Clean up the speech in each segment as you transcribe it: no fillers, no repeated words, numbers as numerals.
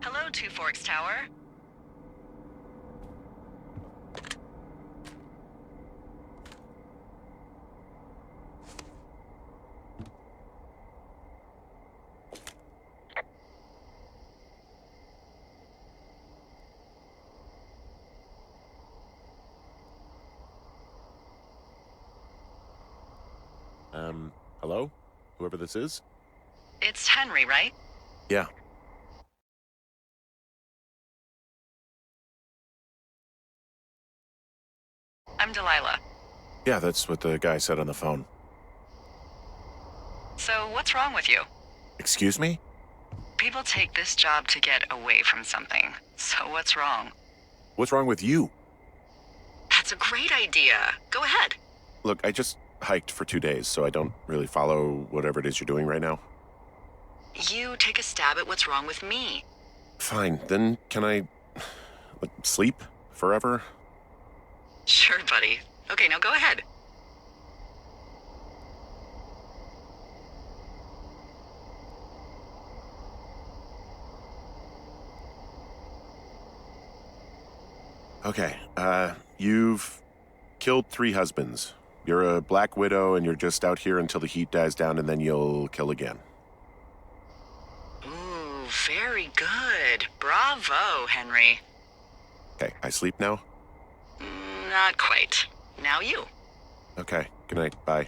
Hello, Two Forks Tower. Hello? Whoever this is? It's Henry, right? Yeah. I'm Delilah. Yeah, that's what the guy said on the phone. So, what's wrong with you? Excuse me? People take this job to get away from something. So, what's wrong? What's wrong with you? That's a great idea. Go ahead. Look, I just hiked for 2 days, so I don't really follow whatever it is you're doing right now. You take a stab at what's wrong with me. Fine, then can I sleep forever? Sure, buddy. Okay, now go ahead. Okay, you've killed 3 husbands. You're a black widow and you're just out here until the heat dies down and then you'll kill again. Ooh, very good. Bravo, Henry. Okay, I sleep now? Not quite. Now you. Okay, good night, bye.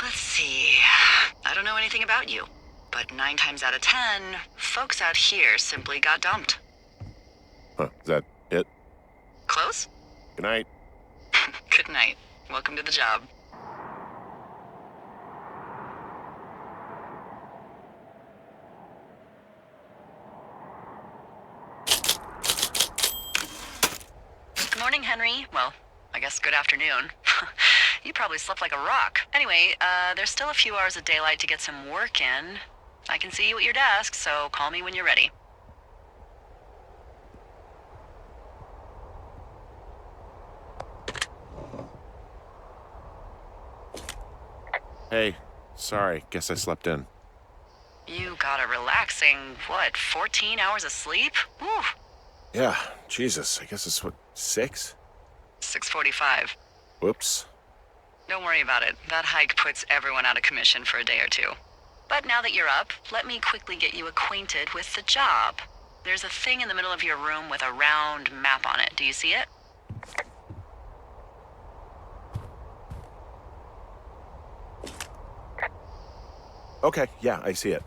Let's see. I don't know anything about you, but 9 times out of 10, folks out here simply got dumped. Huh, is that it? Close? Good night. Good night. Welcome to the job. Good morning, Henry. Well, I guess good afternoon. You probably slept like a rock. Anyway, there's still a few hours of daylight to get some work in. I can see you at your desk, so call me when you're ready. Hey, sorry, guess I slept in. You got a relaxing, 14 hours of sleep? Whew. Yeah, Jesus, I guess it's 6? 6:45. Whoops. Don't worry about it. That hike puts everyone out of commission for a day or two. But now that you're up, let me quickly get you acquainted with the job. There's a thing in the middle of your room with a round map on it. Do you see it? Okay, yeah, I see it.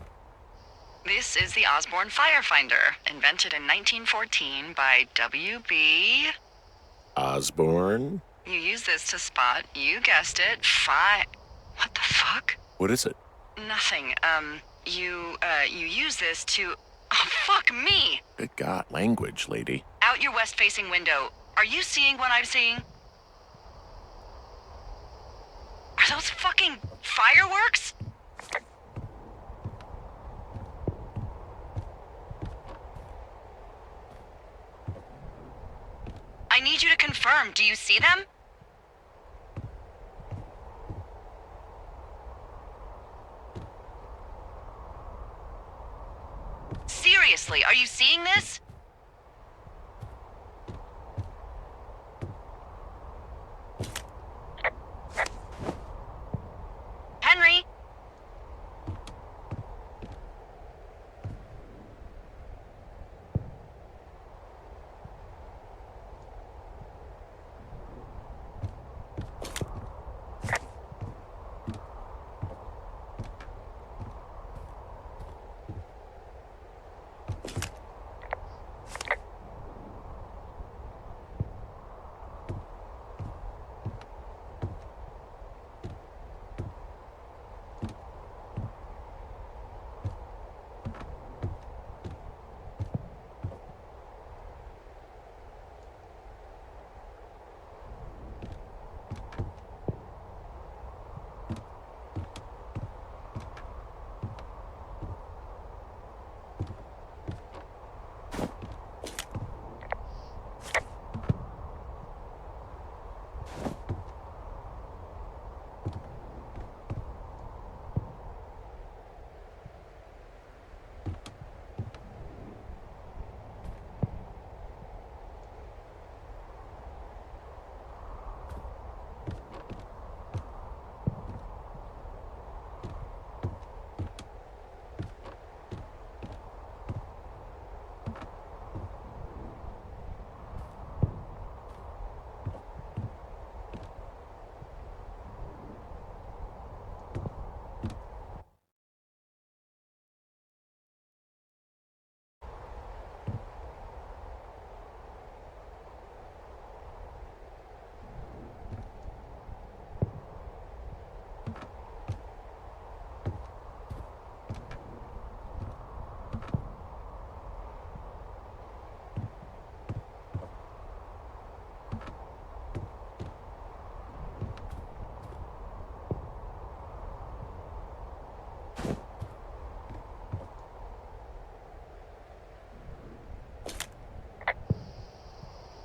This is the Osborne Firefinder, invented in 1914 by W.B. Osborne? You use this to spot, you guessed it, What the fuck? What is it? Nothing. You use this to... Oh, fuck me! Good God, language, lady. Out your west-facing window. Are you seeing what I'm seeing? Are those fucking fireworks? I need you to confirm. Do you see them? Seriously, are you seeing this? Henry?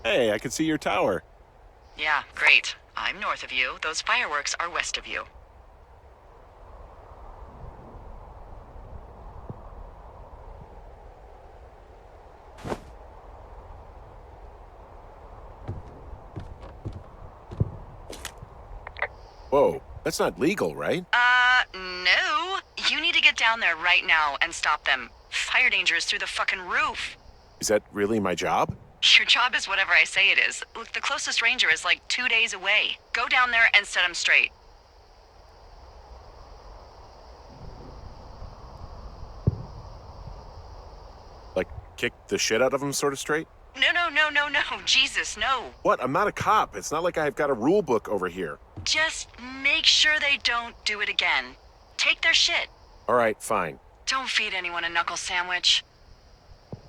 Hey, I can see your tower. Yeah, great. I'm north of you. Those fireworks are west of you. Whoa, that's not legal, right? No. You need to get down there right now and stop them. Fire danger is through the fucking roof. Is that really my job? Your job is whatever I say it is. Look, the closest ranger is like 2 days away. Go down there and set him straight. Like, kick the shit out of him sort of straight? No. Jesus, no. What? I'm not a cop. It's not like I've got a rule book over here. Just make sure they don't do it again. Take their shit. All right, fine. Don't feed anyone a knuckle sandwich.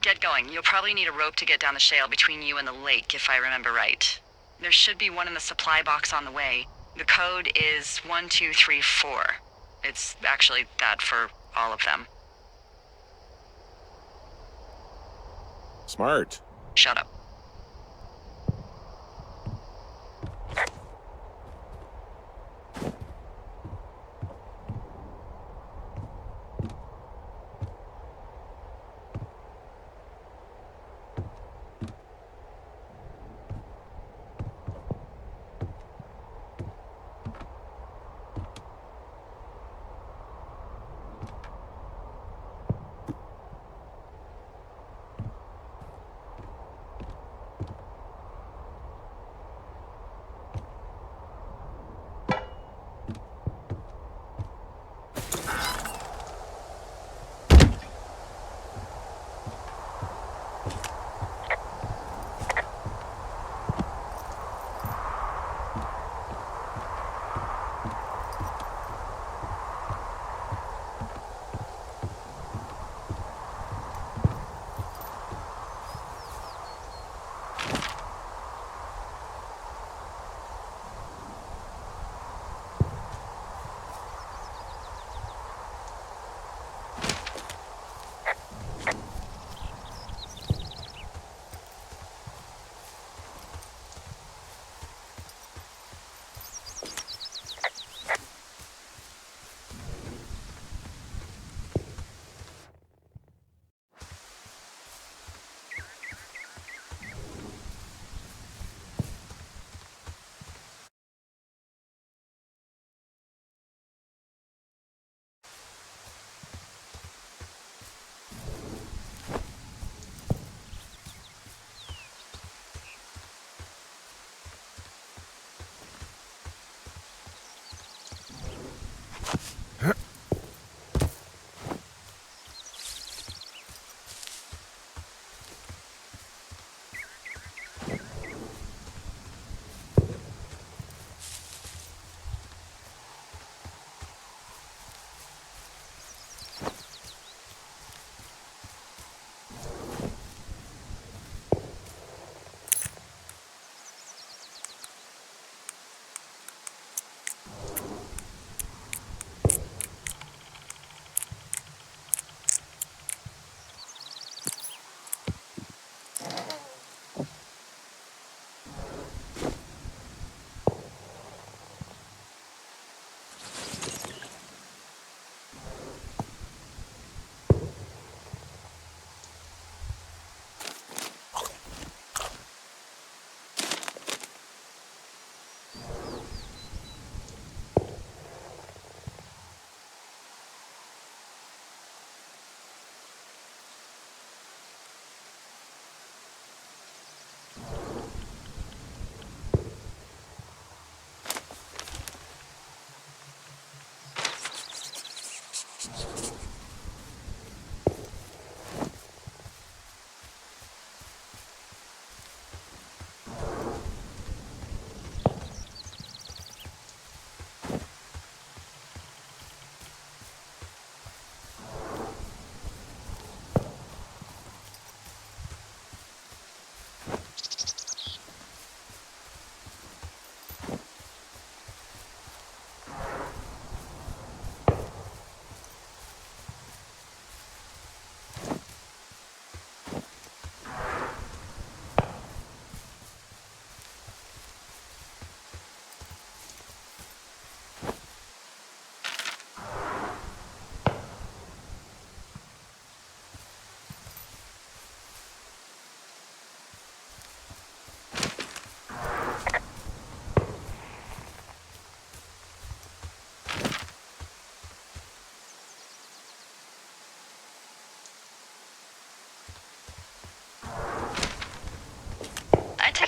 Get going. You'll probably need a rope to get down the shale between you and the lake, if I remember right. There should be one in the supply box on the way. The code is 1234. It's actually that for all of them. Smart. Shut up.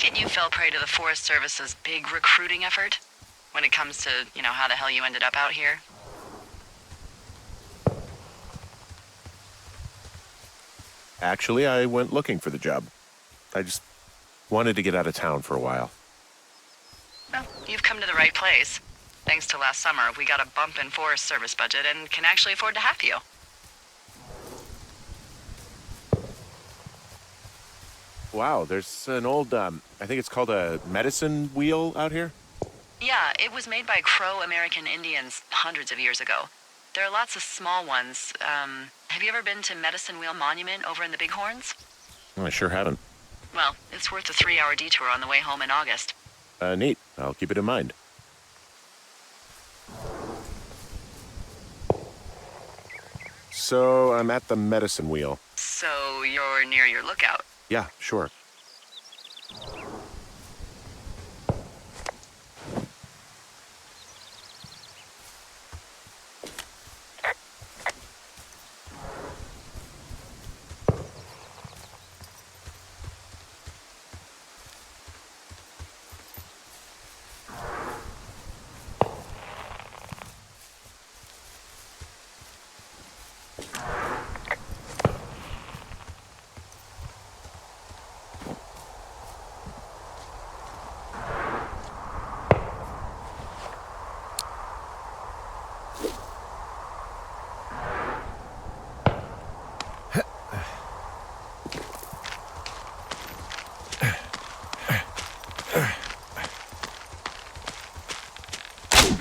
it you fell prey to the Forest Service's big recruiting effort? When it comes to, how the hell you ended up out here? Actually, I went looking for the job. I just wanted to get out of town for a while. Well, you've come to the right place. Thanks to last summer, we got a bump in Forest Service budget and can actually afford to have you. Wow, there's an old, I think it's called a medicine wheel out here? Yeah, it was made by Crow American Indians hundreds of years ago. There are lots of small ones. Have you ever been to Medicine Wheel Monument over in the Bighorns? I sure haven't. Well, it's worth a 3-hour detour on the way home in August. Neat. I'll keep it in mind. So, I'm at the medicine wheel. So you're near your lookout? Yeah, sure.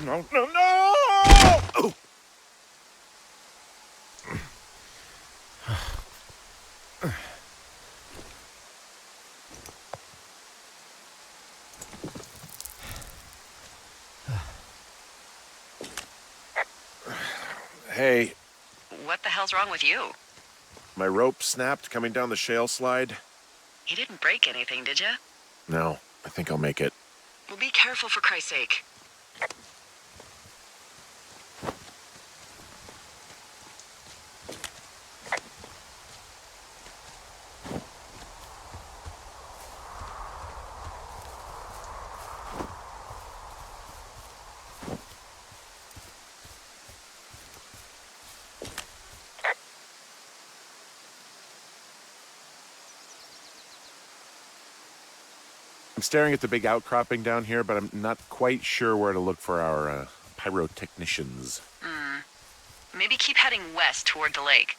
No, no, no! Oh! Hey. What the hell's wrong with you? My rope snapped coming down the shale slide. You didn't break anything, did you? No, I think I'll make it. Well, be careful for Christ's sake. I'm staring at the big outcropping down here, but I'm not quite sure where to look for our pyrotechnicians. Maybe keep heading west toward the lake.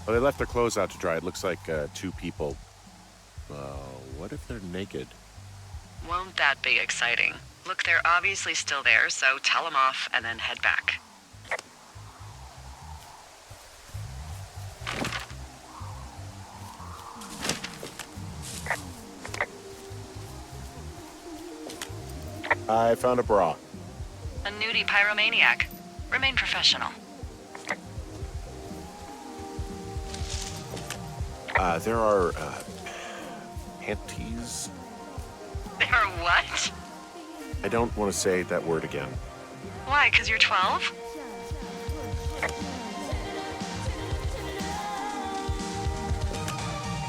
Well, they left their clothes out to dry. It looks like 2 people. What if they're naked? Won't that be exciting? Look, they're obviously still there, so tell them off and then head back. I found a bra. A nudie pyromaniac. Remain professional. There are, panties? There are what? I don't want to say that word again. Why, 'cause you're 12?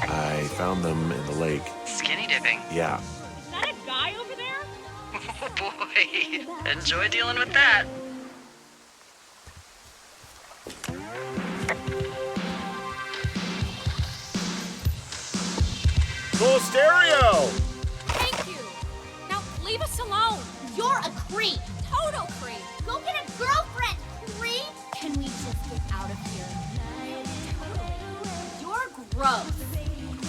I found them in the lake. Skinny dipping. Yeah. Is that a guy over there? Oh boy. Enjoy dealing with that. Full stereo! Thank you. Now leave us alone. You're a creep. Total creep. Go get a girlfriend, creep. Can we just get out of here? You're gross.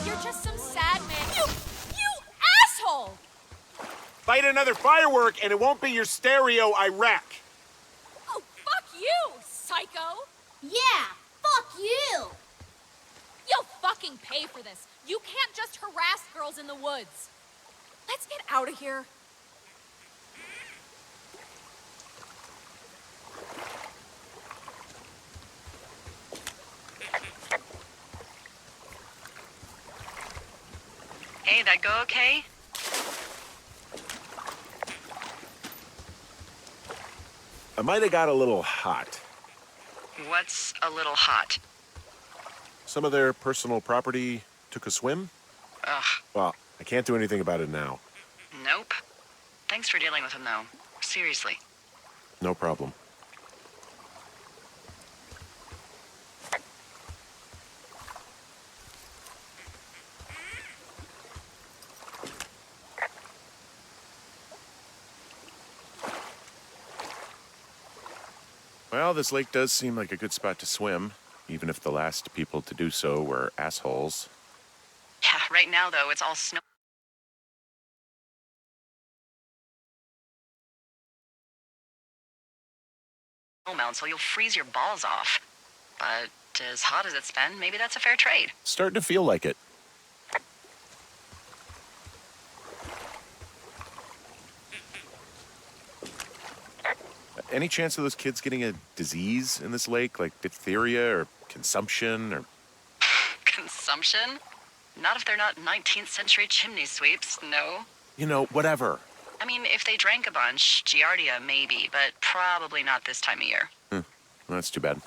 You're just some sad man. You asshole! Light another firework and it won't be your stereo I wreck. Oh, fuck you, psycho. Yeah, fuck you. You'll fucking pay for this. You can't just harass girls in the woods. Let's get out of here. Hey, that go okay? I might have got a little hot. What's a little hot? Some of their personal property took a swim? Ugh, Well, I can't do anything about it now. nope. Thanks for dealing with him, though. Seriously. No problem. Well, this lake does seem like a good spot to swim, even if the last people to do so were assholes. Yeah, right now, though, it's all snow. Melt, so you'll freeze your balls off. But as hot as it's been, maybe that's a fair trade. Starting to feel like it. Any chance of those kids getting a disease in this lake, like diphtheria or consumption or... Consumption? Not if they're not 19th century chimney sweeps, no. You know, whatever. I mean, if they drank a bunch, Giardia maybe, but probably not this time of year. Well, that's too bad.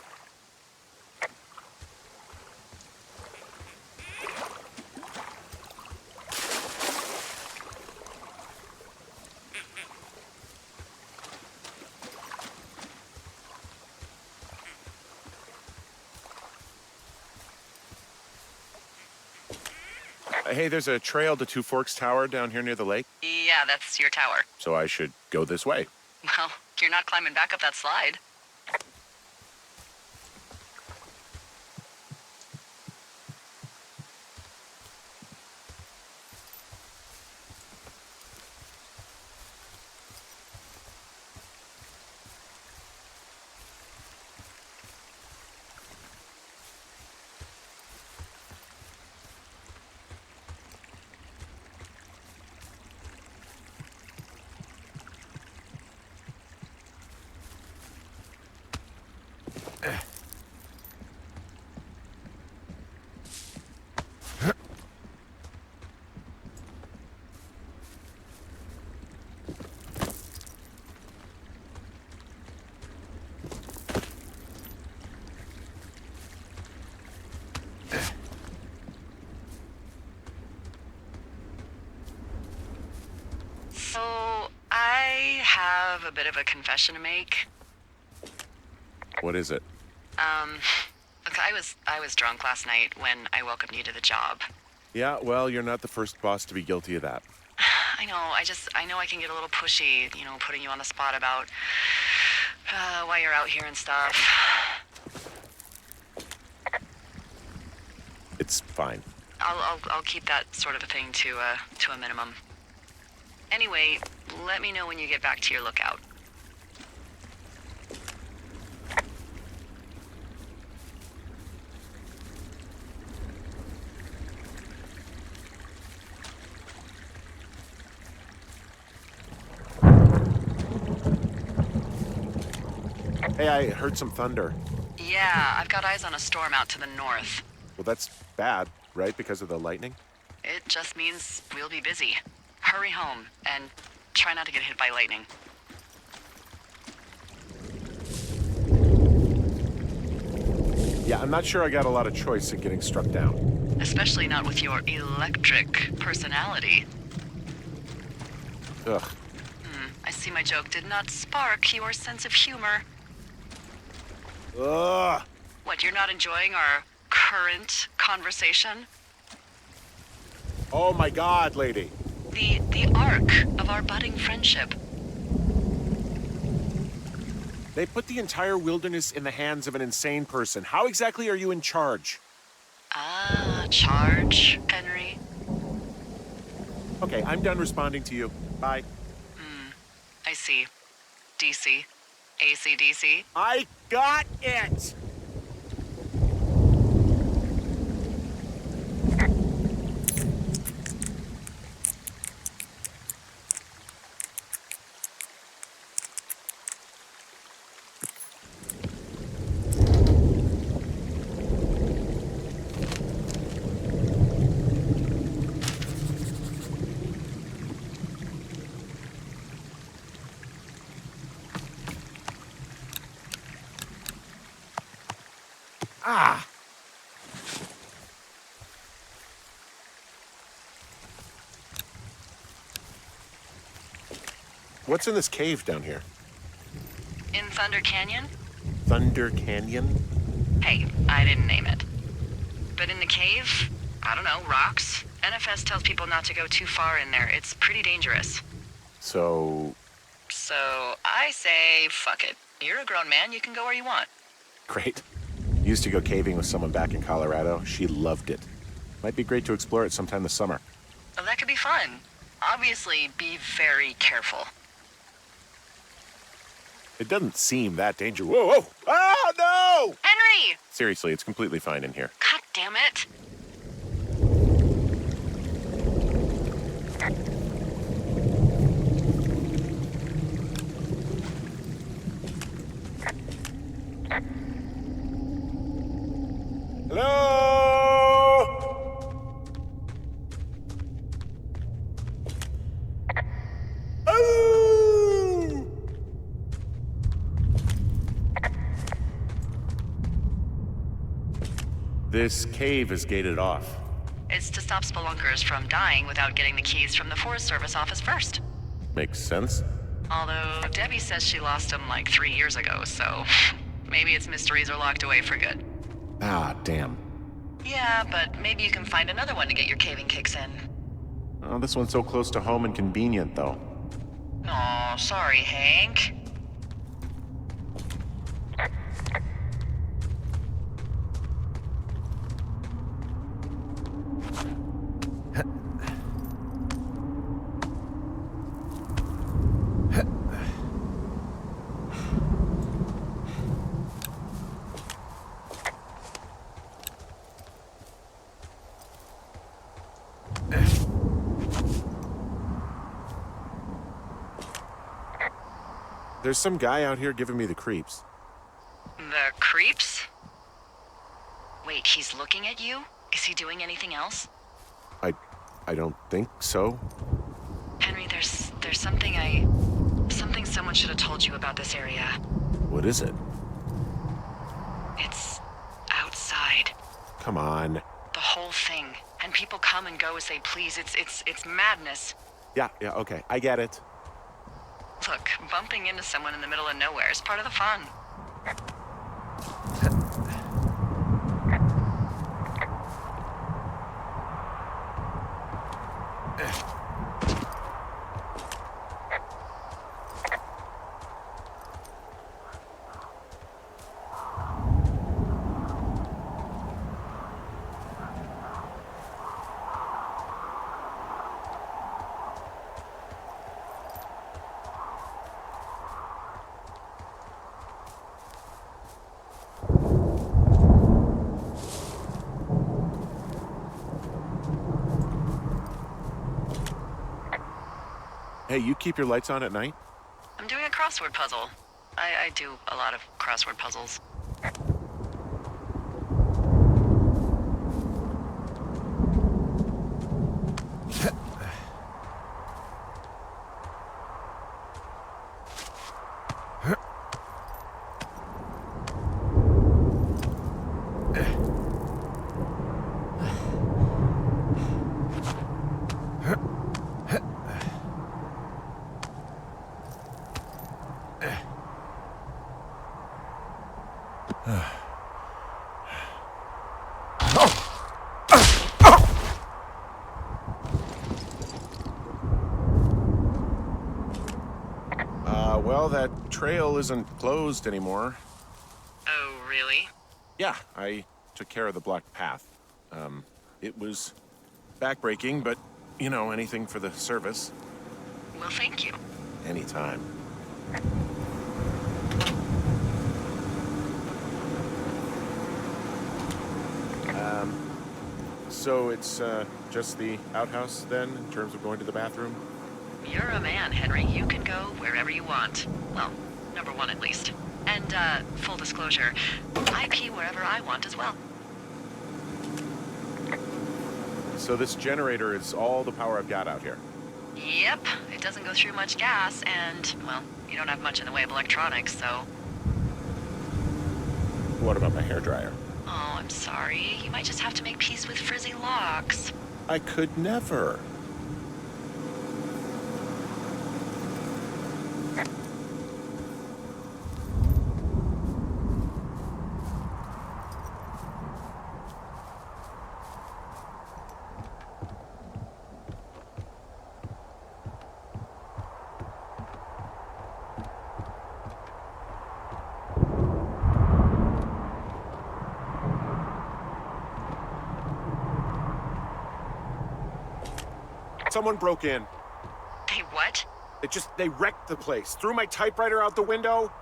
Hey, there's a trail to Two Forks Tower down here near the lake, Yeah, that's your tower. so I should go this way. Well, you're not climbing back up that slide. So, I have a bit of a confession to make. What is it? Look, I was drunk last night when I welcomed you to the job. Yeah, well, you're not the first boss to be guilty of that. I know, I know I can get a little pushy, putting you on the spot about why you're out here and stuff. It's fine. I'll keep that sort of a thing to a minimum. Anyway, let me know when you get back to your lookout. Hey, I heard some thunder. Yeah, I've got eyes on a storm out to the north. Well, that's bad, right? Because of the lightning? It just means we'll be busy. Hurry home, and try not to get hit by lightning. Yeah, I'm not sure I got a lot of choice in getting struck down. Especially not with your electric personality. Ugh. I see my joke did not spark your sense of humor. Ugh! What, you're not enjoying our current conversation? Oh my God, lady. The arc of our budding friendship. They put the entire wilderness in the hands of an insane person. How exactly are you in charge? Ah, charge, Henry. Okay, I'm done responding to you. Bye. I see. DC. AC/DC. I got it! Ah! What's in this cave down here? In Thunder Canyon? Thunder Canyon? Hey, I didn't name it. But in the cave, I don't know, rocks. NFS tells people not to go too far in there. It's pretty dangerous. So, So I say, fuck it. You're a grown man, you can go where you want. great. Used to go caving with someone back in Colorado. She loved it. Might be great to explore it sometime this summer. Well, that could be fun. Obviously, be very careful. It doesn't seem that dangerous. Whoa, whoa! Ah, no! Henry! Seriously, it's completely fine in here. God damn it. Hello? Oh! This cave is gated off. It's to stop spelunkers from dying without getting the keys from the Forest Service office first. Makes sense. Although Debbie says she lost them like 3 years ago, so maybe its mysteries are locked away for good. Ah, damn. Yeah, but maybe you can find another one to get your caving kicks in. Oh, this one's so close to home and convenient, though. Aw, sorry, Hank. There's some guy out here giving me the creeps. The creeps? Wait, he's looking at you? Is he doing anything else? I don't think so. Henry, there's something something someone should have told you about this area. What is it? It's outside. Come on. The whole thing. And people come and go as they please. It's madness. Yeah, okay. I get it. Look, bumping into someone in the middle of nowhere is part of the fun. Hey, you keep your lights on at night? I'm doing a crossword puzzle. I do a lot of crossword puzzles. Well, that trail isn't closed anymore. Oh, really? Yeah, I took care of the blocked path. It was backbreaking, but, you know, anything for the service. Well, thank you. Anytime. So it's, just the outhouse, then, in terms of going to the bathroom? You're a man, Henry. You can go wherever you want. Well, number one at least. And, full disclosure, I pee wherever I want as well. So this generator is all the power I've got out here. Yep, it doesn't go through much gas, and, well, you don't have much in the way of electronics, so... What about my hairdryer? Oh, Oh, I'm sorry. You might just have to make peace with frizzy locks. I could never. Someone broke in. Hey, what? They wrecked the place. Threw my typewriter out the window.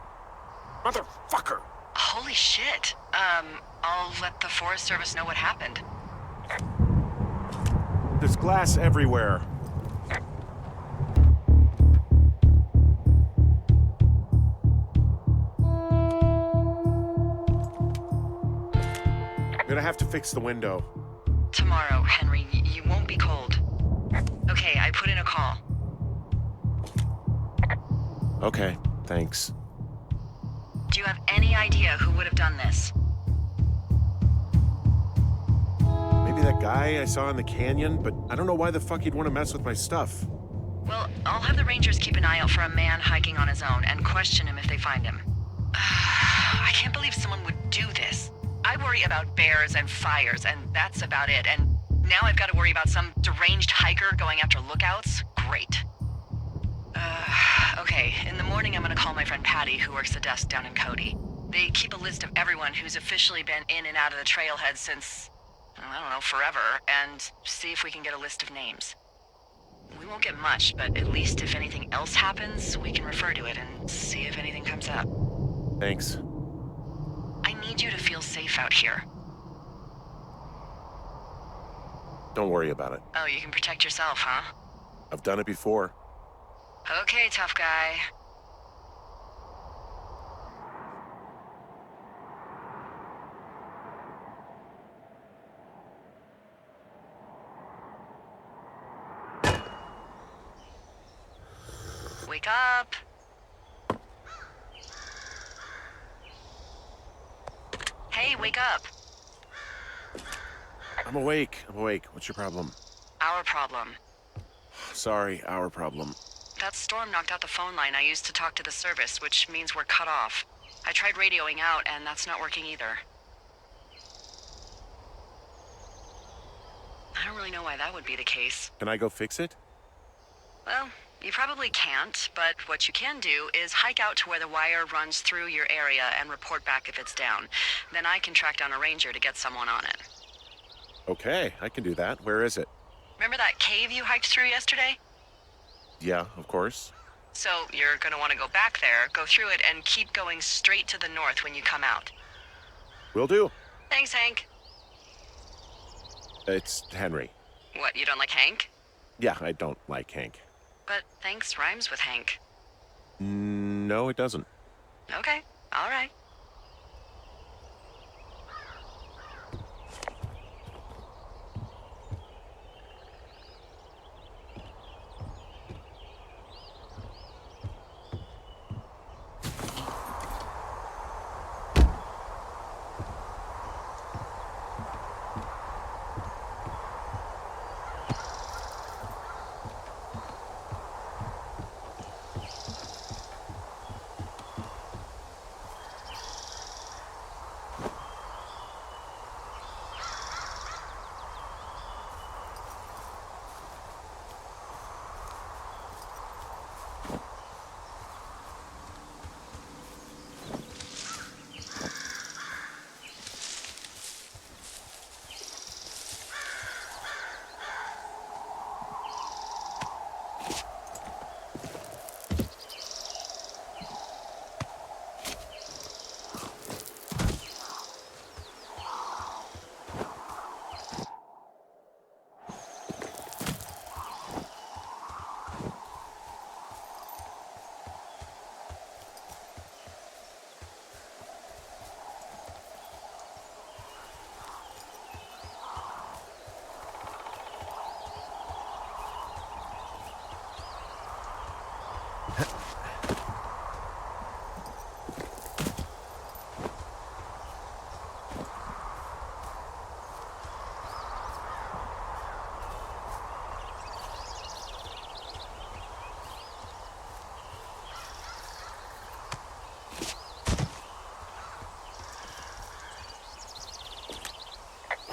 Motherfucker. Holy shit. I'll let the Forest Service know what happened. There's glass everywhere. I'm gonna have to fix the window. Tomorrow, Henry, you won't be cold. Okay, I put in a call. Okay, thanks. Do you have any idea who would have done this? Maybe that guy I saw in the canyon, but I don't know why the fuck he'd want to mess with my stuff. Well, I'll have the Rangers keep an eye out for a man hiking on his own and question him if they find him. I can't believe someone would do this. I worry about bears and fires, and that's about it. And now I've got to worry about some deranged hiker going after lookouts? Great. Okay, in the morning I'm gonna call my friend Patty, who works the desk down in Cody. They keep a list of everyone who's officially been in and out of the trailhead since, I don't know, forever, and see if we can get a list of names. We won't get much, but at least if anything else happens, we can refer to it and see if anything comes up. Thanks. I need you to feel safe out here. Don't worry about it. Oh, you can protect yourself, huh? I've done it before. Okay, tough guy. Wake up. Hey, wake up. I'm awake. What's your problem? Our problem. Sorry, our problem. That storm knocked out the phone line I used to talk to the service, which means we're cut off. I tried radioing out, and that's not working either. I don't really know why that would be the case. Can I go fix it? Well, you probably can't, but what you can do is hike out to where the wire runs through your area and report back if it's down. Then I can track down a ranger to get someone on it. Okay, I can do that. Where is it? Remember that cave you hiked through yesterday? Yeah, of course. So you're gonna want to go back there, go through it, and keep going straight to the north when you come out. Will do. Thanks, Hank. It's Henry. What, you don't like Hank? Yeah, I don't like Hank. But thanks rhymes with Hank. No, it doesn't. Okay, all right.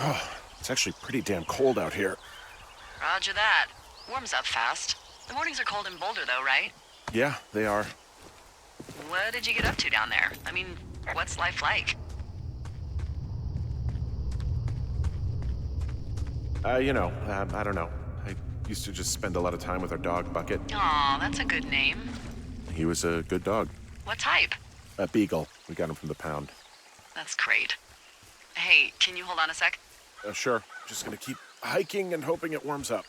Oh, it's actually pretty damn cold out here. Roger that. Warms up fast. The mornings are cold in Boulder, though, right? Yeah, they are. What did you get up to down there? I mean, what's life like? I don't know. I used to just spend a lot of time with our dog, Bucket. Aw, that's a good name. He was a good dog. What type? A beagle. We got him from the pound. That's great. Hey, can you hold on a sec? Sure. Just gonna keep hiking and hoping it warms up.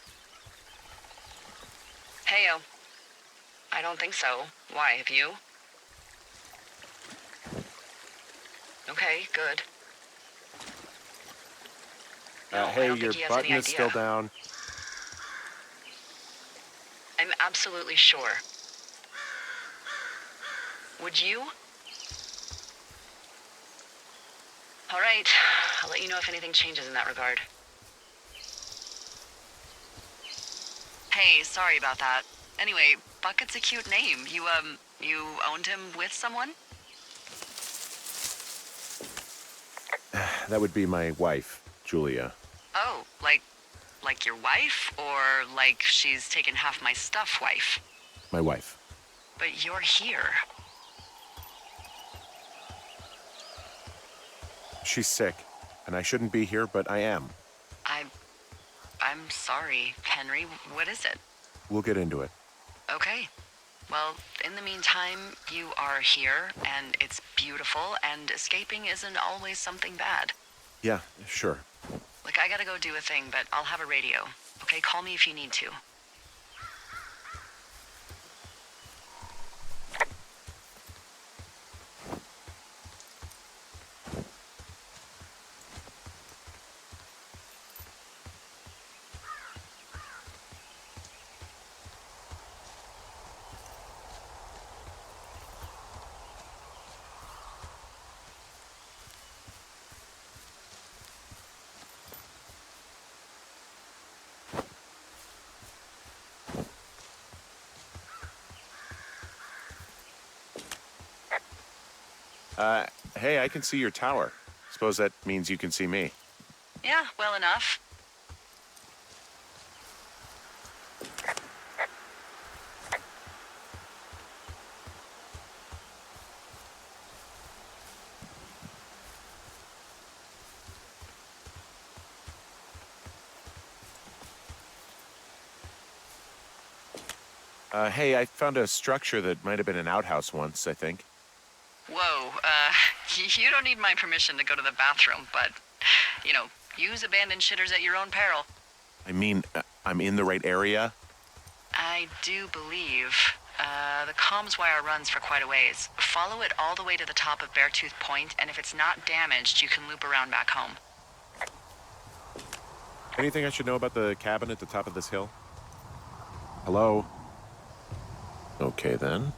Heyo. I don't think so. Why, have you? Okay, good. No, I Hey, don't your think he has button any is idea. still down. I'm absolutely sure. Would you? All right, I'll let you know if anything changes in that regard. Hey, sorry about that. Anyway, Bucket's a cute name. You owned him with someone? That would be my wife, Julia. Oh, like your wife? Or like she's taken half my stuff wife? My wife. But you're here. She's sick, and I shouldn't be here, but I am. I'm sorry, Henry. What is it? We'll get into it. Okay. Well, in the meantime, you are here, and it's beautiful, and escaping isn't always something bad. Yeah, sure. Look, I gotta go do a thing, but I'll have a radio. Okay, call me if you need to. Hey, I can see your tower. Suppose that means you can see me. Yeah, well enough. Hey, I found a structure that might have been an outhouse once, I think. Whoa, you don't need my permission to go to the bathroom, but, use abandoned shitters at your own peril. I mean, I'm in the right area? I do believe. The comms wire runs for quite a ways. Follow it all the way to the top of Beartooth Point, and if it's not damaged, you can loop around back home. Anything I should know about the cabin at the top of this hill? Hello? Okay, then.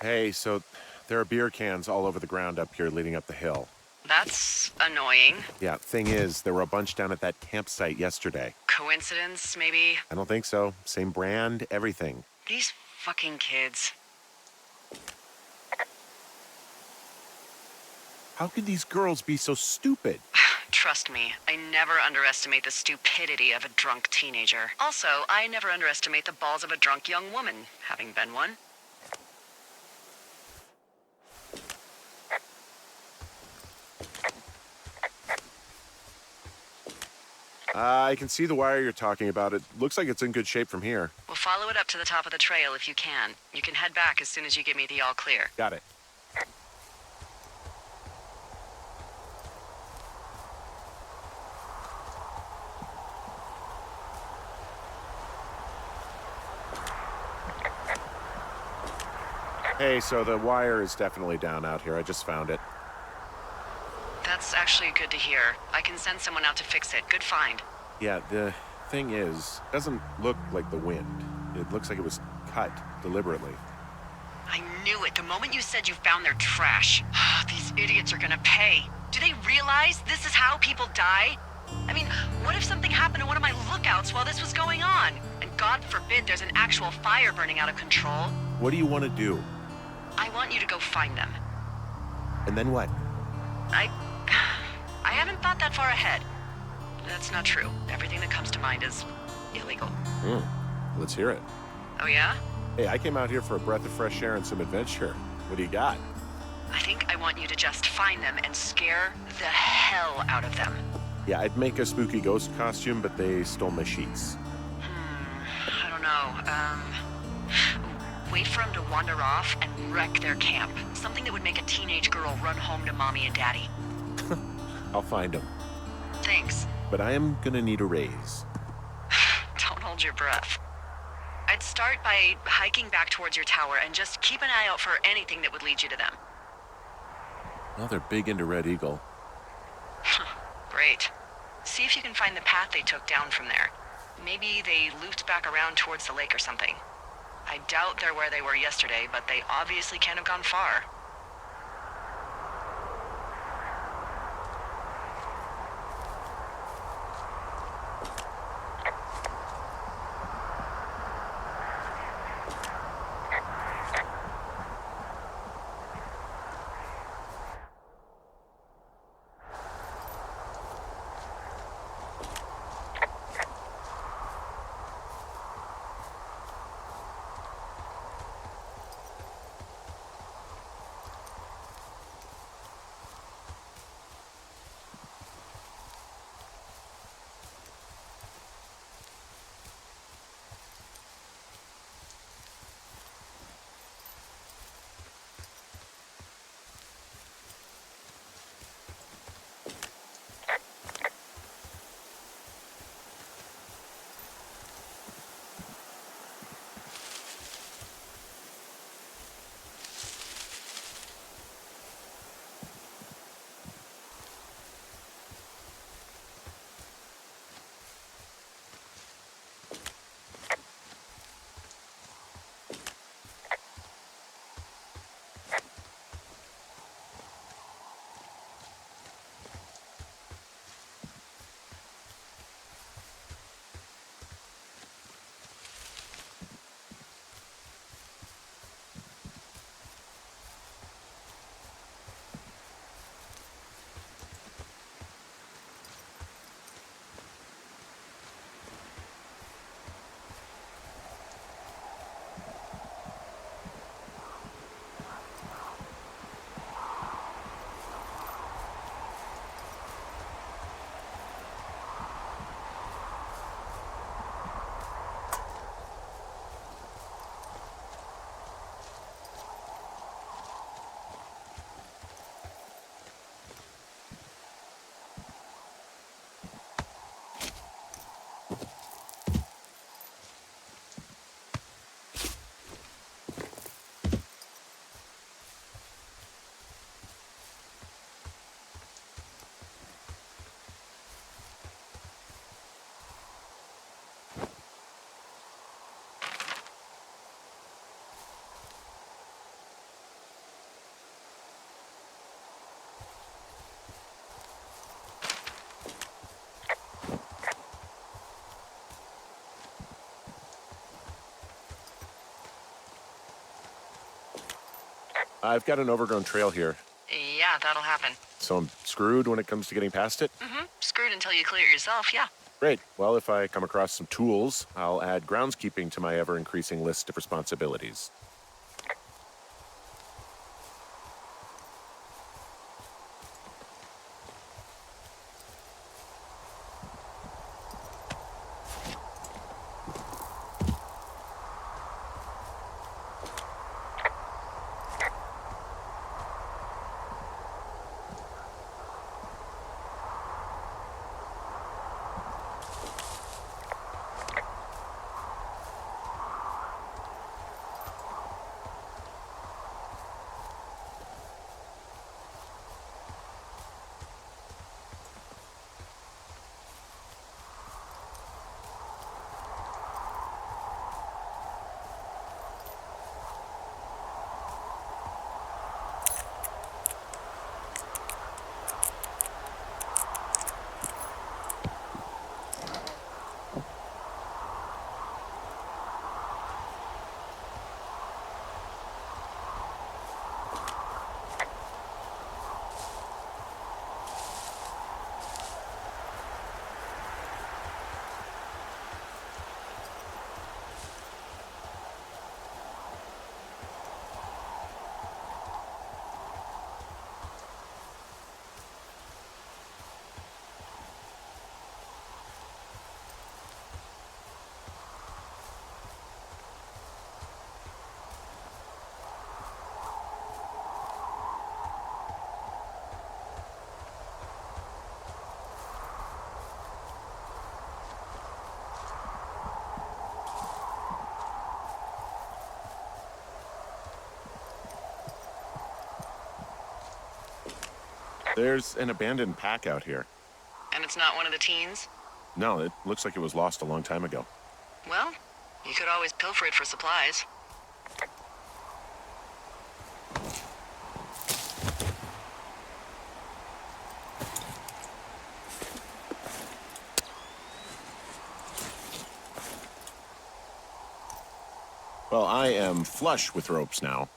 Hey, so there are beer cans all over the ground up here leading up the hill. That's annoying. Yeah, thing is, there were a bunch down at that campsite yesterday. Coincidence, maybe? I don't think so. Same brand, everything. These fucking kids. How could these girls be so stupid? Trust me, I never underestimate the stupidity of a drunk teenager. Also, I never underestimate the balls of a drunk young woman, having been one. I can see the wire you're talking about. It looks like it's in good shape from here. We'll follow it up to the top of the trail if you can. You can head back as soon as you give me the all clear. Got it. Hey, so the wire is definitely down out here. I just found it. That's actually good to hear. I can send someone out to fix it. Good find. Yeah, the thing is, it doesn't look like the wind. It looks like it was cut deliberately. I knew it the moment you said you found their trash. These idiots are gonna pay. Do they realize this is how people die? I mean, what if something happened to one of my lookouts while this was going on? And God forbid there's an actual fire burning out of control. What do you want to do? I want you to go find them. And then what? I haven't thought that far ahead. That's not true. Everything that comes to mind is illegal. Let's hear it. Oh yeah? Hey, I came out here for a breath of fresh air and some adventure. What do you got? I think I want you to just find them and scare the hell out of them. Yeah, I'd make a spooky ghost costume, but they stole my sheets. I don't know. Wait for them to wander off and wreck their camp. Something that would make a teenage girl run home to mommy and daddy. I'll find them. Thanks. But I am gonna need a raise. Don't hold your breath. I'd start by hiking back towards your tower and just keep an eye out for anything that would lead you to them. Well, they're big into Red Eagle. Great. See if you can find the path they took down from there. Maybe they looped back around towards the lake or something. I doubt they're where they were yesterday, but they obviously can't have gone far. I've got an overgrown trail here, Yeah, that'll happen. so I'm screwed when it comes to getting past it. Screwed until you clear it yourself, yeah. Great. Well, if I come across some tools, I'll add groundskeeping to my ever-increasing list of responsibilities. There's an abandoned pack out here. And it's not one of the teens? No, it looks like it was lost a long time ago. Well, you could always pilfer it for supplies. Well, I am flush with ropes now.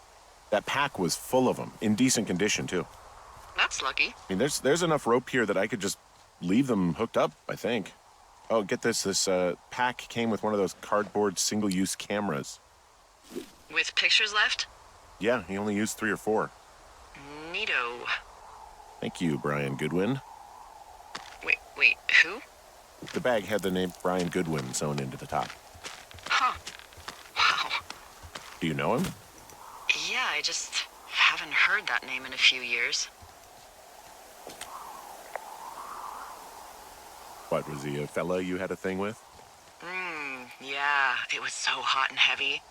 That pack was full of them, in decent condition, too. That's lucky. I mean, there's enough rope here that I could just leave them hooked up, I think. Oh, get this. This pack came with one of those cardboard single-use cameras. With pictures left? Yeah, he only used 3 or 4. Neato. Thank you, Brian Goodwin. Wait, who? The bag had the name Brian Goodwin sewn into the top. Huh. Wow. Do you know him? Yeah, I just haven't heard that name in a few years. What, was he a fella you had a thing with? Yeah, it was so hot and heavy.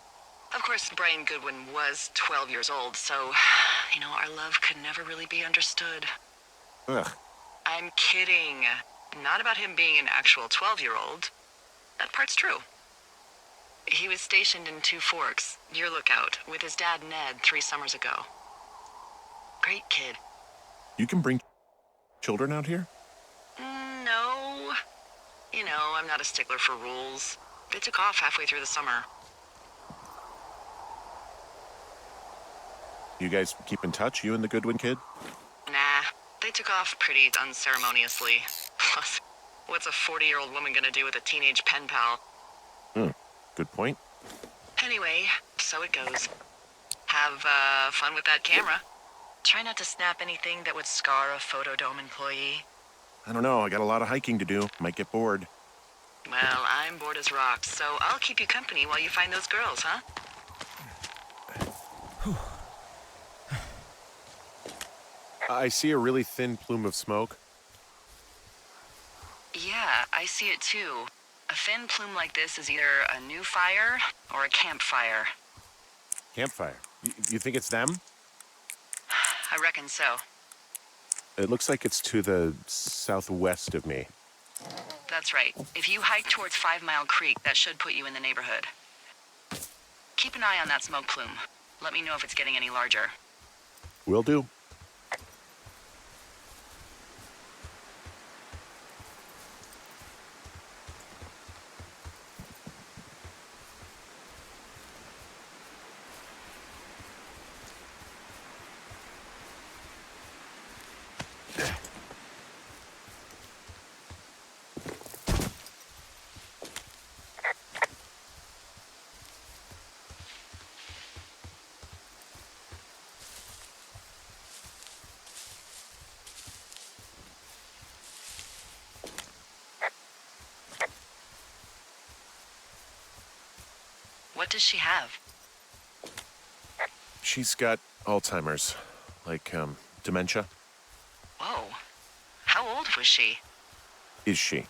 Of course, Brian Goodwin was 12 years old, so, our love could never really be understood. Ugh. I'm kidding. Not about him being an actual 12-year-old. That part's true. He was stationed in Two Forks, your lookout, with his dad Ned 3 summers ago. Great kid. You can bring children out here? No. I'm not a stickler for rules. They took off halfway through the summer. You guys keep in touch, you and the Goodwin kid? Nah, they took off pretty unceremoniously. Plus, what's a 40-year-old woman gonna do with a teenage pen pal? Good point. Anyway, so it goes. Have fun with that camera. Try not to snap anything that would scar a Photodome employee. I don't know, I got a lot of hiking to do. Might get bored. Well, I'm bored as rocks, so I'll keep you company while you find those girls, huh? I see a really thin plume of smoke. Yeah, I see it too. A thin plume like this is either a new fire or a campfire. Campfire. You think it's them? I reckon so. It looks like it's to the southwest of me. That's right. If you hike towards 5 Mile Creek, that should put you in the neighborhood. Keep an eye on that smoke plume. Let me know if it's getting any larger. Will do. What does she have? She's got Alzheimer's, dementia. Whoa. How old was she? Is she?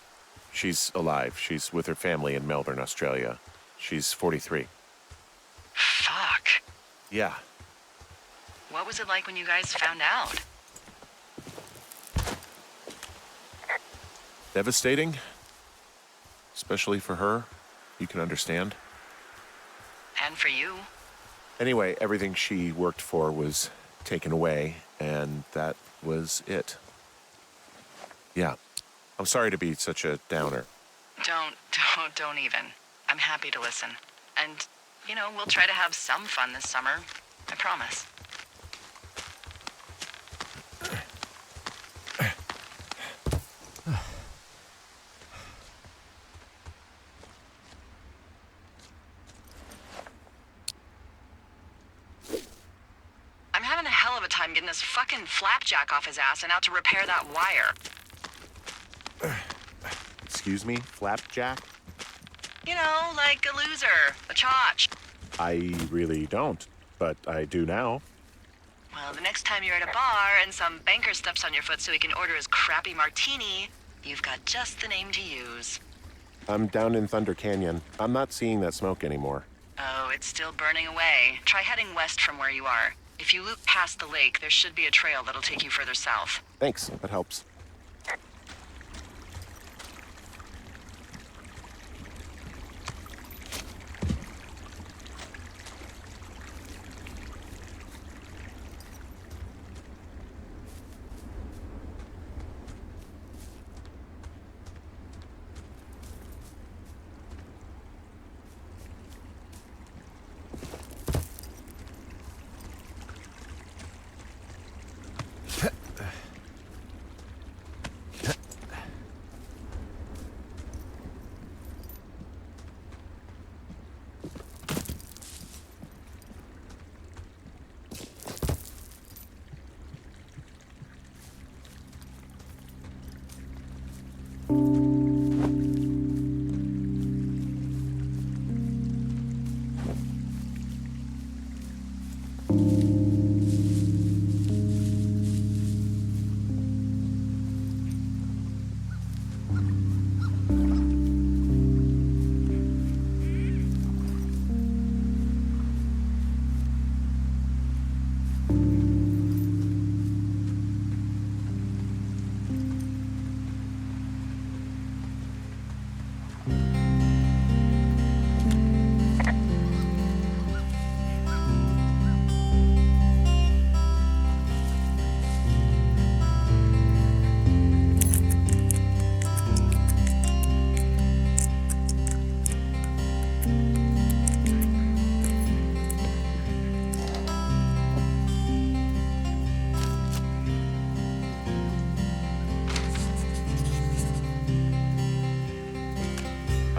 She's alive. She's with her family in Melbourne, Australia. She's 43. Fuck. Yeah. What was it like when you guys found out? Devastating. Especially for her. You can understand. And for you? Anyway, everything she worked for was taken away, and that was it. Yeah. I'm sorry to be such a downer. Don't even. I'm happy to listen. And, we'll try to have some fun this summer. I promise. I'm having a hell of a time getting this fucking flapjack off his ass and out to repair that wire. Excuse me, Flapjack? Like a loser, a chotch. I really don't, but I do now. Well, the next time you're at a bar and some banker steps on your foot so he can order his crappy martini, you've got just the name to use. I'm down in Thunder Canyon. I'm not seeing that smoke anymore. Oh, it's still burning away. Try heading west from where you are. If you loop past the lake, there should be a trail that'll take you further south. Thanks, that helps.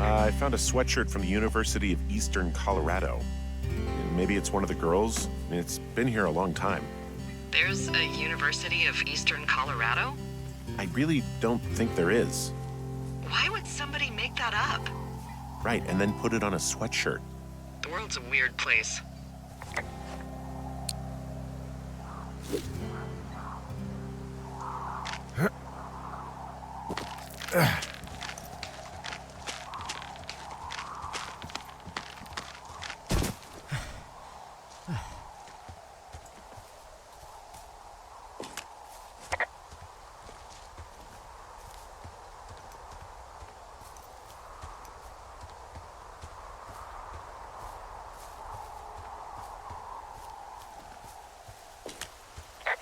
I found a sweatshirt from the University of Eastern Colorado. Maybe it's one of the girls. It's been here a long time. There's a University of Eastern Colorado? I really don't think there is. Why would somebody make that up? Right, and then put it on a sweatshirt. The world's a weird place.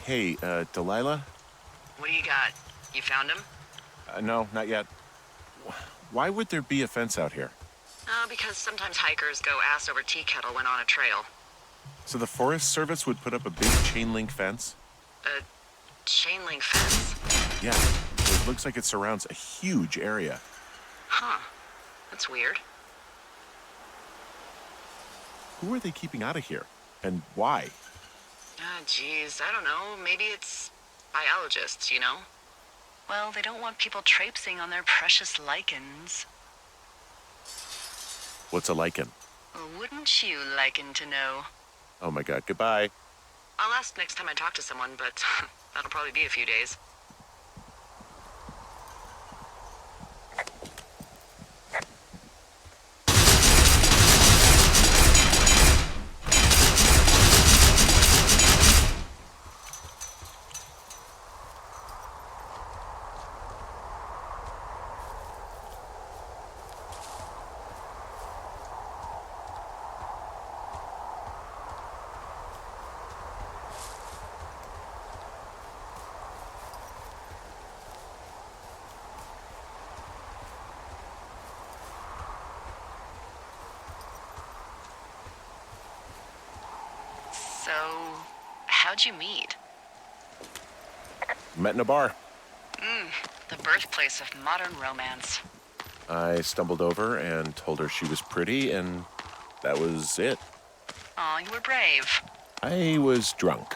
Hey, Delilah? What do you got? You found him? No, not yet. Why would there be a fence out here? Because sometimes hikers go ass over tea kettle when on a trail. So the Forest Service would put up a big chain link fence? A chain link fence? Yeah, it looks like it surrounds a huge area. Huh. That's weird. Who are they keeping out of here? And why? Geez, I don't know. Maybe it's biologists, Well, they don't want people traipsing on their precious lichens. What's a lichen? Well, wouldn't you liken to know? Oh my god, goodbye. I'll ask next time I talk to someone, but that'll probably be a few days. So, how'd you meet? Met in a bar. The birthplace of modern romance. I stumbled over and told her she was pretty, and that was it. Aw, you were brave. I was drunk.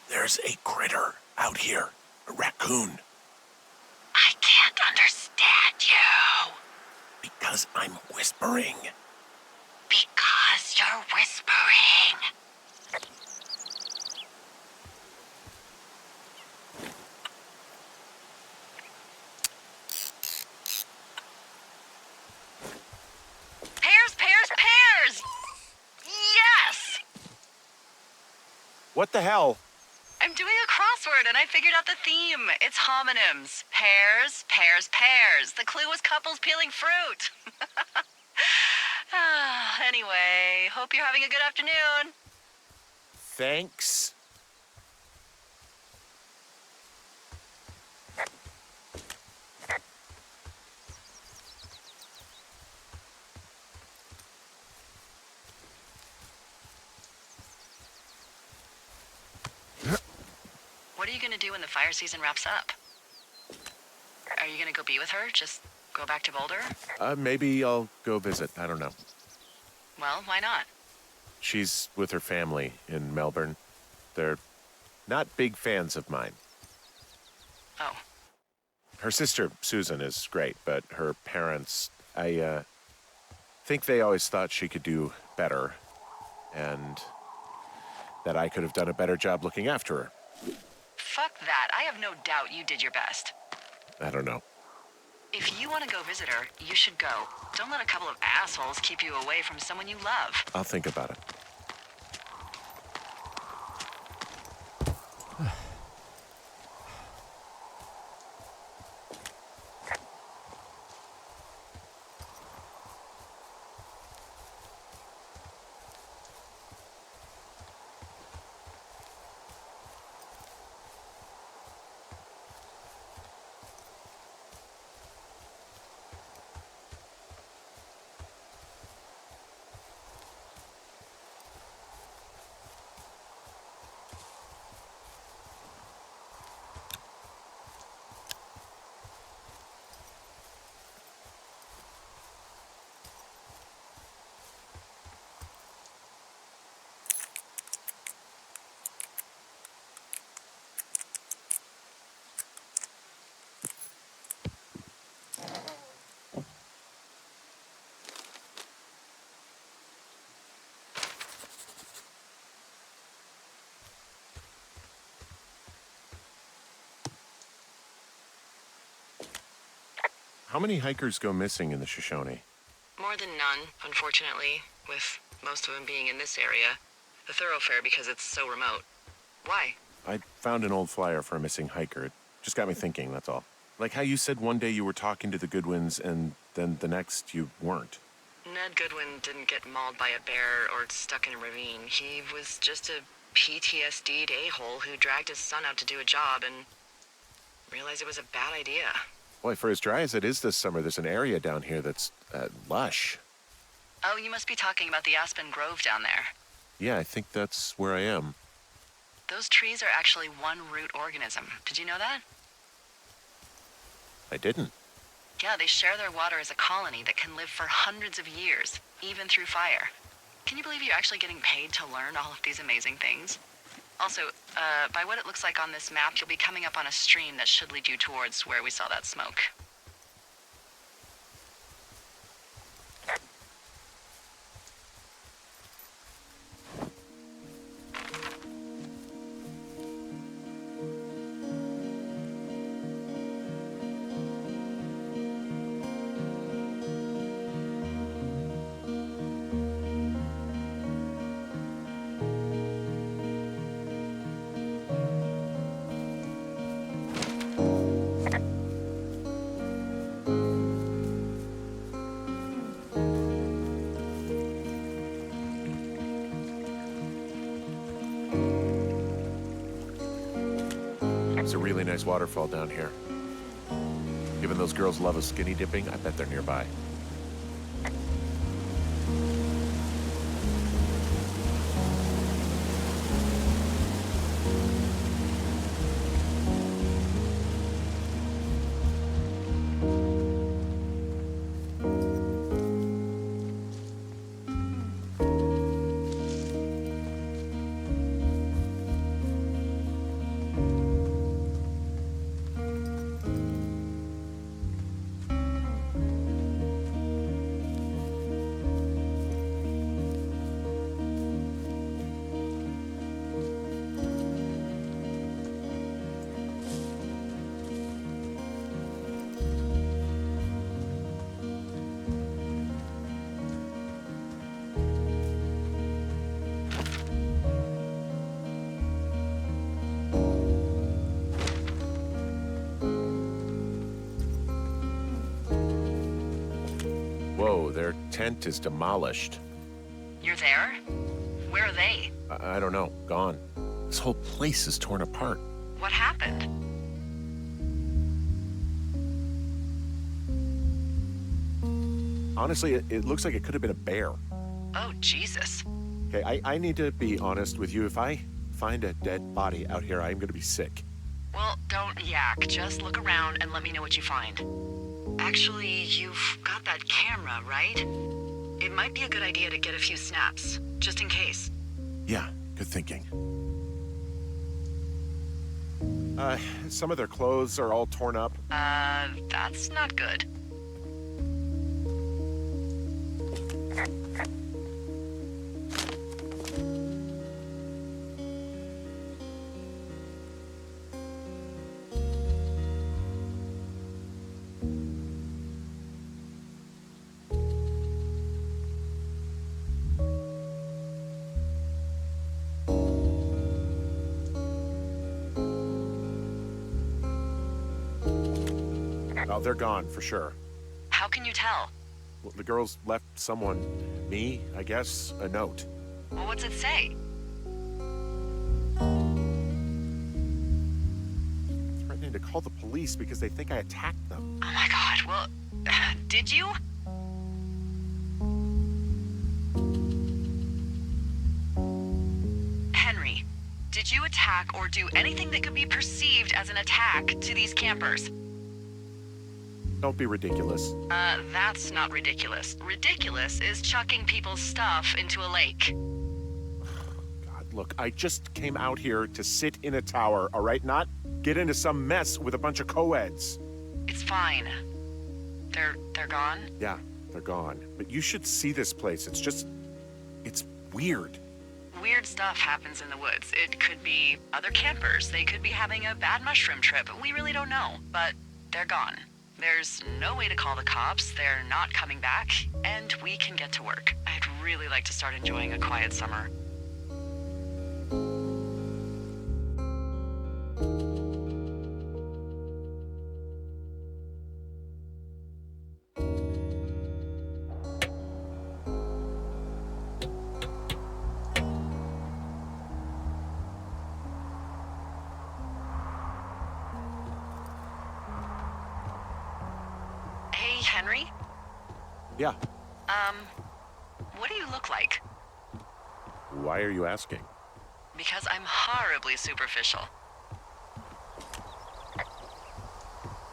There's a critter out here. A raccoon. I can't understand you. Because I'm whispering. Because you're whispering. Pears, pears, pears! Yes! What the hell? I'm doing a crossword and I figured out the theme. It's homonyms. Pears, pears, pears. The clue was couples peeling fruit. Anyway, hope you're having a good afternoon. Thanks. What are you gonna do when the fire season wraps up? Are you gonna go be with her? Just go back to Boulder? Maybe I'll go visit. I don't know. Well, why not? She's with her family in Melbourne. They're not big fans of mine. Oh, Her sister, Susan, is great, but her parents, I think they always thought she could do better, and that I could have done a better job looking after her. fuck that. I have no doubt you did your best. I don't know. If you want to go visit her, you should go. Don't let a couple of assholes keep you away from someone you love. I'll think about it. How many hikers go missing in the Shoshone? More than none, unfortunately, with most of them being in this area. The thoroughfare because it's so remote. Why? I found an old flyer for a missing hiker. It just got me thinking, that's all. Like how you said one day you were talking to the Goodwins and then the next you weren't. Ned Goodwin didn't get mauled by a bear or stuck in a ravine. He was just a PTSD'd a-hole who dragged his son out to do a job and realized it was a bad idea. Boy, for as dry as it is this summer, there's an area down here that's lush. Oh, you must be talking about the Aspen Grove down there. Yeah, I think that's where I am. Those trees are actually one root organism. Did you know that? I didn't. Yeah, they share their water as a colony that can live for hundreds of years, even through fire. Can you believe you're actually getting paid to learn all of these amazing things? Also, by what it looks like on this map, you'll be coming up on a stream that should lead you towards where we saw that smoke. There's a really nice waterfall down here. Given those girls love a skinny dipping, I bet they're nearby. Whoa, their tent is demolished. You're there? Where are they? I don't know. Gone. This whole place is torn apart. What happened? Honestly, it looks like it could have been a bear. Oh, Jesus. Okay, I need to be honest with you. If I find a dead body out here, I'm going to be sick. Well, don't yak. Just look around and let me know what you find. Actually, you've got that camera, right? It might be a good idea to get a few snaps, just in case. Yeah, good thinking. Some of their clothes are all torn up. That's not good. Oh, they're gone, for sure. How can you tell? Well, the girls left someone, me, I guess, a note. Well, what's it say? Threatening to call the police because they think I attacked them. Oh my god, well, did you? Henry, did you attack or do anything that could be perceived as an attack to these campers? Don't be ridiculous. That's not ridiculous. Ridiculous is chucking people's stuff into a lake. God, look, I just came out here to sit in a tower, all right? Not get into some mess with a bunch of co-eds. It's fine. They're gone? Yeah, they're gone. But you should see this place. It's weird. Weird stuff happens in the woods. It could be other campers. They could be having a bad mushroom trip. We really don't know, but they're gone. There's no way to call the cops, they're not coming back, and we can get to work. I'd really like to start enjoying a quiet summer. Hey, Henry? Yeah. What do you look like? Why are you asking? Because I'm horribly superficial.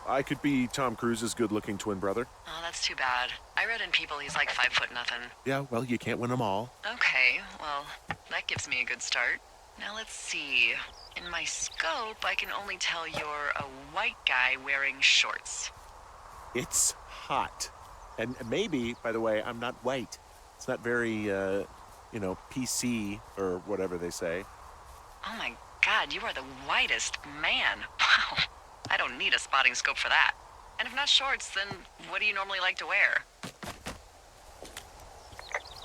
I could be Tom Cruise's good-looking twin brother. Oh, that's too bad. I read in People he's like 5'0" nothing. Yeah, well, you can't win them all. Okay, well, that gives me a good start. Now let's see. In my scope, I can only tell you're a white guy wearing shorts. It's hot. And maybe, by the way, I'm not white. It's not very, PC or whatever they say. Oh my god, you are the whitest man. Wow. I don't need a spotting scope for that. And if not shorts, then what do you normally like to wear?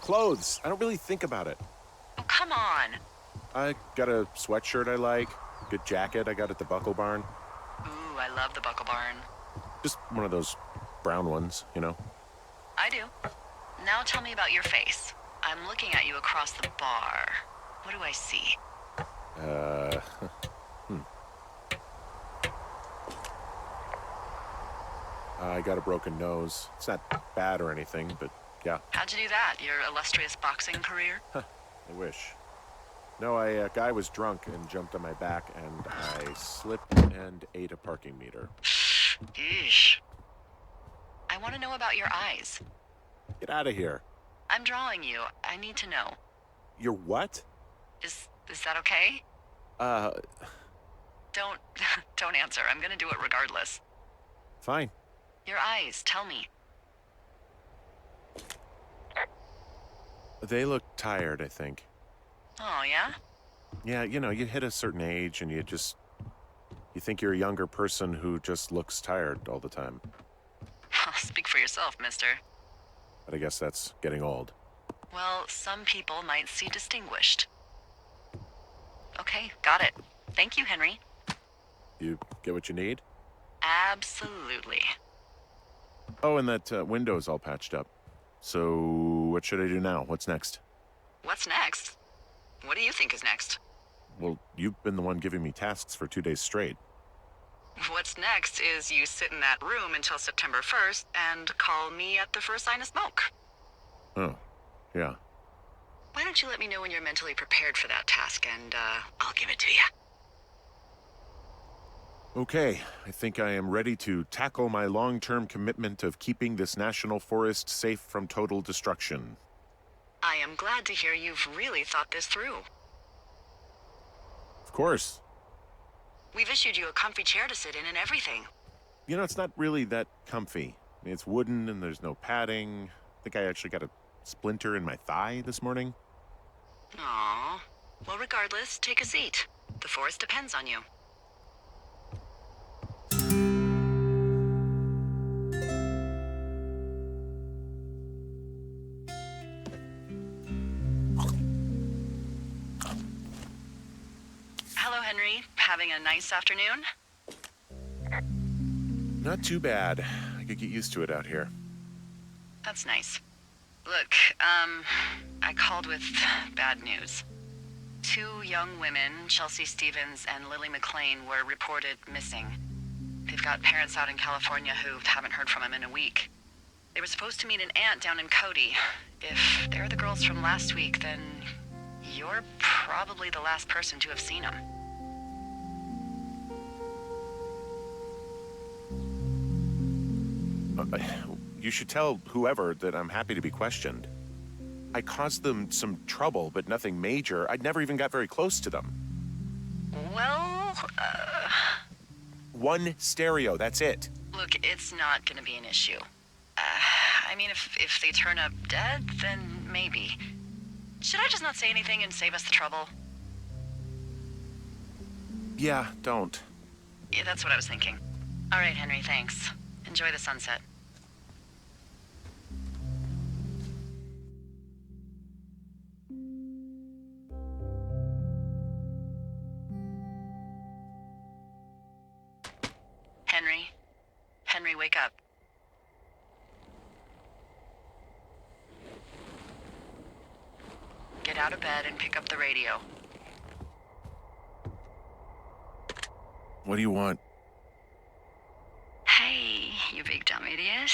Clothes. I don't really think about it. Oh, come on. I got a sweatshirt I like, good jacket I got at the Buckle Barn. Ooh, I love the Buckle Barn. Just one of those brown ones, you know? I do. Now tell me about your face. I'm looking at you across the bar. What do I see? I got a broken nose. It's not bad or anything, but yeah, How'd you do that? Your illustrious boxing career? I wish. No, a guy was drunk and jumped on my back, and I slipped and ate a parking meter. Eesh. I want to know about your eyes. Get out of here. I'm drawing you. I need to know. You're what? Is that okay? Don't don't answer. I'm gonna do it regardless. Fine. Your eyes, tell me. They look tired, I think. Oh, yeah? Yeah, you hit a certain age and you think you're a younger person who just looks tired all the time. Speak for yourself, mister. But I guess that's getting old. Well, some people might see distinguished. Okay, got it. Thank you, Henry. You get what you need? Absolutely. Oh, and that window's all patched up. So, what should I do now? What's next? What's next? What do you think is next? Well, you've been the one giving me tasks for 2 days straight. What's next is you sit in that room until September 1st and call me at the first sign of smoke. Oh, yeah. Why don't you let me know when you're mentally prepared for that task and I'll give it to you. Okay, I think I am ready to tackle my long-term commitment of keeping this national forest safe from total destruction. I am glad to hear you've really thought this through. Of course. We've issued you a comfy chair to sit in and everything. You know, it's not really that comfy. I mean, it's wooden and there's no padding. I think I actually got a splinter in my thigh this morning. Aww. Well, regardless, take a seat. The forest depends on you. Hello, Henry. Having a nice afternoon? Not too bad. I could get used to it out here. That's nice. Look, I called with bad news. 2 young women, Chelsea Stevens and Lily McLean, were reported missing. They've got parents out in California who haven't heard from them in a week. They were supposed to meet an aunt down in Cody. If they're the girls from last week, then you're probably the last person to have seen them. You should tell whoever that I'm happy to be questioned. I caused them some trouble, but nothing major. I never even got very close to them. Well, One stereo, that's it. look, it's not gonna be an issue. I mean, if they turn up dead, then maybe. Should I just not say anything and save us the trouble? Yeah, don't. Yeah, that's what I was thinking. All right, Henry, thanks. Enjoy the sunset. Henry? Henry, wake up. Get out of bed and pick up the radio. What do you want? Hey, you big dumb idiot.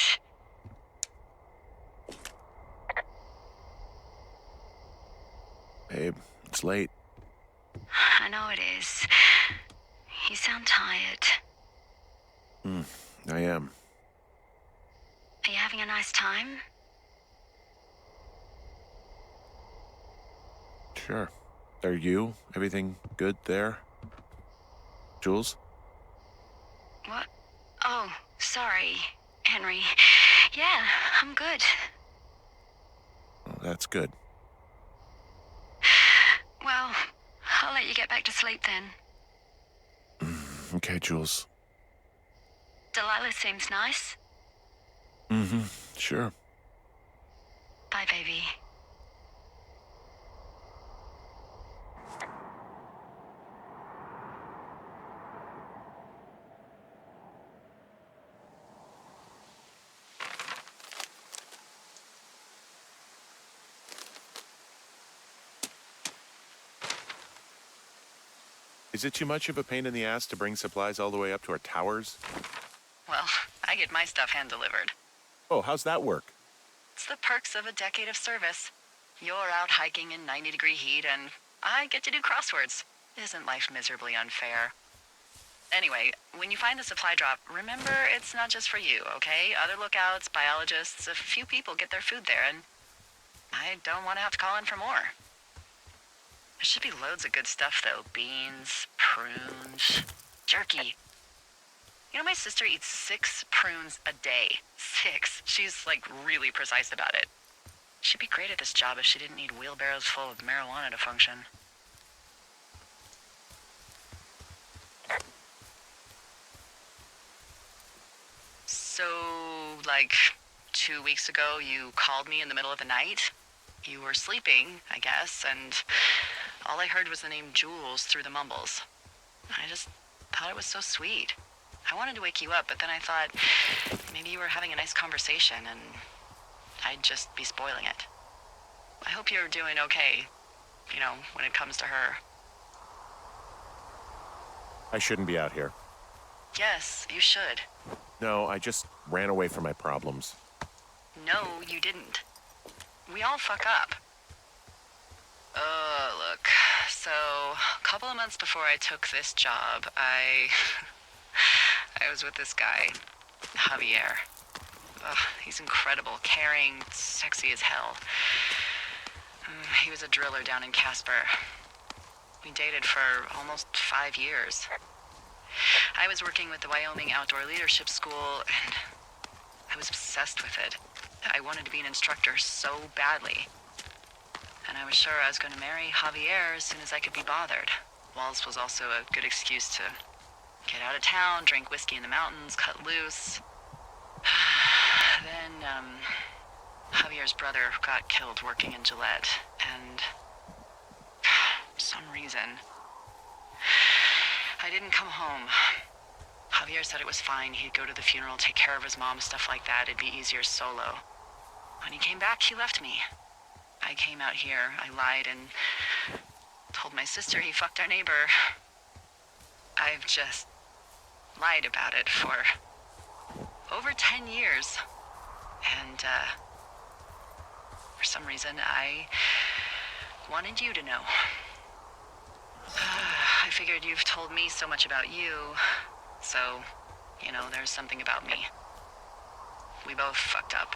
Babe, it's late. I know it is. You sound tired. I am. Are you having a nice time? Sure. Are you? Everything good there? Jules? What? Oh, sorry, Henry. Yeah, I'm good. Oh, that's good. Well, I'll let you get back to sleep then. Okay, Jules. Delilah seems nice. Sure. Bye, baby. Is it too much of a pain in the ass to bring supplies all the way up to our towers? Well, I get my stuff hand-delivered. Oh, how's that work? It's the perks of a decade of service. You're out hiking in 90-degree heat, and I get to do crosswords. Isn't life miserably unfair? Anyway, when you find the supply drop, remember it's not just for you, okay? Other lookouts, biologists, a few people get their food there, and I don't want to have to call in for more. There should be loads of good stuff, though. Beans, prunes, jerky. You know, my sister eats 6 prunes a day. 6. She's, like, really precise about it. She'd be great at this job if she didn't need wheelbarrows full of marijuana to function. So, like, 2 weeks ago, you called me in the middle of the night? You were sleeping, I guess, and all I heard was the name Jules through the mumbles. I just thought it was so sweet. I wanted to wake you up, but then I thought maybe you were having a nice conversation and I'd just be spoiling it. I hope you're doing okay, you know, when it comes to her. I shouldn't be out here. Yes, you should. No, I just ran away from my problems. No, you didn't. We all fuck up. Look. So, a couple of months before I took this job, I was with this guy, Javier. Ugh, he's incredible, caring, sexy as hell. He was a driller down in Casper. We dated for almost 5 years. I was working with the Wyoming Outdoor Leadership School, and I was obsessed with it. I wanted to be an instructor so badly. And I was sure I was going to marry Javier as soon as I could be bothered. Walls was also a good excuse to get out of town, drink whiskey in the mountains, cut loose. Then, Javier's brother got killed working in Gillette, and for some reason, I didn't come home. Javier said it was fine. He'd go to the funeral, take care of his mom, stuff like that. It'd be easier solo. When he came back, he left me. I came out here. I lied and told my sister he fucked our neighbor. I've just lied about it for over 10 years. And, for some reason, I wanted you to know. I figured you've told me so much about you, so, you know, there's something about me. We both fucked up.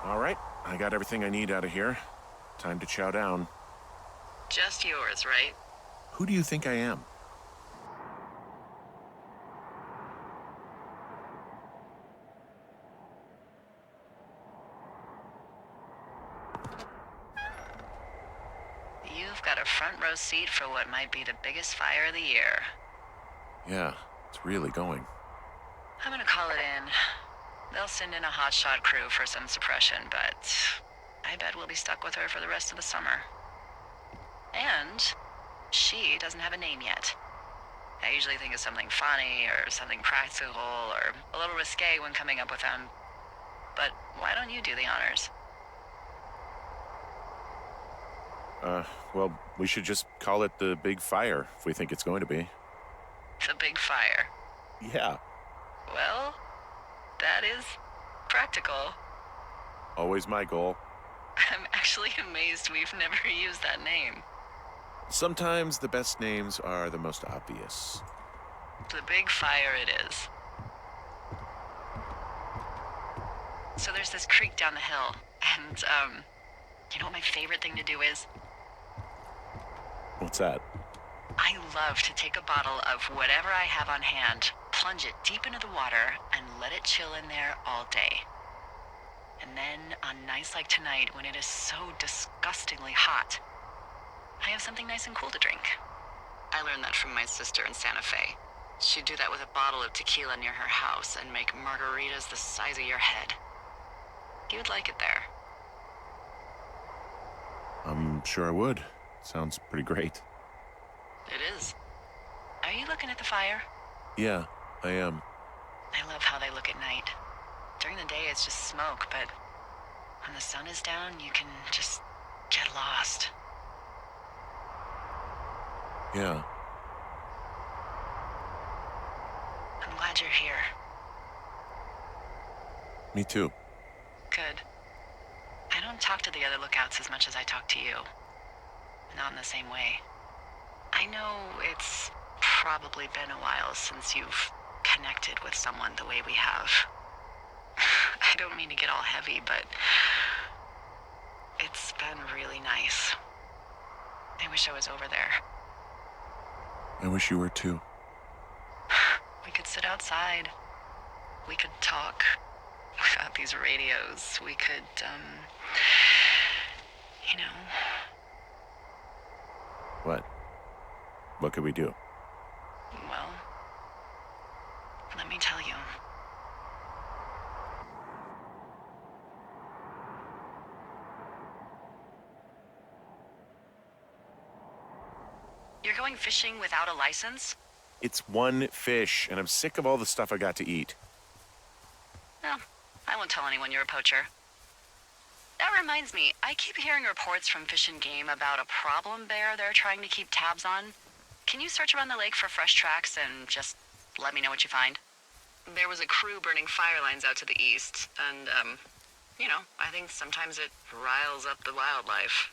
All right, I got everything I need out of here. time to chow down. Just yours, right? Who do you think I am? You've got a front row seat for what might be the biggest fire of the year. Yeah, it's really going. I'm gonna call it in. They'll send in a hotshot crew for some suppression, but I bet we'll be stuck with her for the rest of the summer. And she doesn't have a name yet. I usually think of something funny or something practical or a little risque when coming up with them. But why don't you do the honors? Well, we should just call it the Big Fire if we think it's going to be. The big fire. Yeah, Well, that is practical. always my goal. I'm actually amazed we've never used that name. Sometimes the best names are the most obvious. The big fire it is. So there's this creek down the hill, and, you know what my favorite thing to do is? What's that? I love to take a bottle of whatever I have on hand, plunge it deep into the water, and let it chill in there all day. And then, on nights like tonight, when it is so disgustingly hot, I have something nice and cool to drink. I learned that from my sister in Santa Fe. She'd do that with a bottle of tequila near her house and make margaritas the size of your head. You would like it there. I'm sure I would. Sounds pretty great. It is. Are you looking at the fire? Yeah, I am. I love how they look at night. During the day, it's just smoke, but when the sun is down, you can just get lost. Yeah. I'm glad you're here. Me too. Good. I don't talk to the other lookouts as much as I talk to you. Not in the same way. I know it's probably been a while since you've connected with someone the way we have. I don't mean to get all heavy, but it's been really nice. I wish I was over there. I wish you were too. We could sit outside. We could talk without these radios. We could, you know, What? What could we do? well, let me tell you. You're going fishing without a license? It's one fish, and I'm sick of all the stuff I got to eat. No, I won't tell anyone you're a poacher. That reminds me, I keep hearing reports from Fish and Game about a problem bear they're trying to keep tabs on. Can you search around the lake for fresh tracks and just let me know what you find? There was a crew burning fire lines out to the east, and, you know, I think sometimes it riles up the wildlife.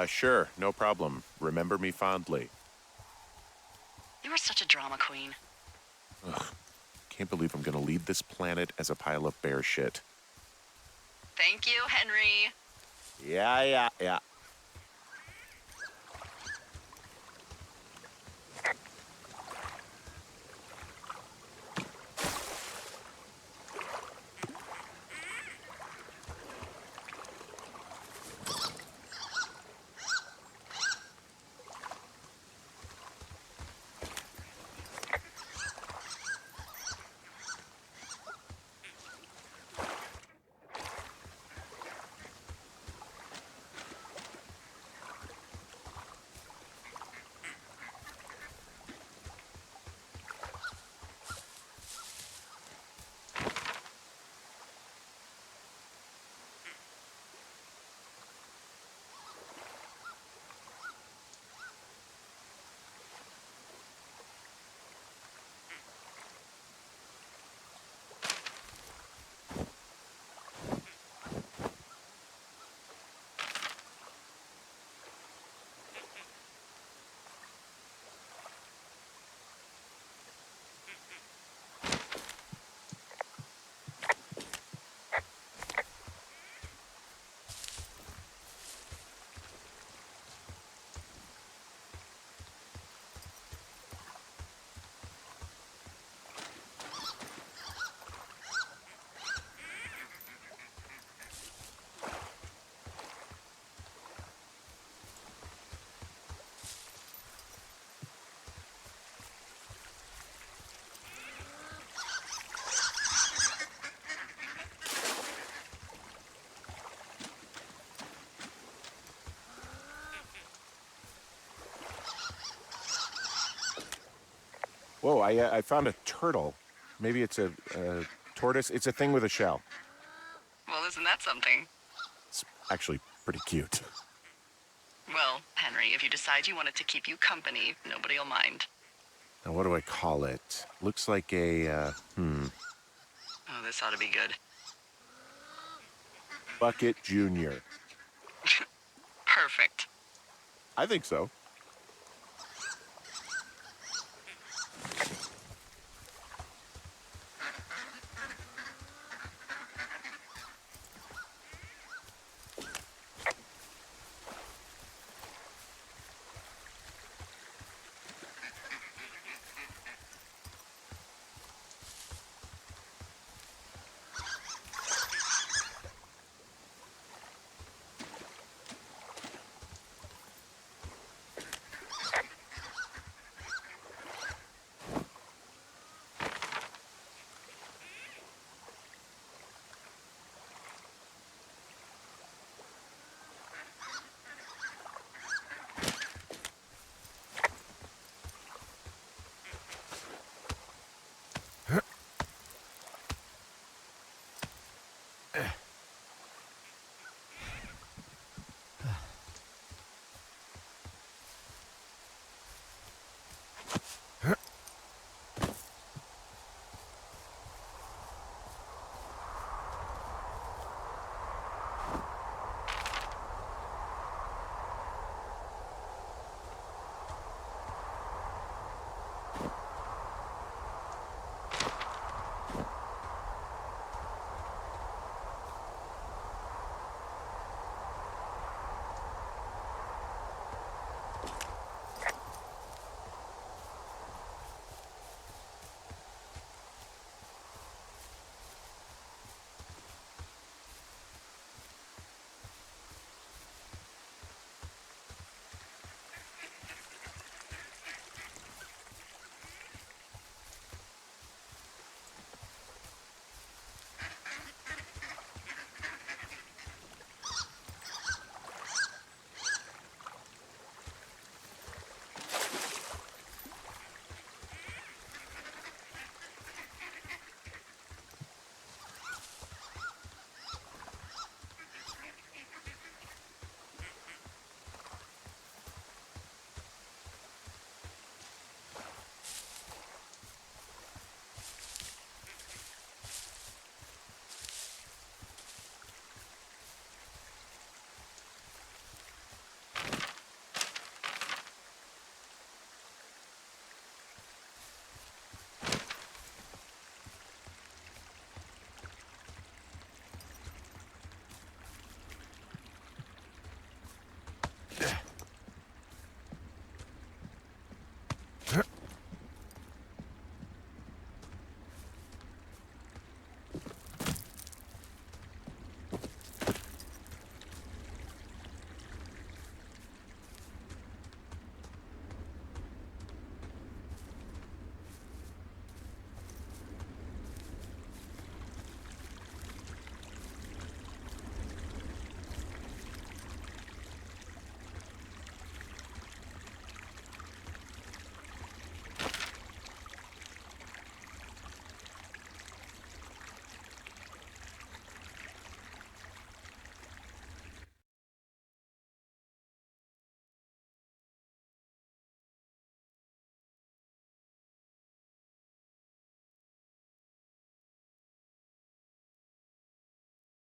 Sure, no problem. Remember me fondly. You are such a drama queen. Ugh, can't believe I'm gonna leave this planet as a pile of bear shit. Thank you, Henry. Yeah. Whoa, I found a turtle. Maybe it's a tortoise. It's a thing with a shell. Well, isn't that something? It's actually pretty cute. Well, Henry, if you decide you want it to keep you company, nobody will mind. Now, what do I call it? Looks like a, Oh, this ought to be good. Bucket Junior. Perfect. I think so.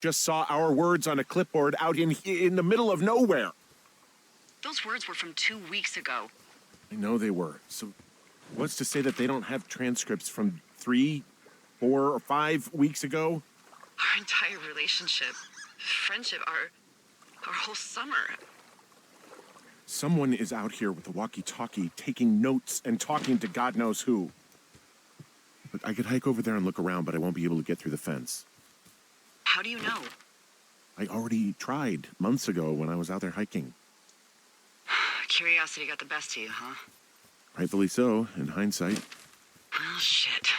Just saw our words on a clipboard out in the middle of nowhere. Those words were from 2 weeks ago. I know they were. So what's to say that they don't have transcripts from 3, 4, or 5 weeks ago? Our entire relationship, friendship, our whole summer. Someone is out here with a walkie-talkie taking notes and talking to God knows who. Look, I could hike over there and look around, but I won't be able to get through the fence. How do you know? I already tried months ago when I was out there hiking. Curiosity got the best of you, huh? Rightfully so, in hindsight. Well, shit.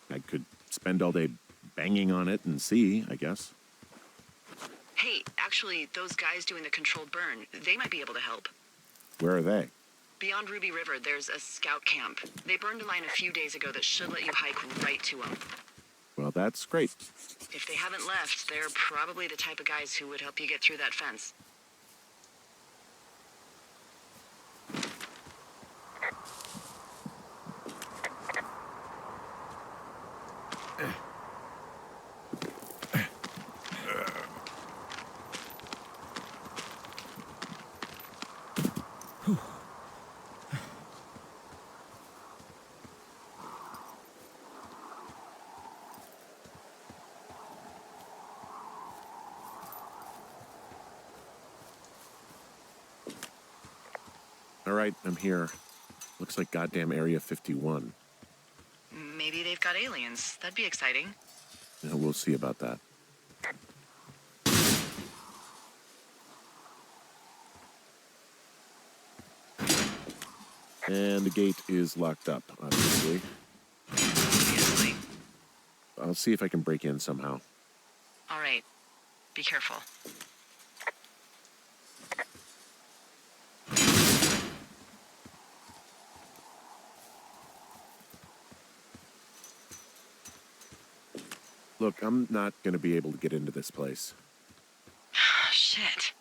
I could spend all day banging on it and see, I guess. Hey, actually, those guys doing the controlled burn, they might be able to help. Where are they? Beyond Ruby River, there's a scout camp. They burned a line a few days ago that should let you hike right to them. Well, that's great. If they haven't left, they're probably the type of guys who would help you get through that fence. All right, I'm here. Looks like goddamn Area 51. Maybe they've got aliens. That'd be exciting. Yeah, we'll see about that. And the gate is locked up, obviously. Obviously. I'll see if I can break in somehow. All right. Be careful. Look, I'm not going to be able to get into this place. Shit.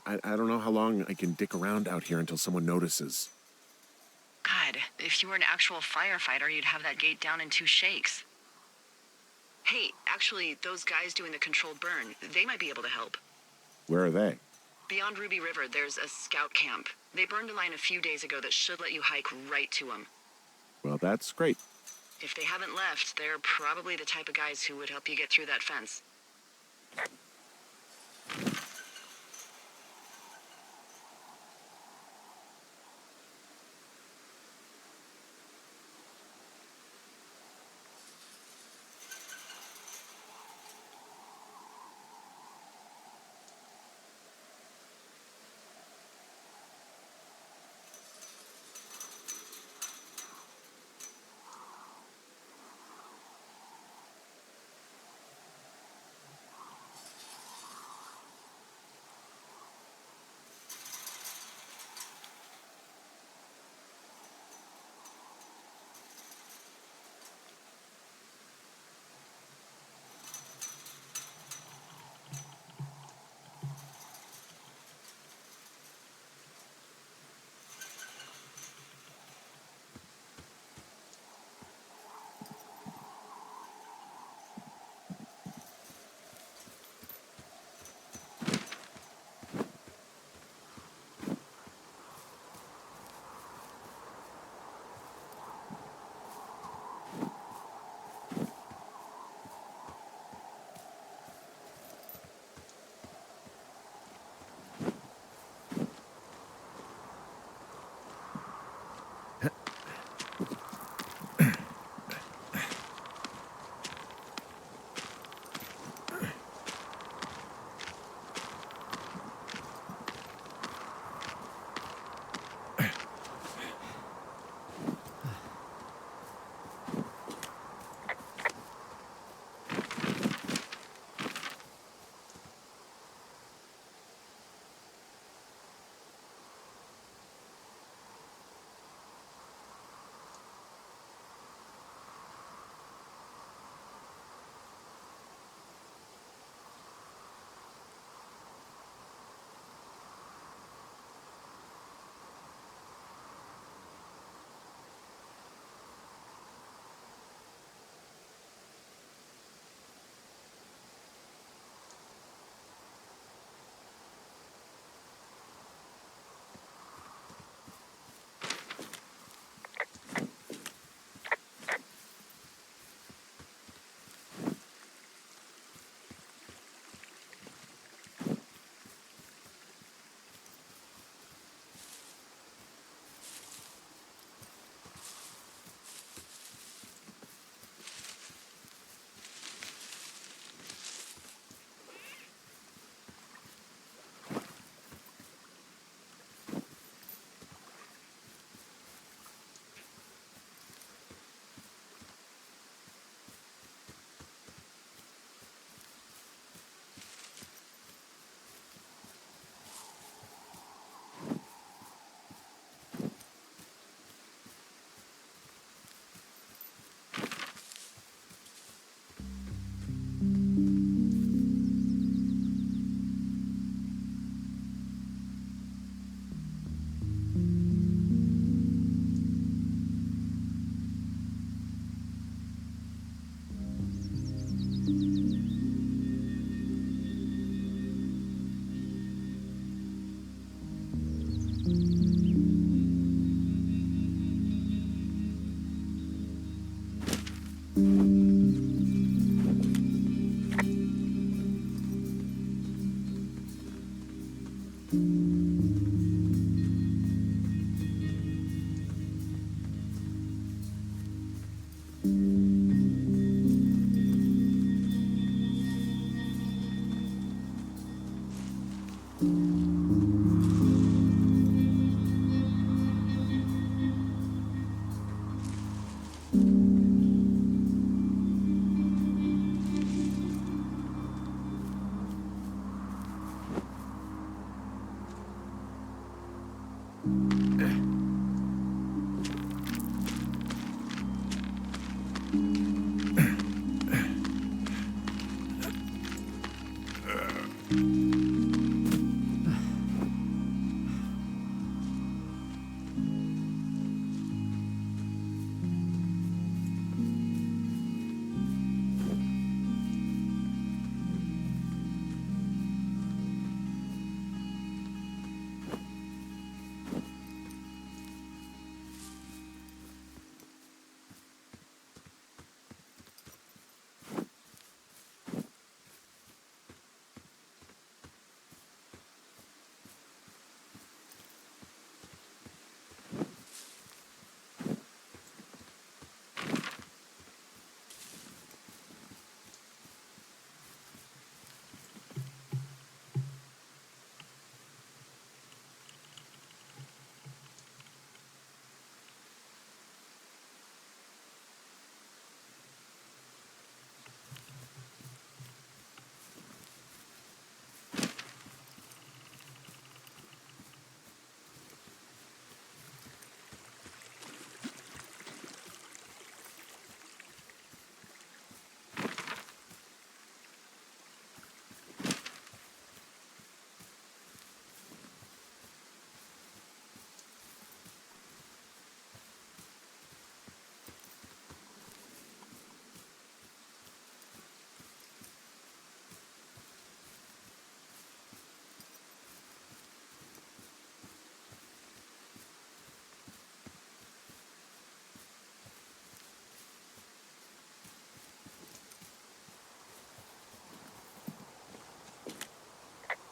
I don't know how long I can dick around out here until someone notices. God, if you were an actual firefighter, you'd have that gate down in 2 shakes. Hey, actually, those guys doing the controlled burn, they might be able to help. Where are they? Beyond Ruby River, there's a scout camp. They burned a line a few days ago that should let you hike right to them. Well, that's great. If they haven't left, they're probably the type of guys who would help you get through that fence.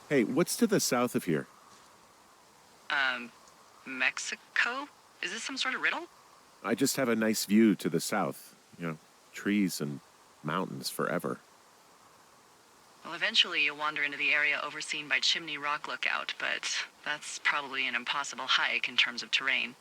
Hey, what's to the south of here? Mexico? Is this some sort of riddle? I just have a nice view to the south. Trees and mountains forever. Well, eventually you'll wander into the area overseen by Chimney Rock Lookout, but that's probably an impossible hike in terms of terrain.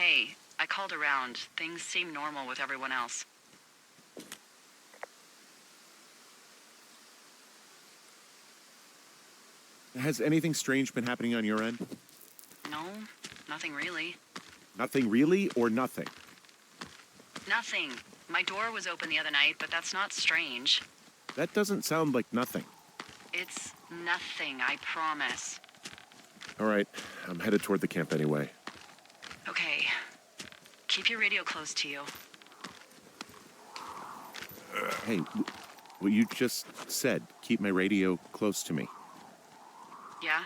Hey, I called around. Things seem normal with everyone else. Has anything strange been happening on your end? No, nothing really. Nothing really, or nothing? Nothing. My door was open the other night, but that's not strange. That doesn't sound like nothing. It's nothing, I promise. All right, I'm headed toward the camp anyway. Okay. Keep your radio close to you. Hey, what you just said, keep my radio close to me. Yeah?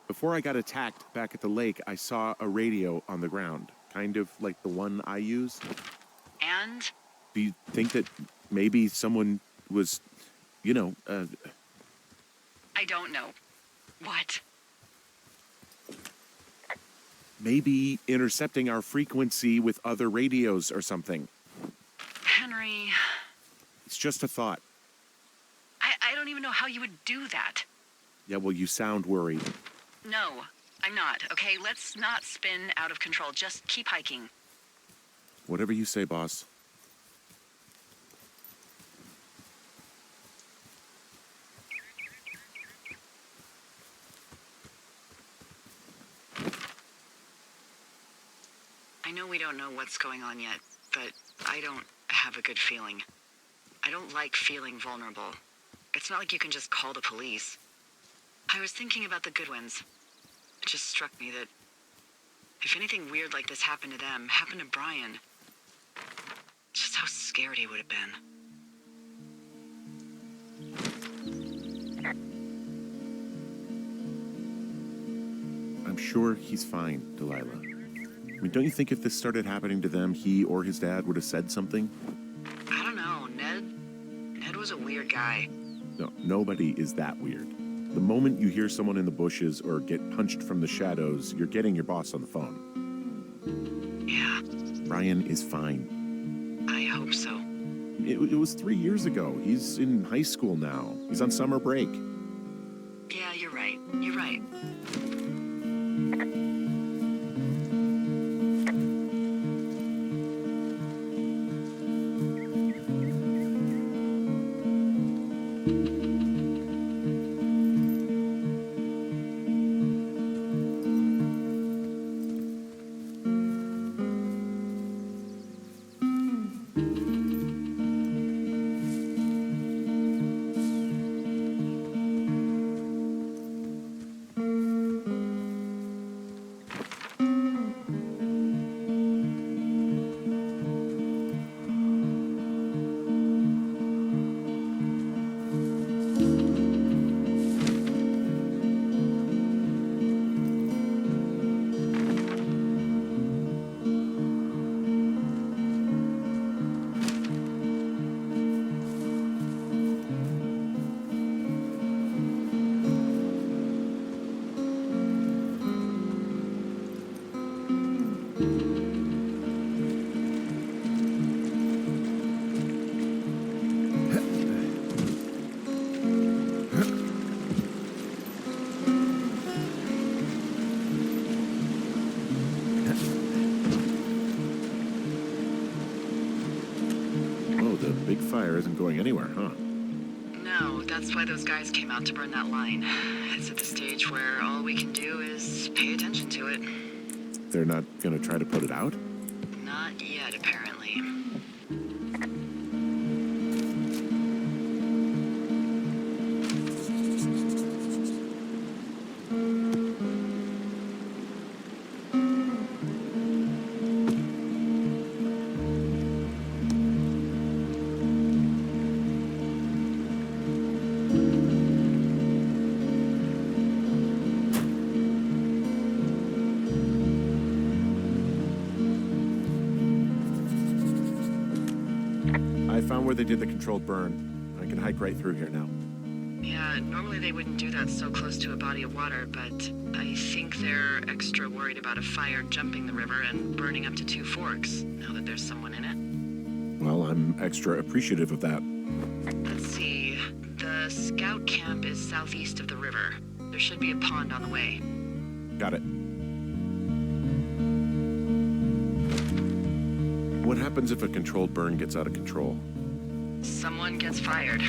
Before I got attacked back at the lake, I saw a radio on the ground, kind of like the one I use. And? Do you think that maybe someone was, I don't know. What? maybe intercepting our frequency with other radios or something? Henry, It's just a thought. I don't even know how you would do that. Yeah, well, you sound worried. No, I'm not, okay? Let's not spin out of control. Just keep hiking. Whatever you say, boss. I know we don't know what's going on yet, but I don't have a good feeling. I don't like feeling vulnerable. It's not like you can just call the police. I was thinking about the Goodwins. It just struck me that if anything weird like this happened to them, happened to Brian, just how scared he would have been. I'm sure he's fine, Delilah. I mean, don't you think if this started happening to them, he or his dad would have said something? I don't know, Ned was a weird guy. No, nobody is that weird. The moment you hear someone in the bushes or get punched from the shadows, you're getting your boss on the phone. Yeah, Brian is fine. I hope so. It was 3 years ago. He's in high school now. He's on summer break. Yeah, you're right. You're right. Oh, the big fire isn't going anywhere, huh? No, that's why those guys came out to burn that line. It's at the stage where all we can do is pay attention to it. They're not gonna try to put it out? Not yet, apparently. I found where they did the controlled burn. I can hike right through here now. Yeah, normally they wouldn't do that so close to a body of water, but I think they're extra worried about a fire jumping the river and burning up to 2 forks, now that there's someone in it. Well, I'm extra appreciative of that. Let's see. The scout camp is southeast of the river. There should be a pond on the way. Got it. What happens if a controlled burn gets out of control? Someone gets fired.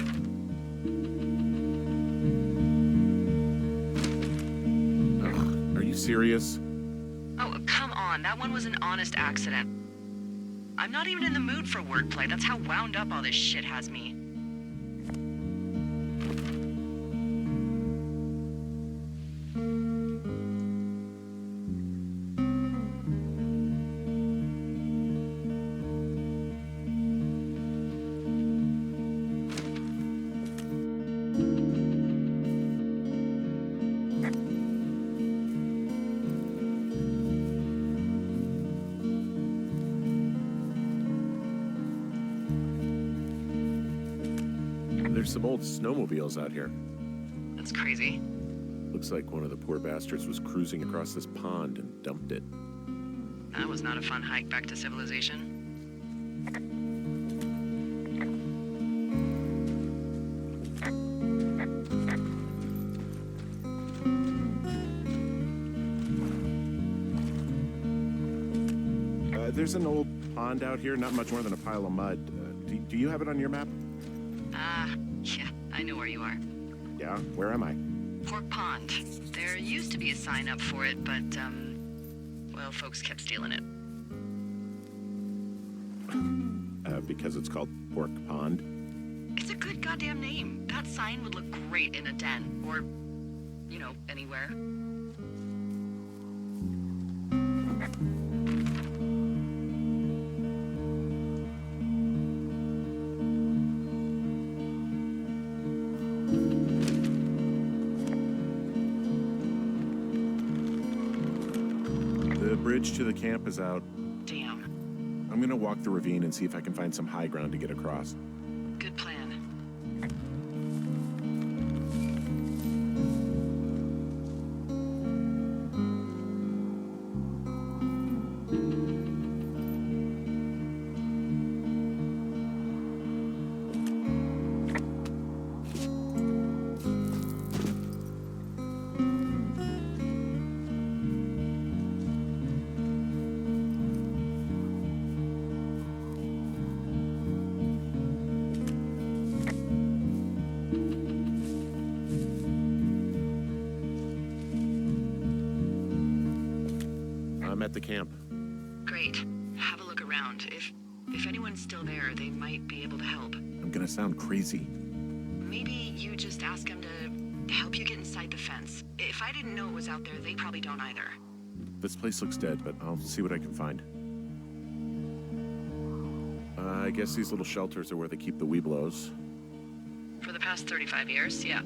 Ugh, are you serious? Oh, come on. That one was an honest accident. I'm not even in the mood for wordplay. That's how wound up all this shit has me. There's some old snowmobiles out here. That's crazy. Looks like one of the poor bastards was cruising across this pond and dumped it. That was not a fun hike back to civilization. There's an old pond out here, not much more than a pile of mud. Do you have it on your map? Yeah, I know where you are. Yeah, where am I? Pork Pond. There used to be a sign up for it, but, well, folks kept stealing it. Because it's called Pork Pond. It's a good goddamn name. That sign would look great in a den, or, you know, anywhere. The bridge to the camp is out. Damn. I'm gonna walk the ravine and see if I can find some high ground to get across. Good plan. I'm at the camp. Great. Have a look around. If anyone's still there, they might be able to help. I'm gonna sound crazy. Maybe you just ask them to help you get inside the fence. If I didn't know it was out there, they probably don't either. This place looks dead, but I'll see what I can find. I guess these little shelters are where they keep the weeblos. For the past 35 years, yeah.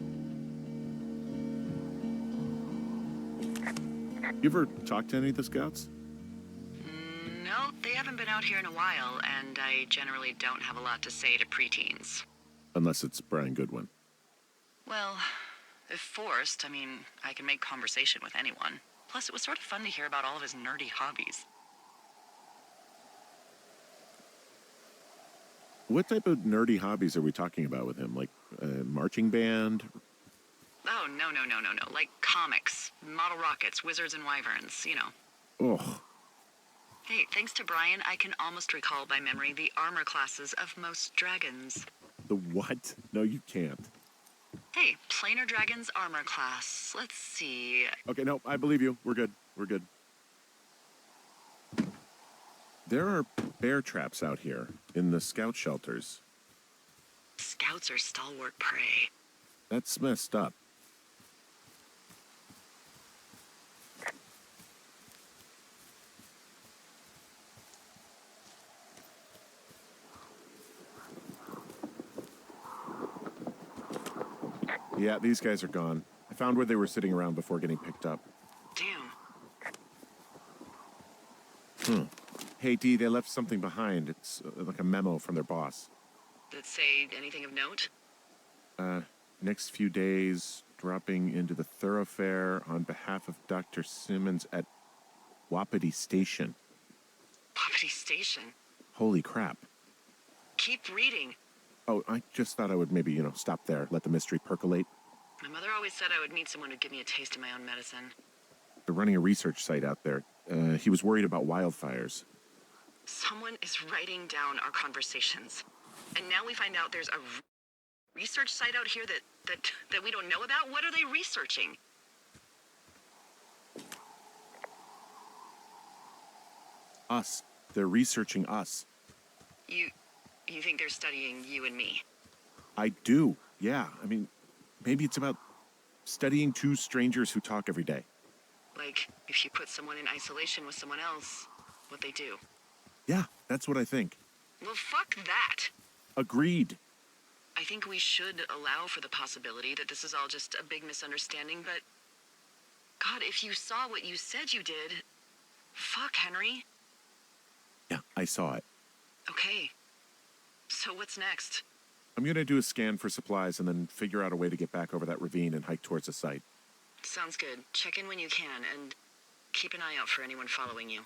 You ever talk to any of the scouts? No, they haven't been out here in a while, and I generally don't have a lot to say to preteens. Unless it's Brian Goodwin. Well, if forced, I mean, I can make conversation with anyone. Plus, it was sort of fun to hear about all of his nerdy hobbies. What type of nerdy hobbies are we talking about with him? Like marching band? Oh, no. Like comics, model rockets, wizards and wyverns, you know. Oh, Hey, thanks to Brian, I can almost recall by memory the armor classes of most dragons. the what? No, you can't. Hey, planar dragons armor class. Let's see. Okay, no, I believe you. We're good. We're good. There are bear traps out here in the scout shelters. Scouts are stalwart prey. That's messed up. Yeah, these guys are gone. I found where they were sitting around before getting picked up. Damn. Hey, Dee, they left something behind. It's like a memo from their boss. Did it say anything of note? Next few days, dropping into the thoroughfare on behalf of Dr. Simmons at Wapiti Station. Wapiti Station. Holy crap. Keep reading. Oh, I just thought I would maybe, stop there, let the mystery percolate. My mother always said I would meet someone who'd give me a taste of my own medicine. They're running a research site out there. He was worried about wildfires. Someone is writing down our conversations. And now we find out there's a research site out here that we don't know about? What are they researching? Us. They're researching us. You think they're studying you and me? I do, yeah. I mean, maybe it's about studying two strangers who talk every day. Like, if you put someone in isolation with someone else, what they do. Yeah, that's what I think. Well, fuck that. Agreed. I think we should allow for the possibility that this is all just a big misunderstanding, but... God, if you saw what you said you did... Fuck, Henry. Yeah, I saw it. Okay. So what's next? I'm gonna do a scan for supplies and then figure out a way to get back over that ravine and hike towards the site. Sounds good. Check in when you can, and keep an eye out for anyone following you.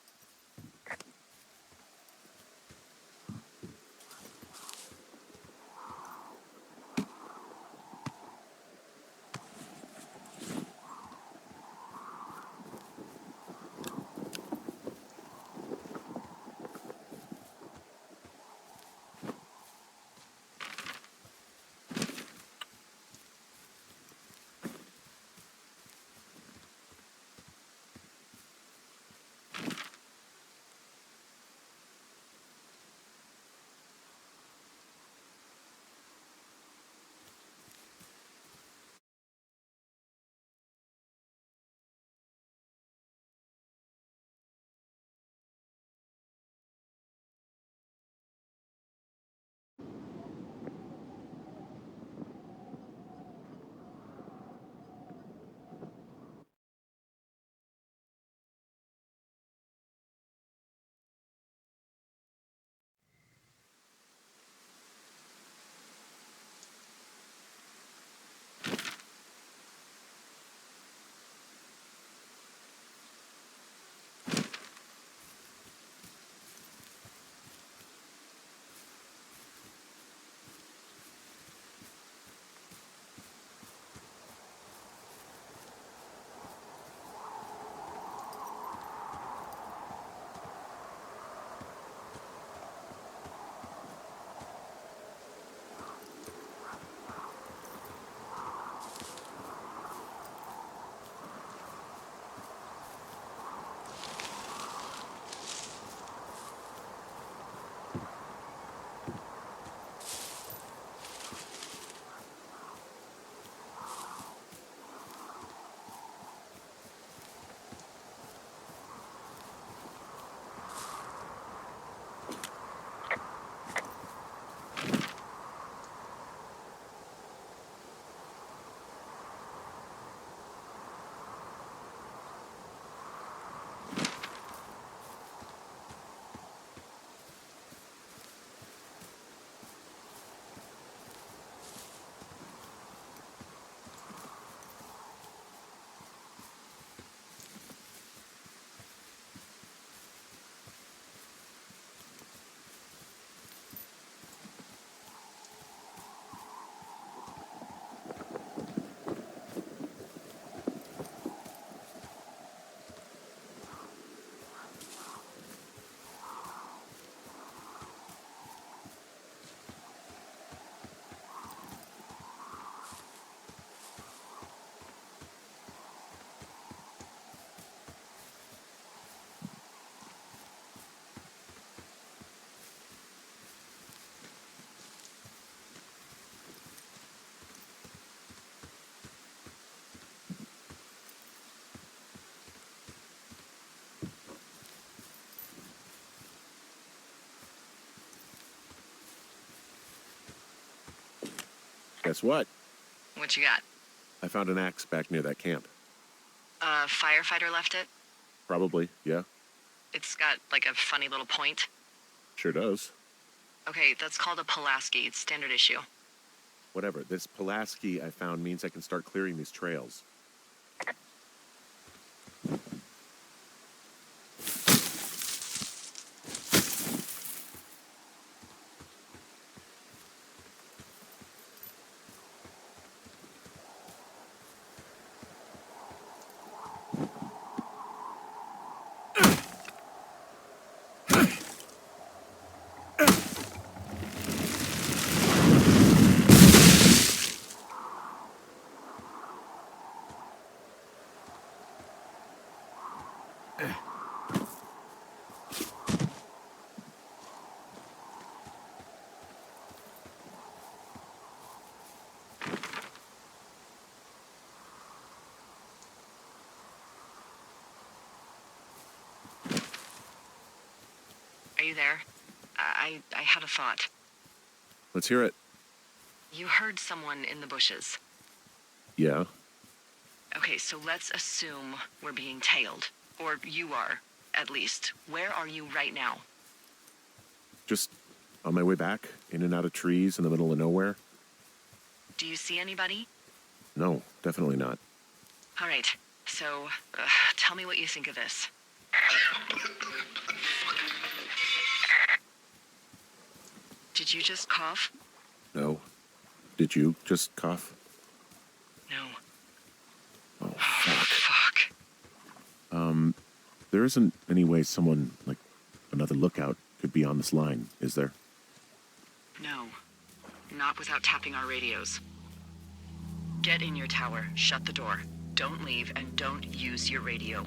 Guess what? What you got? I found an axe back near that camp. A firefighter left it? Probably, yeah. It's got, like, a funny little point. Sure does. Okay, that's called a Pulaski. It's standard issue. Whatever. This Pulaski I found means I can start clearing these trails. Are you there? I had a thought. Let's hear it. You heard someone in the bushes. Yeah? Okay, so let's assume we're being tailed. Or you are, at least. Where are you right now? Just on my way back, in and out of trees in the middle of nowhere? Do you see anybody? No, definitely not. All right, so tell me what you think of this. Did you just cough? No. Did you just cough? No. Oh, fuck. Fuck. There isn't any way someone, like another lookout, could be on this line, is there? No. Not without tapping our radios. Get in your tower, shut the door. Don't leave, and don't use your radio.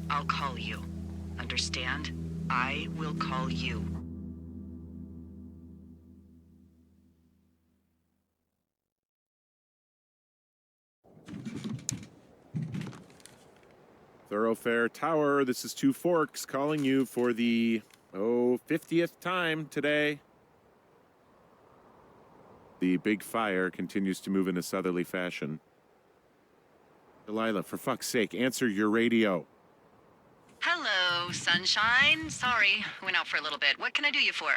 I'll call you. Understand? I will call you. Thoroughfare Tower, this is Two Forks calling you for the, 50th time today. The big fire continues to move in a southerly fashion. Delilah, for fuck's sake, answer your radio. Hello, sunshine. Sorry, went out for a little bit. What can I do you for?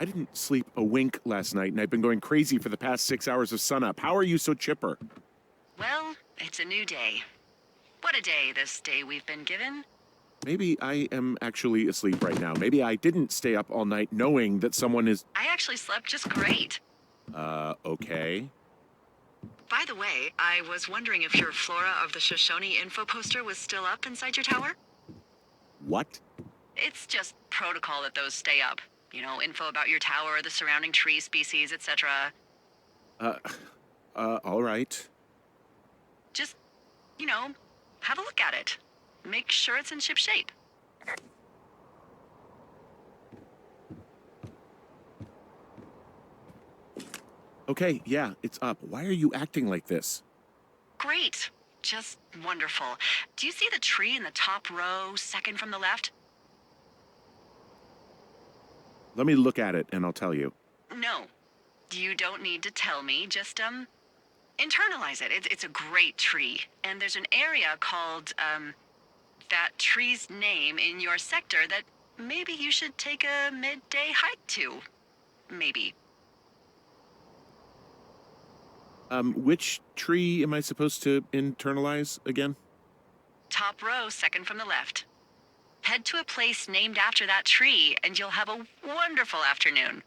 I didn't sleep a wink last night, and I've been going crazy for the past 6 hours of sunup. How are you so chipper? Well, it's a new day. What a day, this day we've been given. Maybe I am actually asleep right now. Maybe I didn't stay up all night knowing that someone is... I actually slept just great. Okay. By the way, I was wondering if your Flora of the Shoshone info poster was still up inside your tower? What? It's just protocol that those stay up. You know, info about your tower, the surrounding tree species, etc. All right. Just, you know, have a look at it. Make sure it's in ship shape. Okay, yeah, it's up. Why are you acting like this? Great. Just wonderful. Do you see the tree in the top row, second from the left? Let me look at it, and I'll tell you. No. You don't need to tell me. Just, internalize it. It's a great tree. And there's an area called, that tree's name in your sector that maybe you should take a midday hike to. Maybe. Which tree am I supposed to internalize again? Top row, second from the left. Head to a place named after that tree, and you'll have a wonderful afternoon.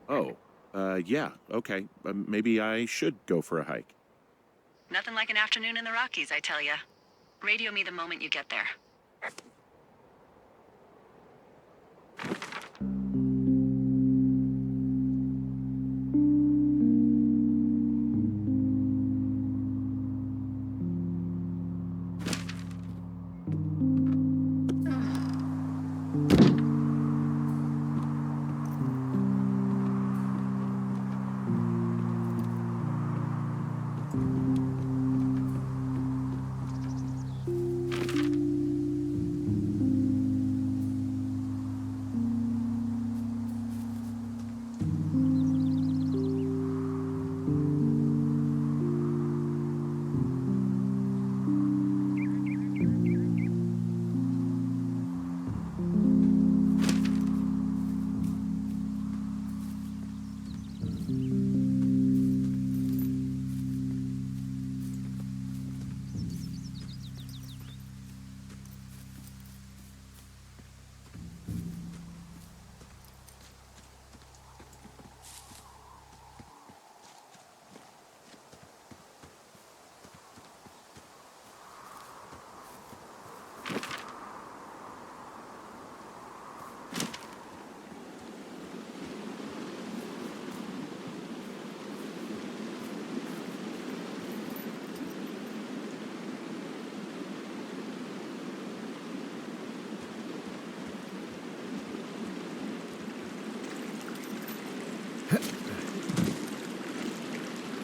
Oh, yeah, okay. Maybe I should go for a hike. Nothing like an afternoon in the Rockies, I tell ya. Radio me the moment you get there.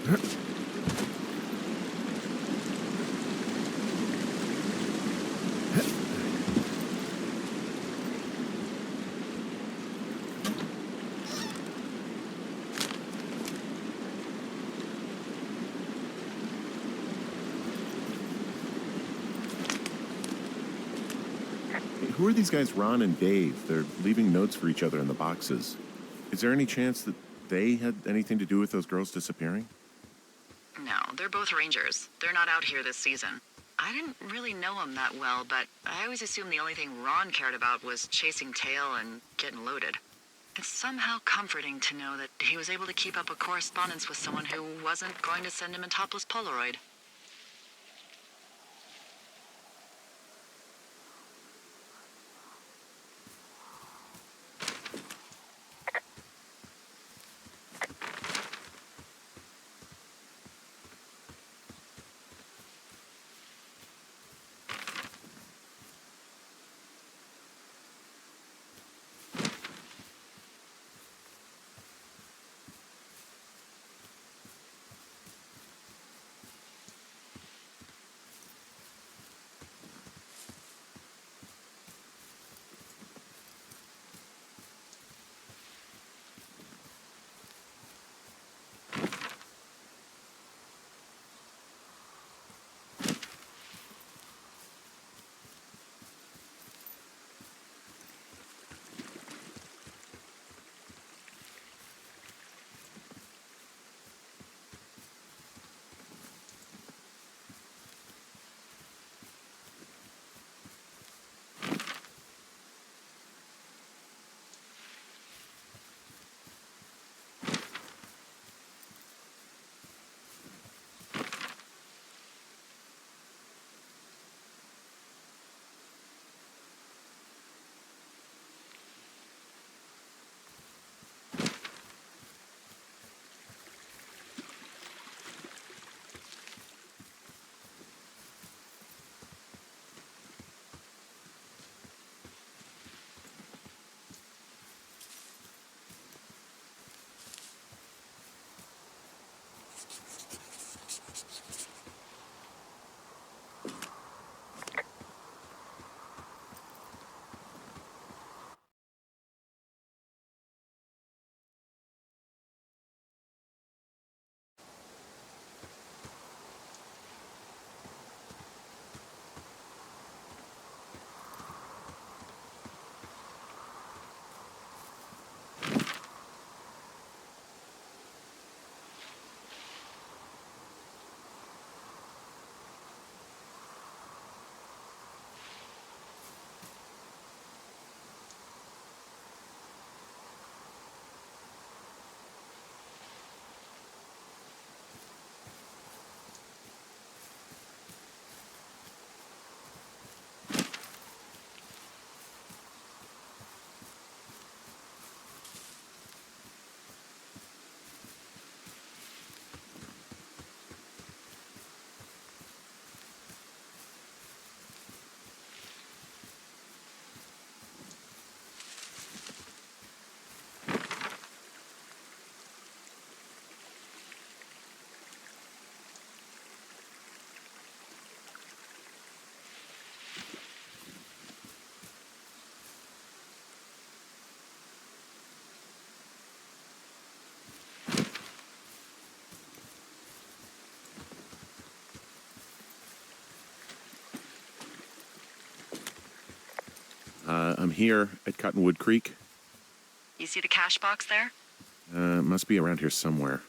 Who are these guys, Ron and Dave? They're leaving notes for each other in the boxes. Is there any chance that they had anything to do with those girls disappearing? No, they're both rangers. They're not out here this season. I didn't really know them that well, but I always assumed the only thing Ron cared about was chasing tail and getting loaded. It's somehow comforting to know that he was able to keep up a correspondence with someone who wasn't going to send him a topless Polaroid. I'm here at Cottonwood Creek. You see the cash box there? It must be around here somewhere.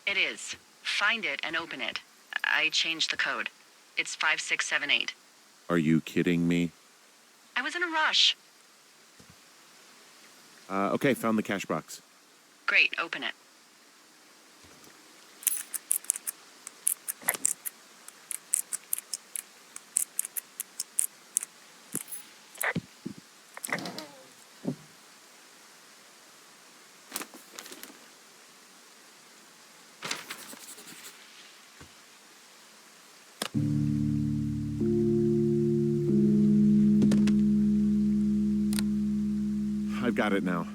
It is. Find it and open it. I changed the code. It's 5678. Are you kidding me? I was in a rush. Okay, found the cash box. Great, open it. I've got it now.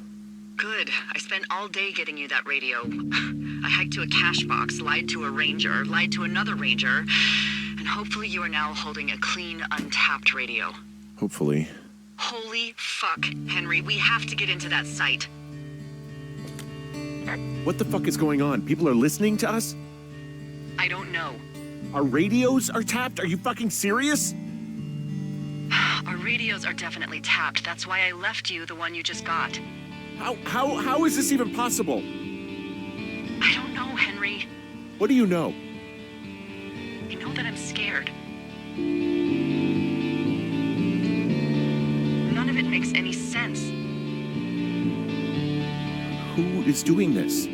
Good. I spent all day getting you that radio. I hiked to a cash box, lied to a ranger, lied to another ranger, and hopefully you are now holding a clean, untapped radio. Hopefully. Holy fuck, Henry, we have to get into that site. What the fuck is going on? People are listening to us? I don't know. Our radios are tapped? Are you fucking serious? Our radios are definitely tapped. That's why I left you the one you just got. How is this even possible? I don't know, Henry. What do you know? I know that I'm scared. None of it makes any sense. Who is doing this?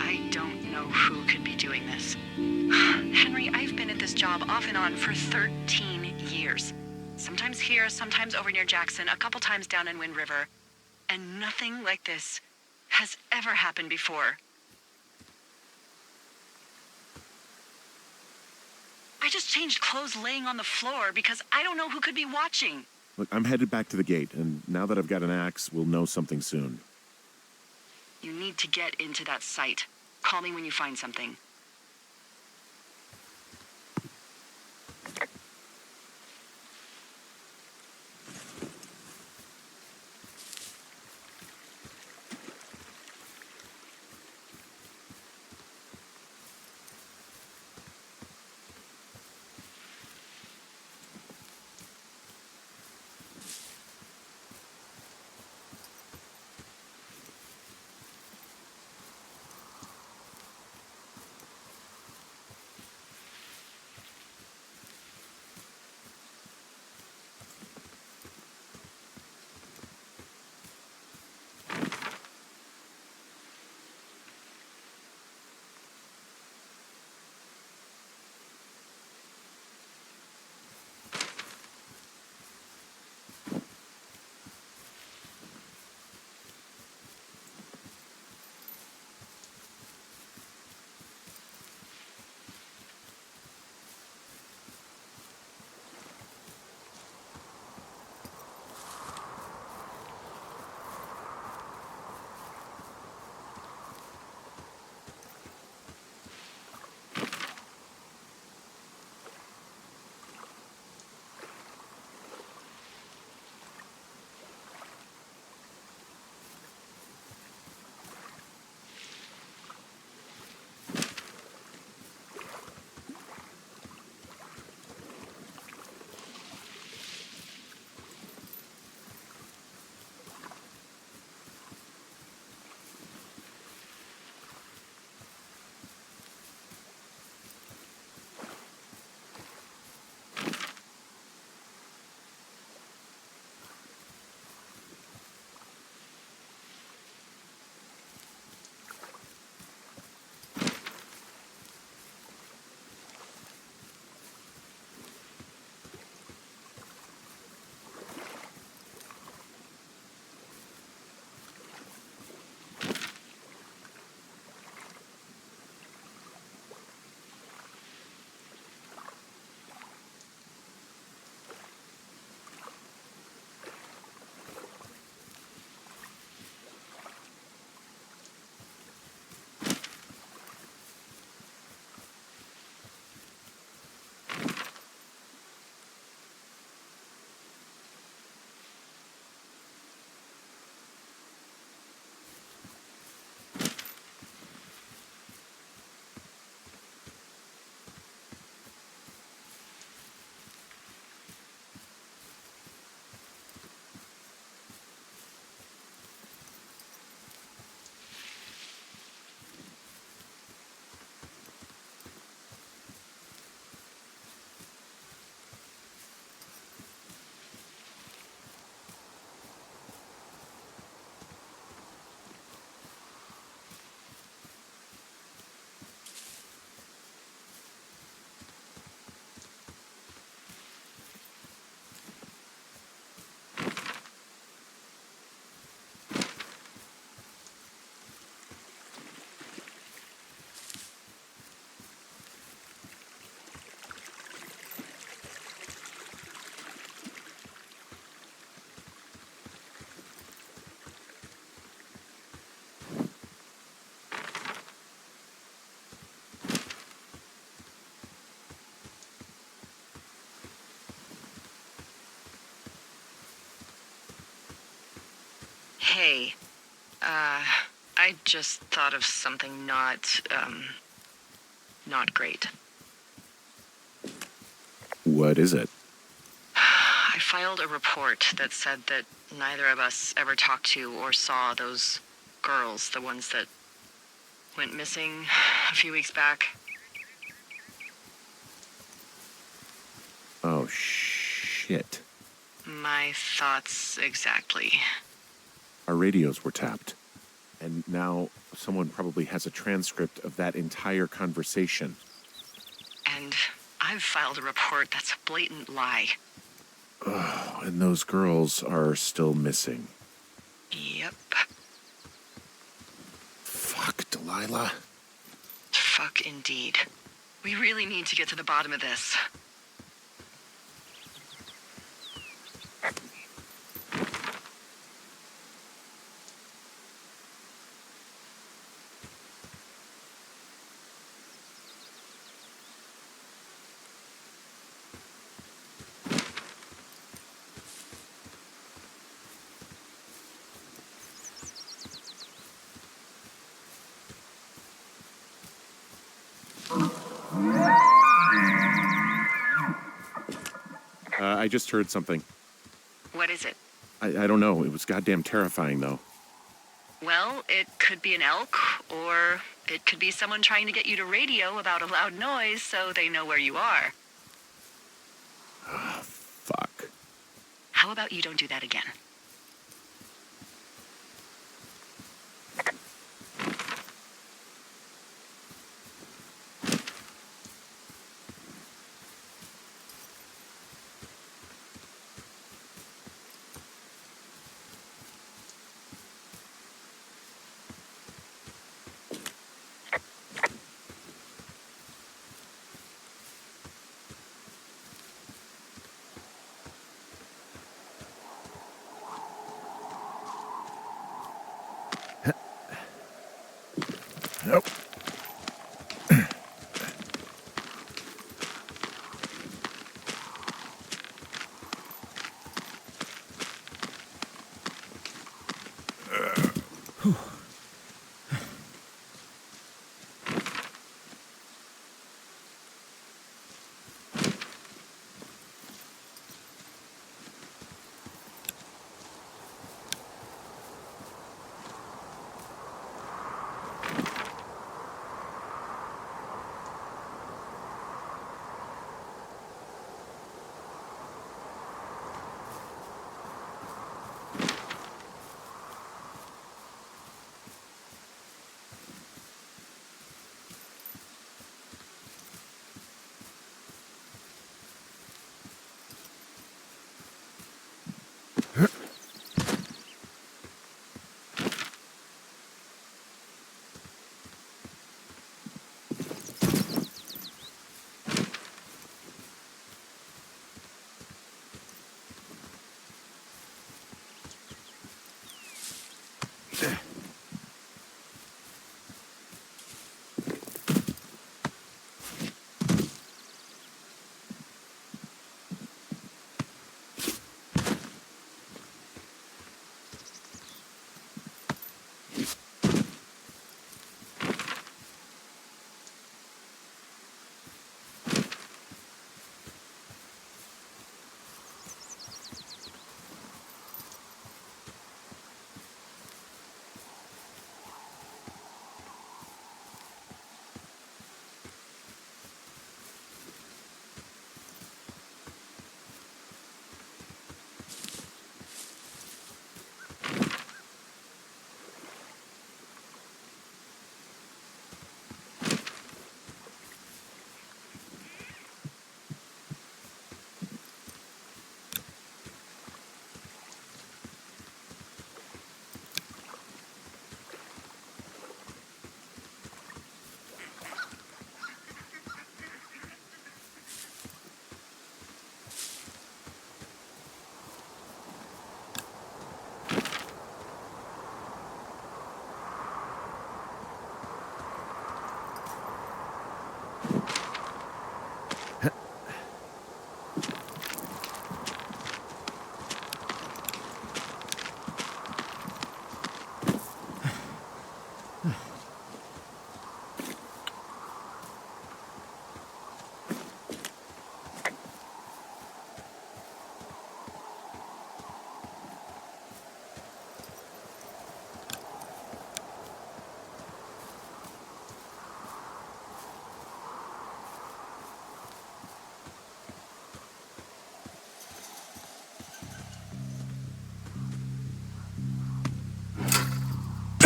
I don't know who could be doing this. Henry, I've been at this job off and on for 13 years. Sometimes here, sometimes over near Jackson, a couple times down in Wind River. And nothing like this has ever happened before. I just changed clothes laying on the floor because I don't know who could be watching. Look, I'm headed back to the gate, and now that I've got an axe, we'll know something soon. You need to get into that site. Call me when you find something. Hey, I just thought of something not great. What is it? I filed a report that said that neither of us ever talked to or saw those girls, the ones that went missing a few weeks back. Oh, shit. My thoughts exactly. Our radios were tapped. And now someone probably has a transcript of that entire conversation. And I've filed a report that's a blatant lie. Oh, and those girls are still missing. Yep. Fuck, Delilah. Fuck indeed. We really need to get to the bottom of this. I just heard something. What is it? I don't know. It was goddamn terrifying, though. Well, it could be an elk, or it could be someone trying to get you to radio about a loud noise so they know where you are. Fuck. How about you don't do that again? Nope.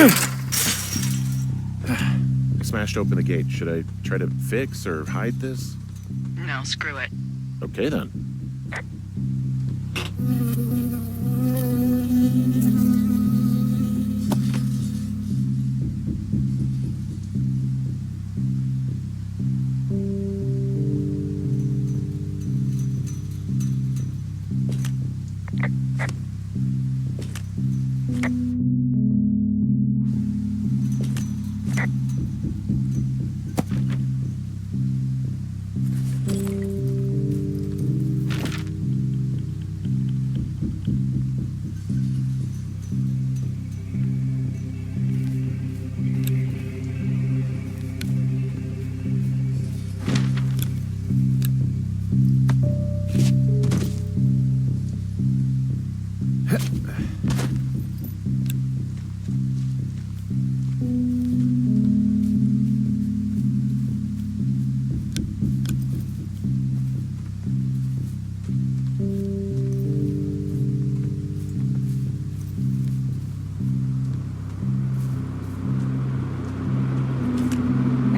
I smashed open the gate. Should I try to fix or hide this? No, screw it. Okay, then.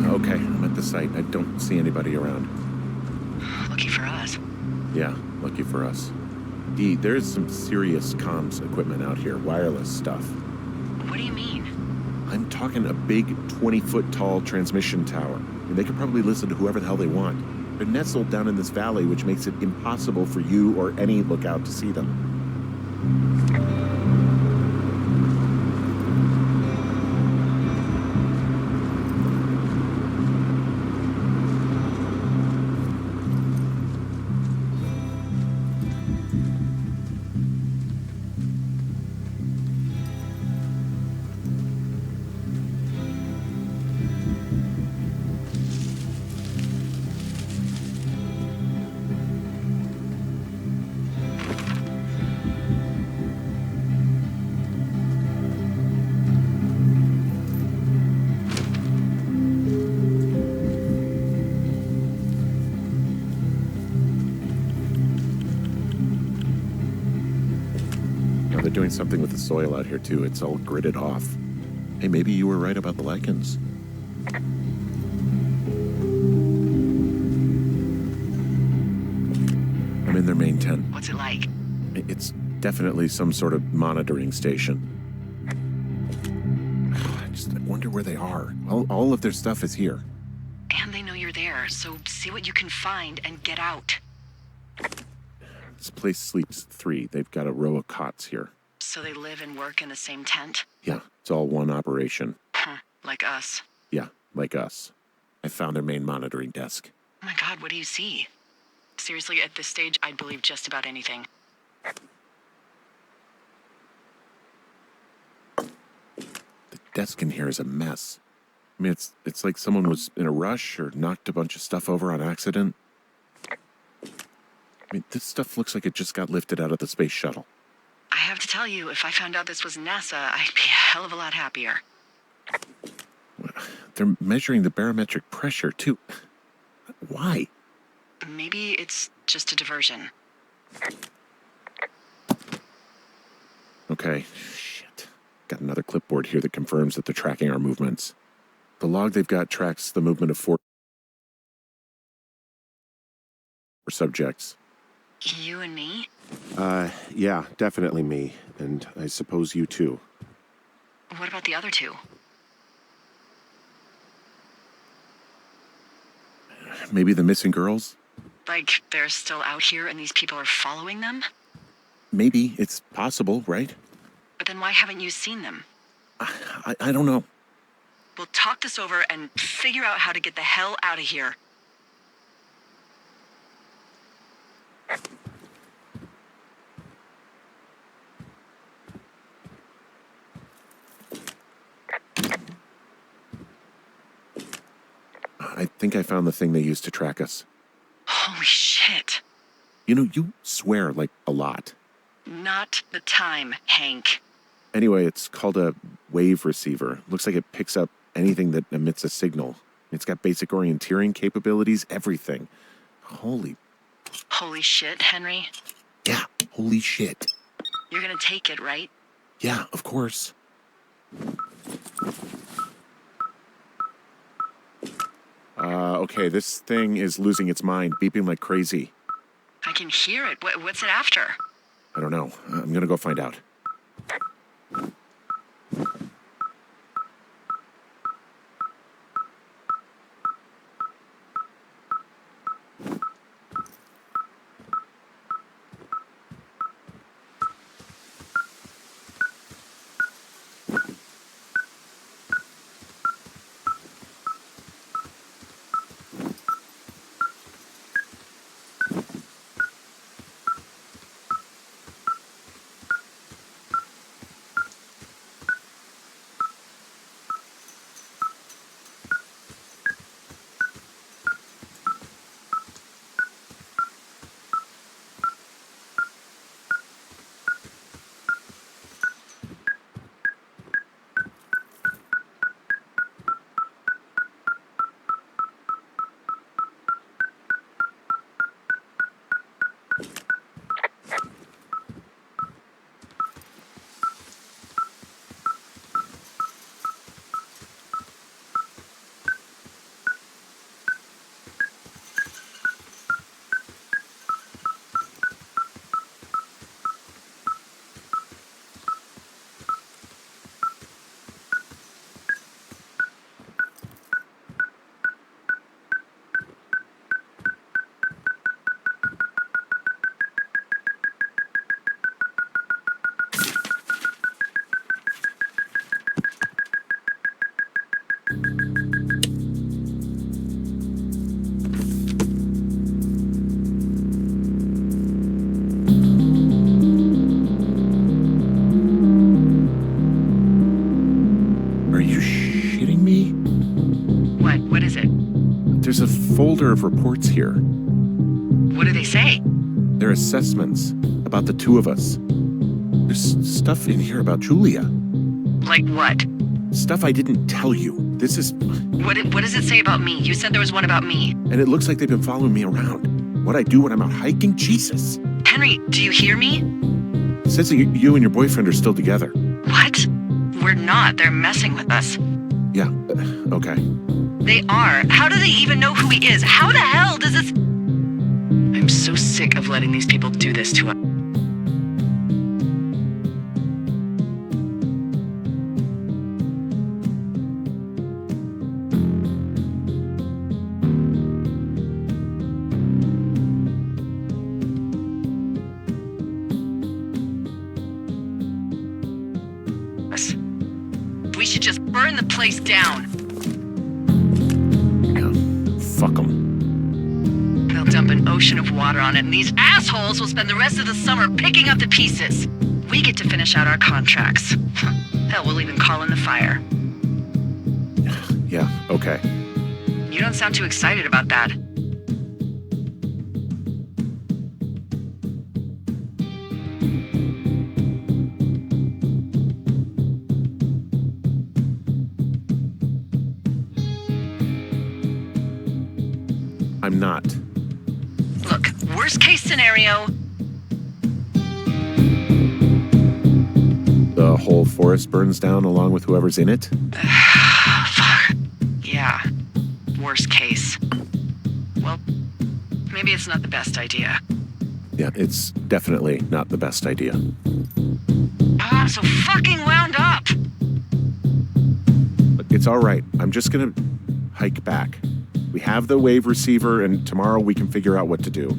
Okay, I'm at the site. I don't see anybody around. Lucky for us. Yeah, lucky for us. Dee, there's some serious comms equipment out here, wireless stuff. What do you mean? I'm talking a big 20-foot tall transmission tower. And they could probably listen to whoever the hell they want. They're nestled down in this valley, which makes it impossible for you or any lookout to see them. They're doing something with the soil out here, too. It's all gridded off. Hey, maybe you were right about the lichens. I'm in their main tent. What's it like? It's definitely some sort of monitoring station. I wonder where they are. All of their stuff is here. And they know you're there, so see what you can find and get out. This place sleeps 3. They've got a row of cots here. So they live and work in the same tent? Yeah, it's all one operation. Huh, like us. Yeah, like us. I found their main monitoring desk. Oh my god, what do you see? Seriously, at this stage, I'd believe just about anything. The desk in here is a mess. I mean, it's like someone was in a rush or knocked a bunch of stuff over on accident. I mean, this stuff looks like it just got lifted out of the space shuttle. I have to tell you, if I found out this was NASA, I'd be a hell of a lot happier. They're measuring the barometric pressure, too. Why? Maybe it's just a diversion. Okay, shit. Got another clipboard here that confirms that they're tracking our movements. The log they've got tracks the movement of 4 subjects. You and me? Yeah, definitely me. And I suppose you too. What about the other 2? Maybe the missing girls? Like, they're still out here and these people are following them? Maybe. It's possible, right? But then why haven't you seen them? I don't know. We'll talk this over and figure out how to get the hell out of here. I think I found the thing they used to track us. Holy shit. You know, you swear like a lot. Not the time, Hank. Anyway, it's called a wave receiver. Looks like it picks up anything that emits a signal. It's got basic orienteering capabilities, everything. Holy shit, Henry. Yeah, holy shit. You're gonna take it, right? Yeah, of course. Okay, this thing is losing its mind, beeping like crazy. I can hear it. What's it after? I don't know. I'm gonna go find out. Are you shitting me? What is it? There's a folder of reports here. What do they say? They're assessments about the two of us. There's stuff in here about Julia. Like what? Stuff I didn't tell you. This is... What does it say about me? You said there was one about me. And it looks like they've been following me around. What I do when I'm out hiking? Jesus. Henry, do you hear me? It says that you and your boyfriend are still together. What? We're not. They're messing with us. Yeah, okay. They are. How do they even know who he is? How the hell does this... I'm so sick of letting these people do this to us. We should just burn the place down. Yeah, fuck them. They'll dump an ocean of water on it, and these assholes will spend the rest of the summer picking up the pieces. We get to finish out our contracts. Hell, we'll even call in the fire. Yeah, okay. You don't sound too excited about that. I'm not. Look, worst case scenario, The whole forest burns down along with whoever's in it? fuck. Yeah, worst case. Well, maybe it's not the best idea. Yeah, it's definitely not the best idea. I'm so fucking wound up. But it's all right. I'm just gonna hike back. We have the wave receiver, and tomorrow we can figure out what to do.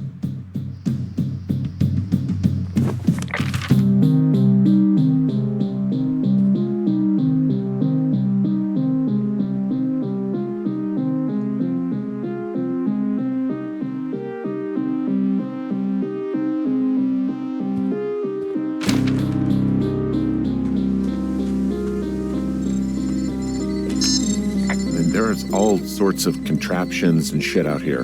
There's all sorts of contraptions and shit out here.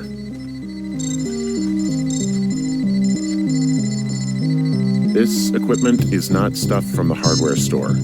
This equipment is not stuff from the hardware store.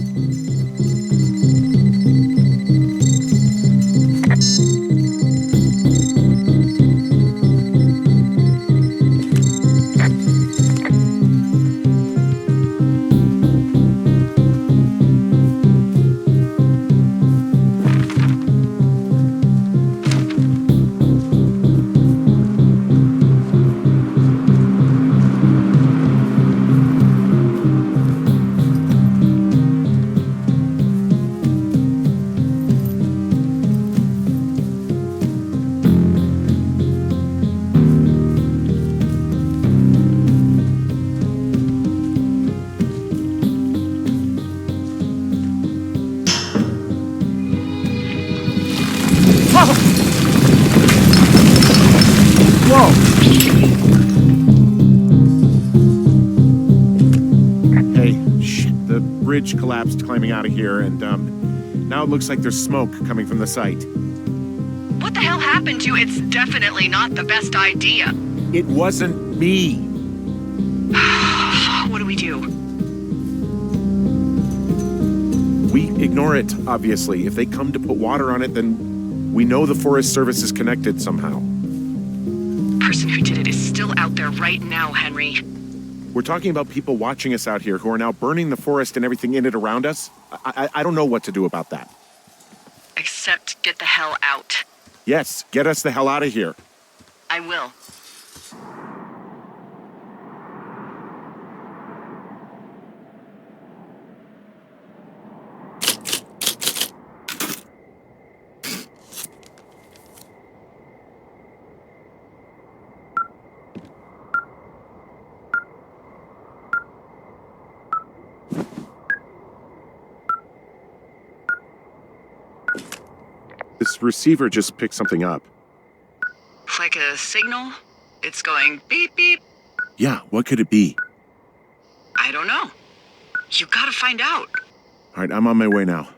bridge collapsed climbing out of here, and now it looks like there's smoke coming from the site. What the hell happened to you? It's definitely not the best idea. It wasn't me. What do we do? We ignore it, obviously. If they come to put water on it, then we know the Forest Service is connected somehow. The person who did it is still out there right now, Henry. We're talking about people watching us out here who are now burning the forest and everything in it around us. I don't know what to do about that. Except get the hell out. Yes, get us the hell out of here. I will. This receiver just picked something up. Like a signal? It's going beep beep. Yeah, what could it be? I don't know. You gotta find out. All right, I'm on my way now.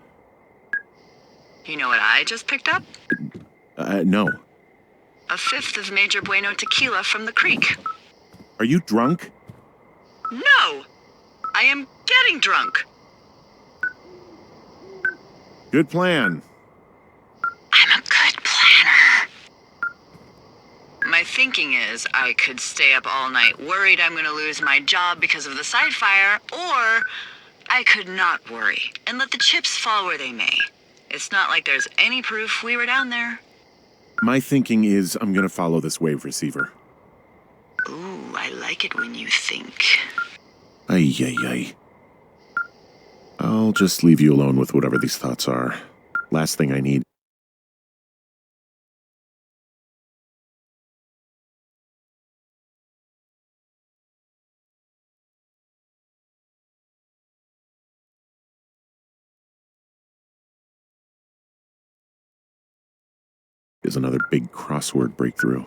You know what I just picked up? No. A fifth of Major Bueno tequila from the creek. Are you drunk? No! I am getting drunk. Good plan. I'm a good planner. My thinking is I could stay up all night worried I'm gonna lose my job because of the side fire, or I could not worry and let the chips fall where they may. It's not like there's any proof we were down there. My thinking is I'm gonna follow this wave receiver. Ooh, I like it when you think. Ay, ay, ay. I'll just leave you alone with whatever these thoughts are. Last thing I need. Is another big crossword breakthrough.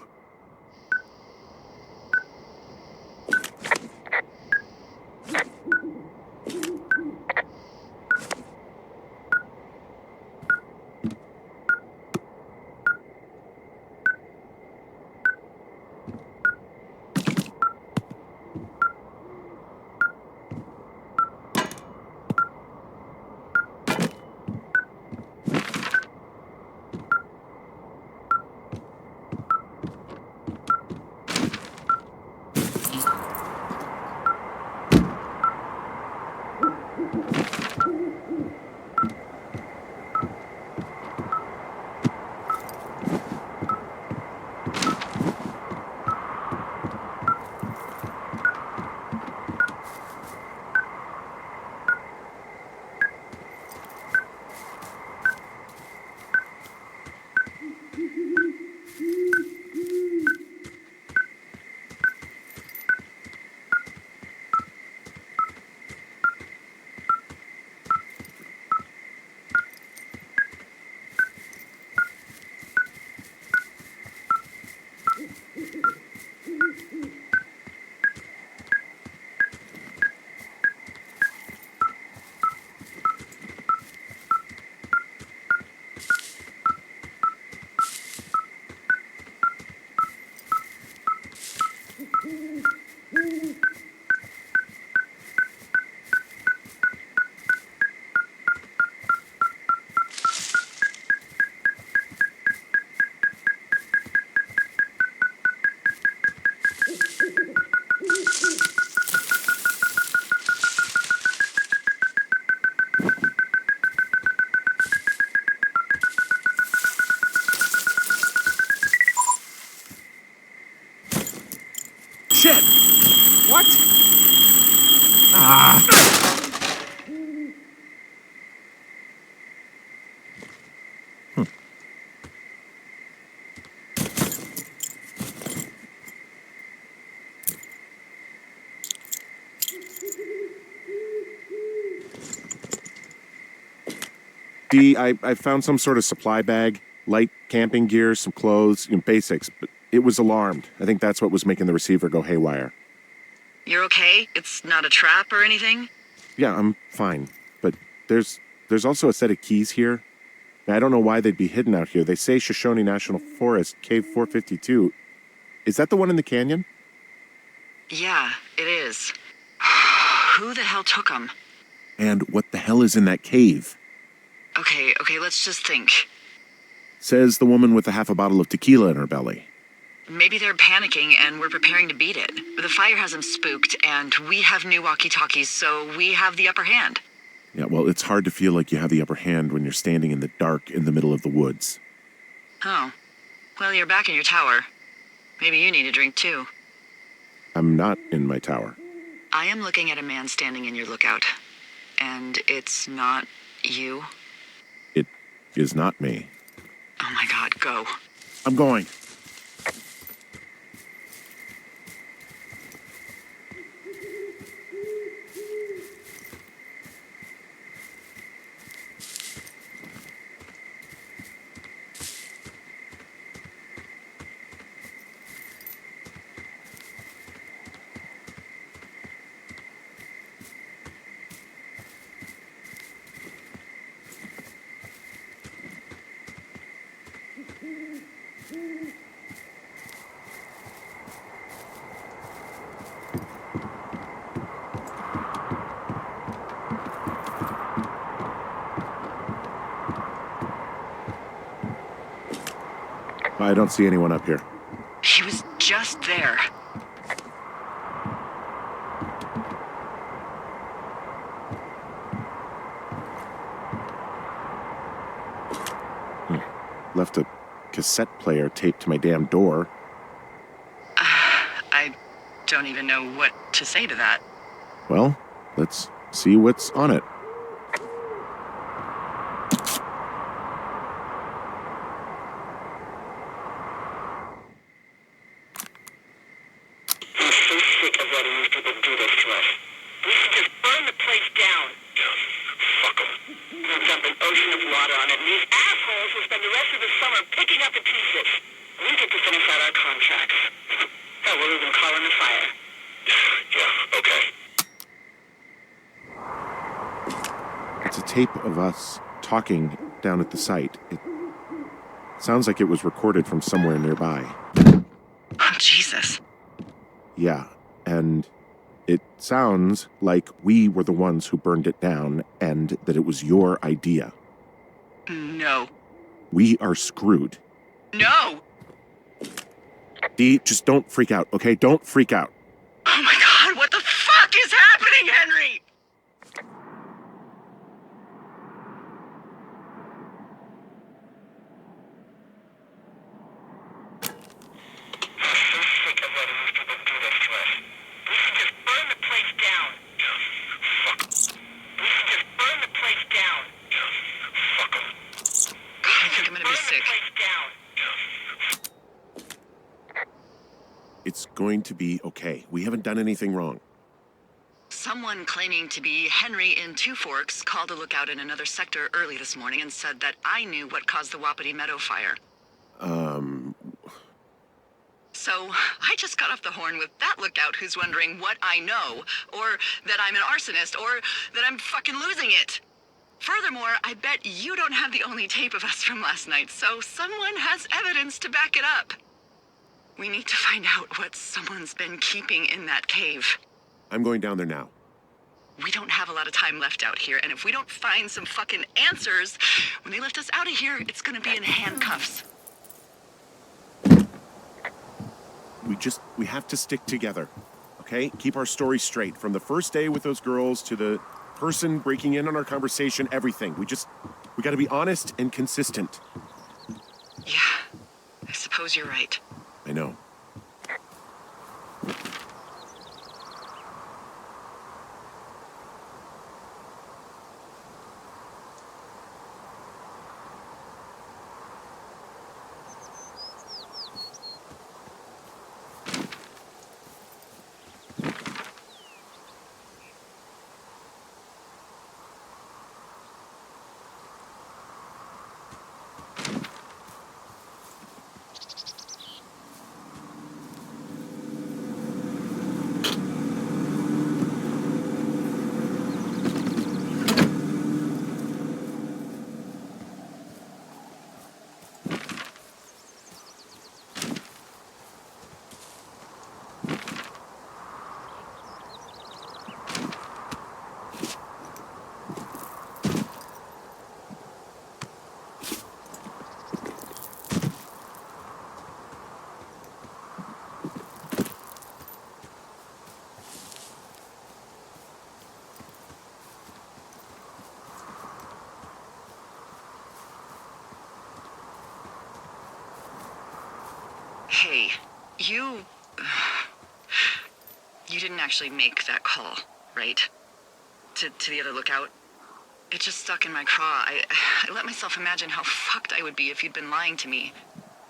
Shit! What? Ah! See, I found some sort of supply bag, light camping gear, some clothes, basics, but it was alarmed. I think that's what was making the receiver go haywire. You're okay? It's not a trap or anything? Yeah, I'm fine. there's also a set of keys here. I don't know why they'd be hidden out here. They say Shoshone National Forest, Cave 452. Is that the one in the canyon? Yeah, it is. Who the hell took them? And what the hell is in that cave? Okay, let's just think. Says the woman with a half a bottle of tequila in her belly. Maybe they're panicking and we're preparing to beat it. The fire has them spooked, and we have new walkie-talkies, so we have the upper hand. Yeah, well, it's hard to feel like you have the upper hand when you're standing in the dark in the middle of the woods. Oh. Well, you're back in your tower. Maybe you need a drink, too. I'm not in my tower. I am looking at a man standing in your lookout. And it's not you? It is not me. Oh my god, go. I'm going. I don't see anyone up here. He was just there. Left a cassette player taped to my damn door. I don't even know what to say to that. Well, let's see what's on it. I'm so sick of letting these people do this to us. We should just burn the place down. Fuck them. We'll dump an ocean of water on it, and these assholes will spend the rest of the summer picking up the pieces. We get to finish out our contracts. Hell, we'll even call in the fire. Yeah, okay. It's a tape of us talking down at the site. It sounds like it was recorded from somewhere nearby. Oh, Jesus. Yeah, and it sounds like we were the ones who burned it down and that it was your idea. No. We are screwed. No! Dee, just don't freak out, okay? Don't freak out. Oh my god, what the fuck is happening, Henry? I'm so sick of letting these people do this to us. We should just burn the place down. Fuck. We should just burn the place down. Fuck them. God, I think I'm gonna be sick. Burn the place down. It's going to be okay. We haven't done anything wrong. Someone claiming to be Henry in Two Forks called a lookout in another sector early this morning and said that I knew what caused the Wapiti Meadow fire. So I just got off the horn with that lookout who's wondering what I know, or that I'm an arsonist, or that I'm fucking losing it. Furthermore, I bet you don't have the only tape of us from last night, so someone has evidence to back it up. We need to find out what someone's been keeping in that cave. I'm going down there now. We don't have a lot of time left out here, and if we don't find some fucking answers, when they lift us out of here, it's gonna be in handcuffs. We have to stick together, okay? Keep our story straight. From the first day with those girls to the person breaking in on our conversation, everything. We gotta be honest and consistent. Yeah, I suppose you're right. I know. Hey, you didn't actually make that call, right? To the other lookout? It just stuck in my craw. I let myself imagine how fucked I would be if you'd been lying to me.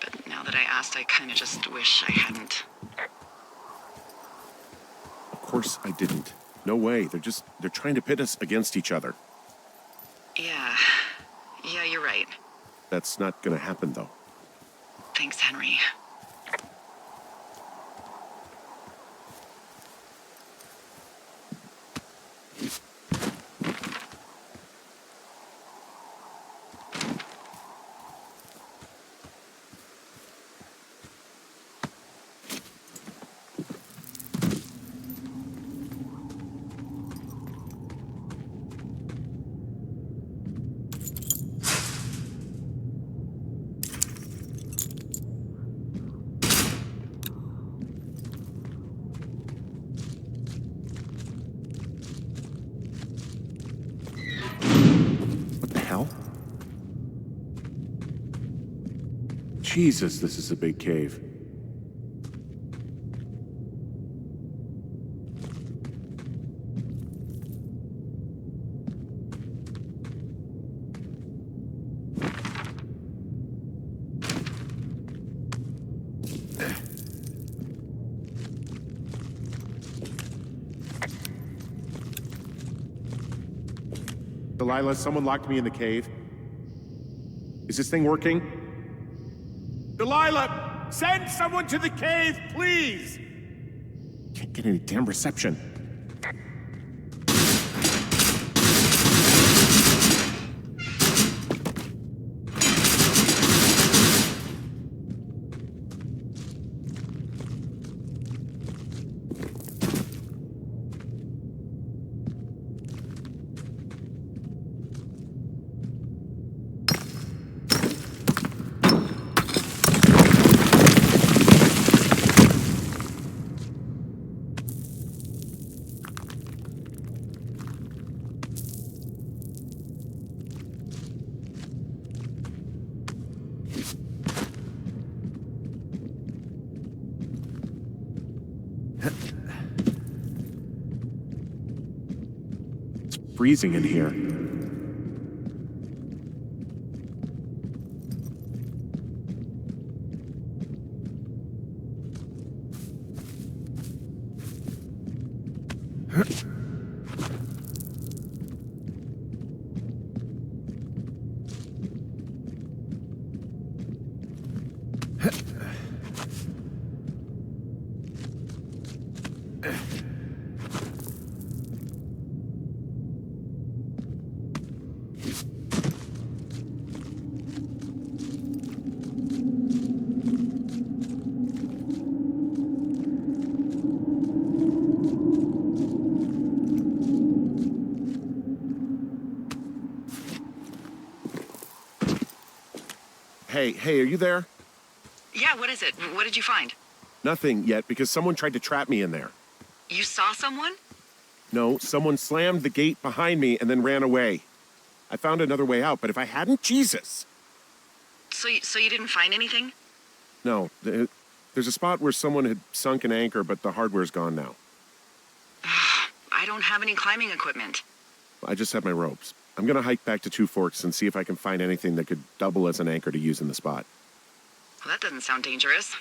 But now that I asked, I kind of just wish I hadn't. Of course I didn't. No way. They're trying to pit us against each other. Yeah, you're right. That's not gonna happen, though. Thanks, Henry. What the hell? Jesus, this is a big cave. Delilah, someone locked me in the cave. Is this thing working? Delilah! Send someone to the cave, please! Can't get any damn reception. Freezing in here. Hey, are you there? Yeah, what is it? What did you find? Nothing yet, because someone tried to trap me in there. You saw someone? No, someone slammed the gate behind me and then ran away. I found another way out, but if I hadn't, Jesus! So you didn't find anything? No, there's a spot where someone had sunk an anchor, but the hardware's gone now. I don't have any climbing equipment. I just have my ropes. I'm gonna hike back to Two Forks and see if I can find anything that could double as an anchor to use in the spot. Well, that doesn't sound dangerous.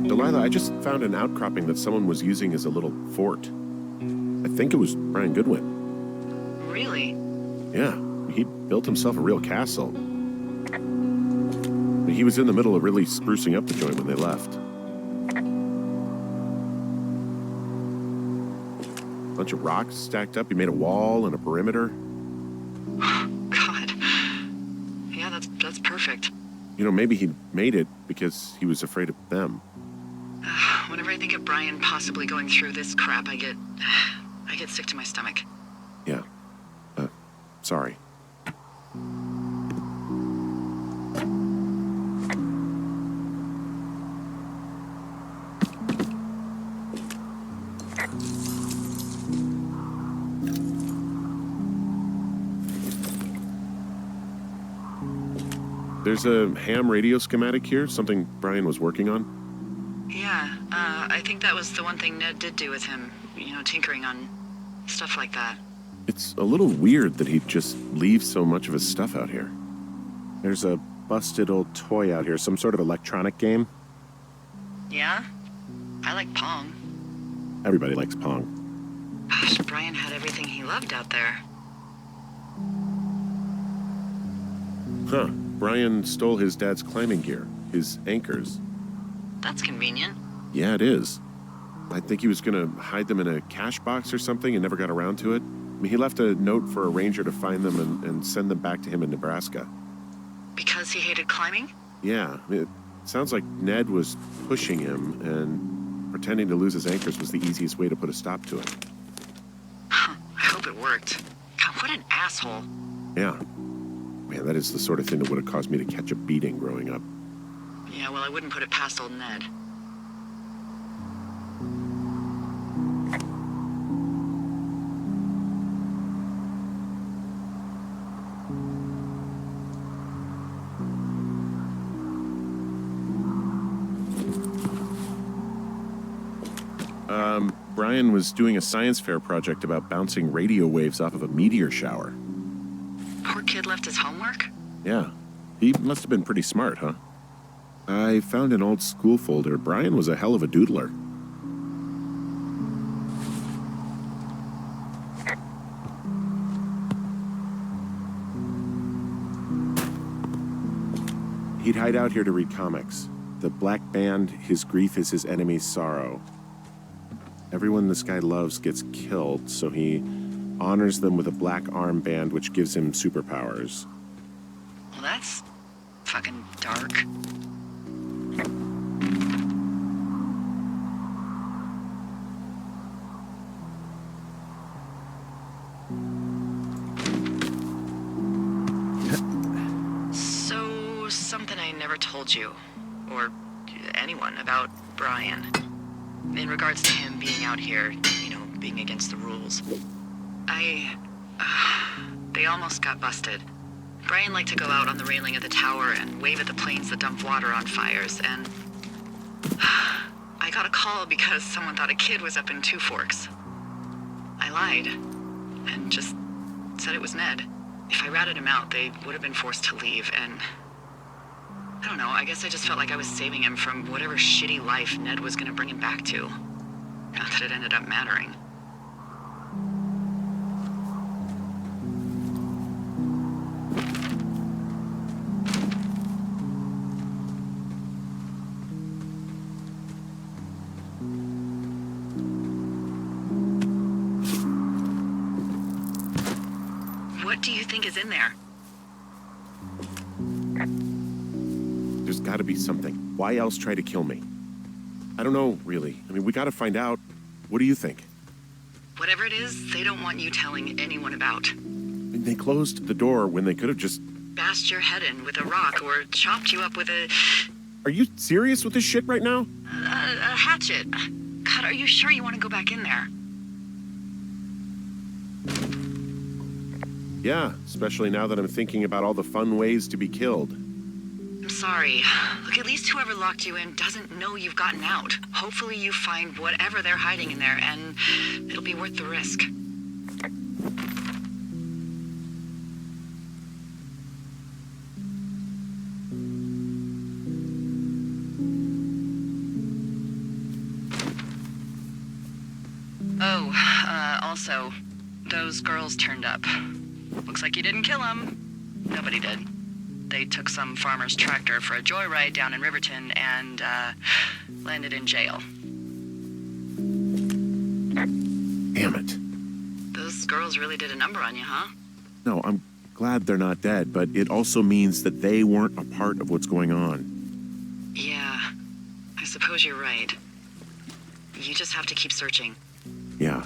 Delilah, I just found an outcropping that someone was using as a little fort. I think it was Brian Goodwin. Really? Yeah, he built himself a real castle. He was in the middle of really sprucing up the joint when they left. Bunch of rocks stacked up. He made a wall and a perimeter. God. Yeah, that's perfect. You know, maybe he made it because he was afraid of them. Whenever I think of Brian possibly going through this crap, I get sick to my stomach. Yeah. Sorry. There's a ham radio schematic here, something Brian was working on. Yeah, I think that was the one thing Ned did do with him. You know, tinkering on stuff like that. It's a little weird that he'd just leave so much of his stuff out here. There's a busted old toy out here, some sort of electronic game. Yeah? I like Pong. Everybody likes Pong. Gosh, Brian had everything he loved out there. Huh. Brian stole his dad's climbing gear, his anchors. That's convenient. Yeah, it is. I think he was gonna hide them in a cash box or something and never got around to it. I mean, he left a note for a ranger to find them and send them back to him in Nebraska. Because he hated climbing? Yeah, it sounds like Ned was pushing him, and pretending to lose his anchors was the easiest way to put a stop to it. I hope it worked. God, what an asshole. Yeah. Man, that is the sort of thing that would have caused me to catch a beating growing up. Yeah, well, I wouldn't put it past old Ned. Brian was doing a science fair project about bouncing radio waves off of a meteor shower. Poor kid left his homework? Yeah, he must have been pretty smart, huh? I found an old school folder. Brian was a hell of a doodler. He'd hide out here to read comics. The Black Band, his grief is his enemy's sorrow. Everyone this guy loves gets killed, so he honors them with a black armband which gives him superpowers. Well, that's fucking dark. So, something I never told you, or anyone, about Brian. In regards to him being out here, you know, being against the rules. They almost got busted. Brian liked to go out on the railing of the tower and wave at the planes that dump water on fires, and I got a call because someone thought a kid was up in Two Forks. I lied, and just said it was Ned. If I ratted him out, they would have been forced to leave, and I don't know, I guess I just felt like I was saving him from whatever shitty life Ned was gonna bring him back to. Not that it ended up mattering. What do you think is in there? There's gotta be something. Why else try to kill me? I don't know, really. I mean, we gotta find out. What do you think? Whatever it is, they don't want you telling anyone about. I mean, they closed the door when they could have just... Bashed your head in with a rock or chopped you up with a Are you serious with this shit right now? hatchet. God, are you sure you want to go back in there? Yeah, especially now that I'm thinking about all the fun ways to be killed. I'm sorry. Look, at least whoever locked you in doesn't know you've gotten out. Hopefully you find whatever they're hiding in there, and it'll be worth the risk. Also, those girls turned up. Looks like you didn't kill them. Nobody did. They took some farmer's tractor for a joyride down in Riverton and, landed in jail. Damn it. Those girls really did a number on you, huh? No, I'm glad they're not dead, but it also means that they weren't a part of what's going on. Yeah, I suppose you're right. You just have to keep searching. Yeah.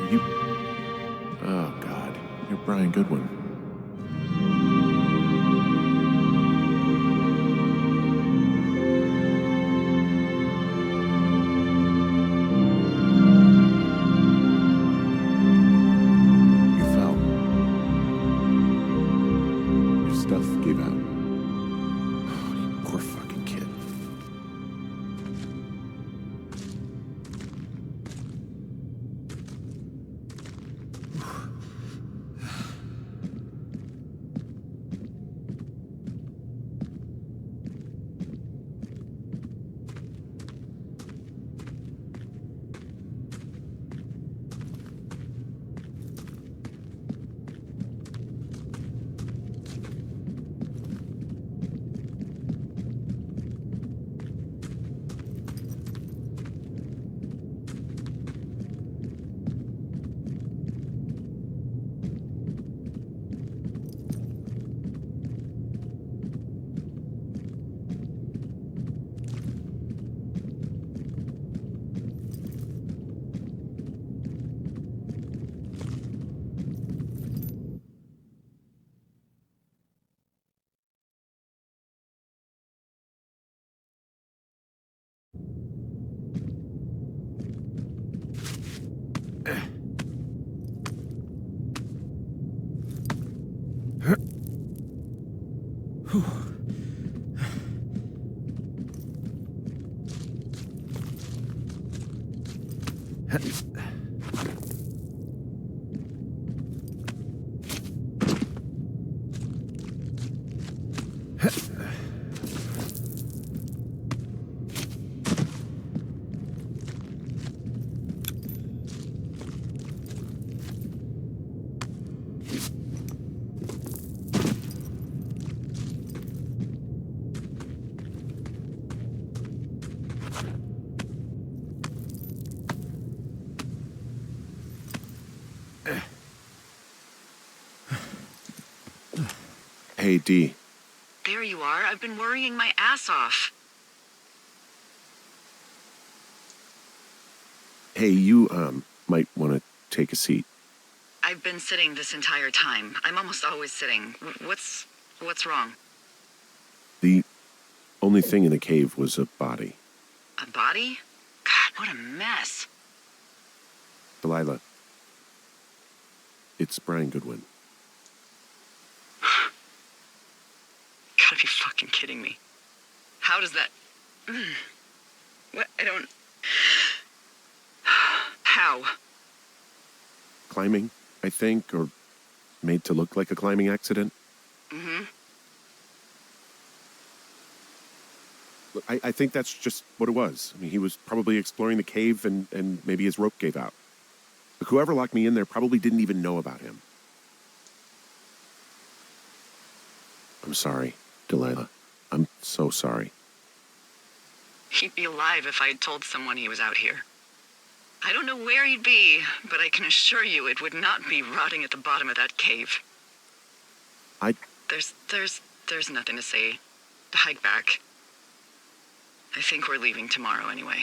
You... Oh, God. You're Brian Goodwin. You fell. Your stuff gave out. Oh, you poor fucking kid. Hey, Dee. There you are. I've been worrying my ass off. Hey, you, might want to take a seat. I've been sitting this entire time. I'm almost always sitting. What's wrong? The only thing in the cave was a body. A body? God, what a mess. Delilah. It's Brian Goodwin. gotta be fucking kidding me. How does that... What? I don't... How? Climbing, I think, or made to look like a climbing accident. Mm-hmm. Look, I think that's just what it was. I mean, he was probably exploring the cave and maybe his rope gave out. But whoever locked me in there probably didn't even know about him. I'm sorry, Delilah. I'm so sorry. He'd be alive if I had told someone he was out here. I don't know where he'd be, but I can assure you it would not be rotting at the bottom of that cave. There's nothing to say. Hike back. I think we're leaving tomorrow anyway.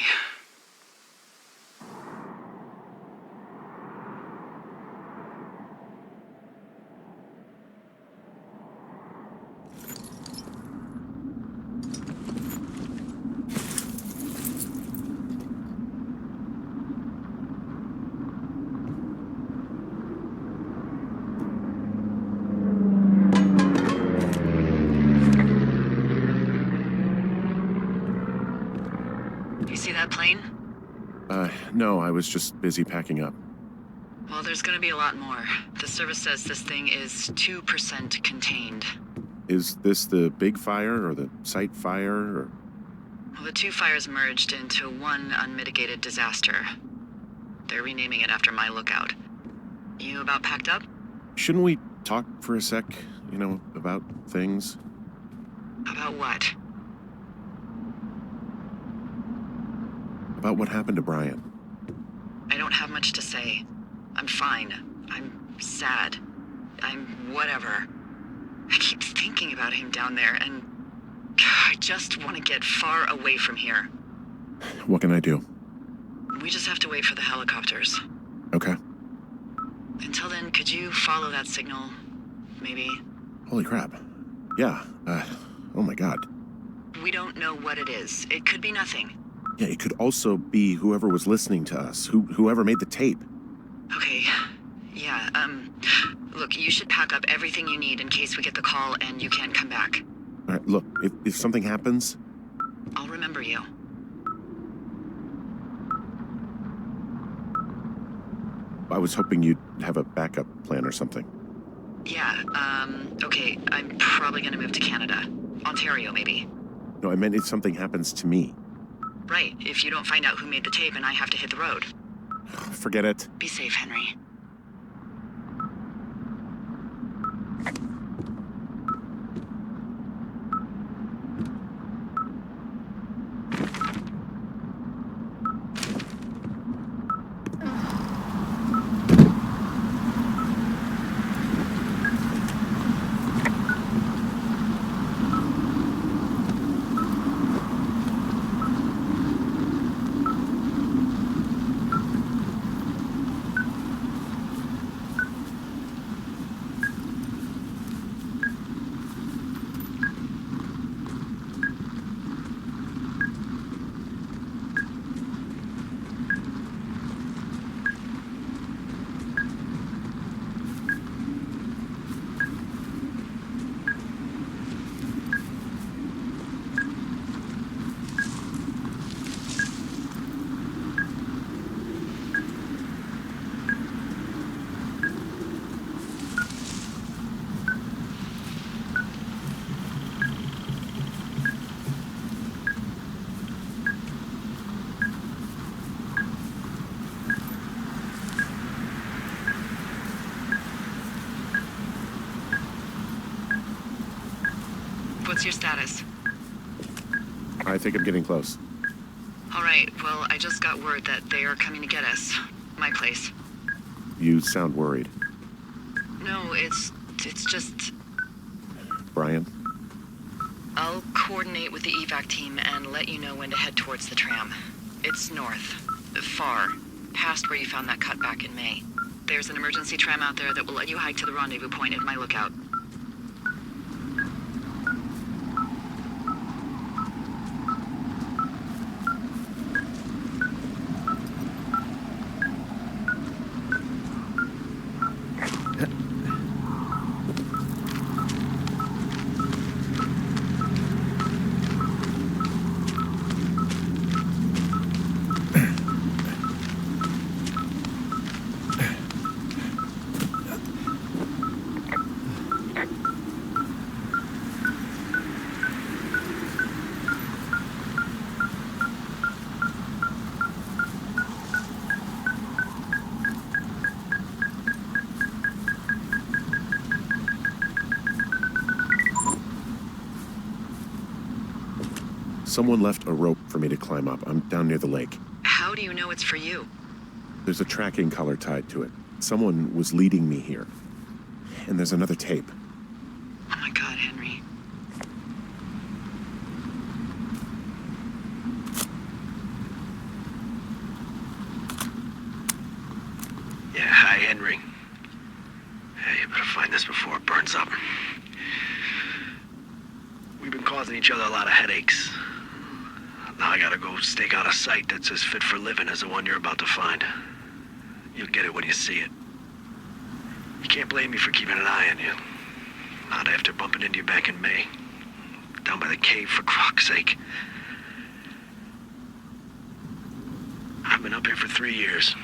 You see that plane? No, I was just busy packing up. Well, there's gonna be a lot more. The service says this thing is 2% contained. Is this the big fire or the site fire or... Well, the two fires merged into one unmitigated disaster. They're renaming it after my lookout. You about packed up? Shouldn't we talk for a sec, about things? About what? About what happened to Brian. I don't have much to say. I'm fine. I'm sad. I'm whatever. I keep thinking about him down there, and I just want to get far away from here. What can I do? We just have to wait for the helicopters. Okay. Until then, could you follow that signal? Maybe? Holy crap. Yeah, oh my god. We don't know what it is. It could be nothing. Yeah, it could also be whoever was listening to us, whoever made the tape. Okay. Yeah, look, you should pack up everything you need in case we get the call and you can't come back. All right, look, if something happens... I'll remember you. I was hoping you'd have a backup plan or something. Yeah, okay, I'm probably gonna move to Canada. Ontario, maybe. No, I meant if something happens to me. Right, if you don't find out who made the tape and I have to hit the road. Forget it. Be safe, Henry. What's your status? I think I'm getting close. All right, well, I just got word that they are coming to get us. My place. You sound worried. No, it's just... Brian? I'll coordinate with the evac team and let you know when to head towards the tram. It's north. Far. Past where you found that cut back in May. There's an emergency tram out there that will let you hike to the rendezvous point at my lookout. Someone left a rope for me to climb up. I'm down near the lake. How do you know it's for you? There's a tracking collar tied to it. Someone was leading me here. And there's another tape. Oh my God, Henry. Yeah, hi, Henry. Hey, you better find this before it burns up. We've been causing each other a lot of headaches. Now I gotta go stake out a site that's as fit for living as the one you're about to find. You'll get it when you see it. You can't blame me for keeping an eye on you. Not after bumping into you back in May. Down by the cave, for croc's sake. I've been up here for 3 years.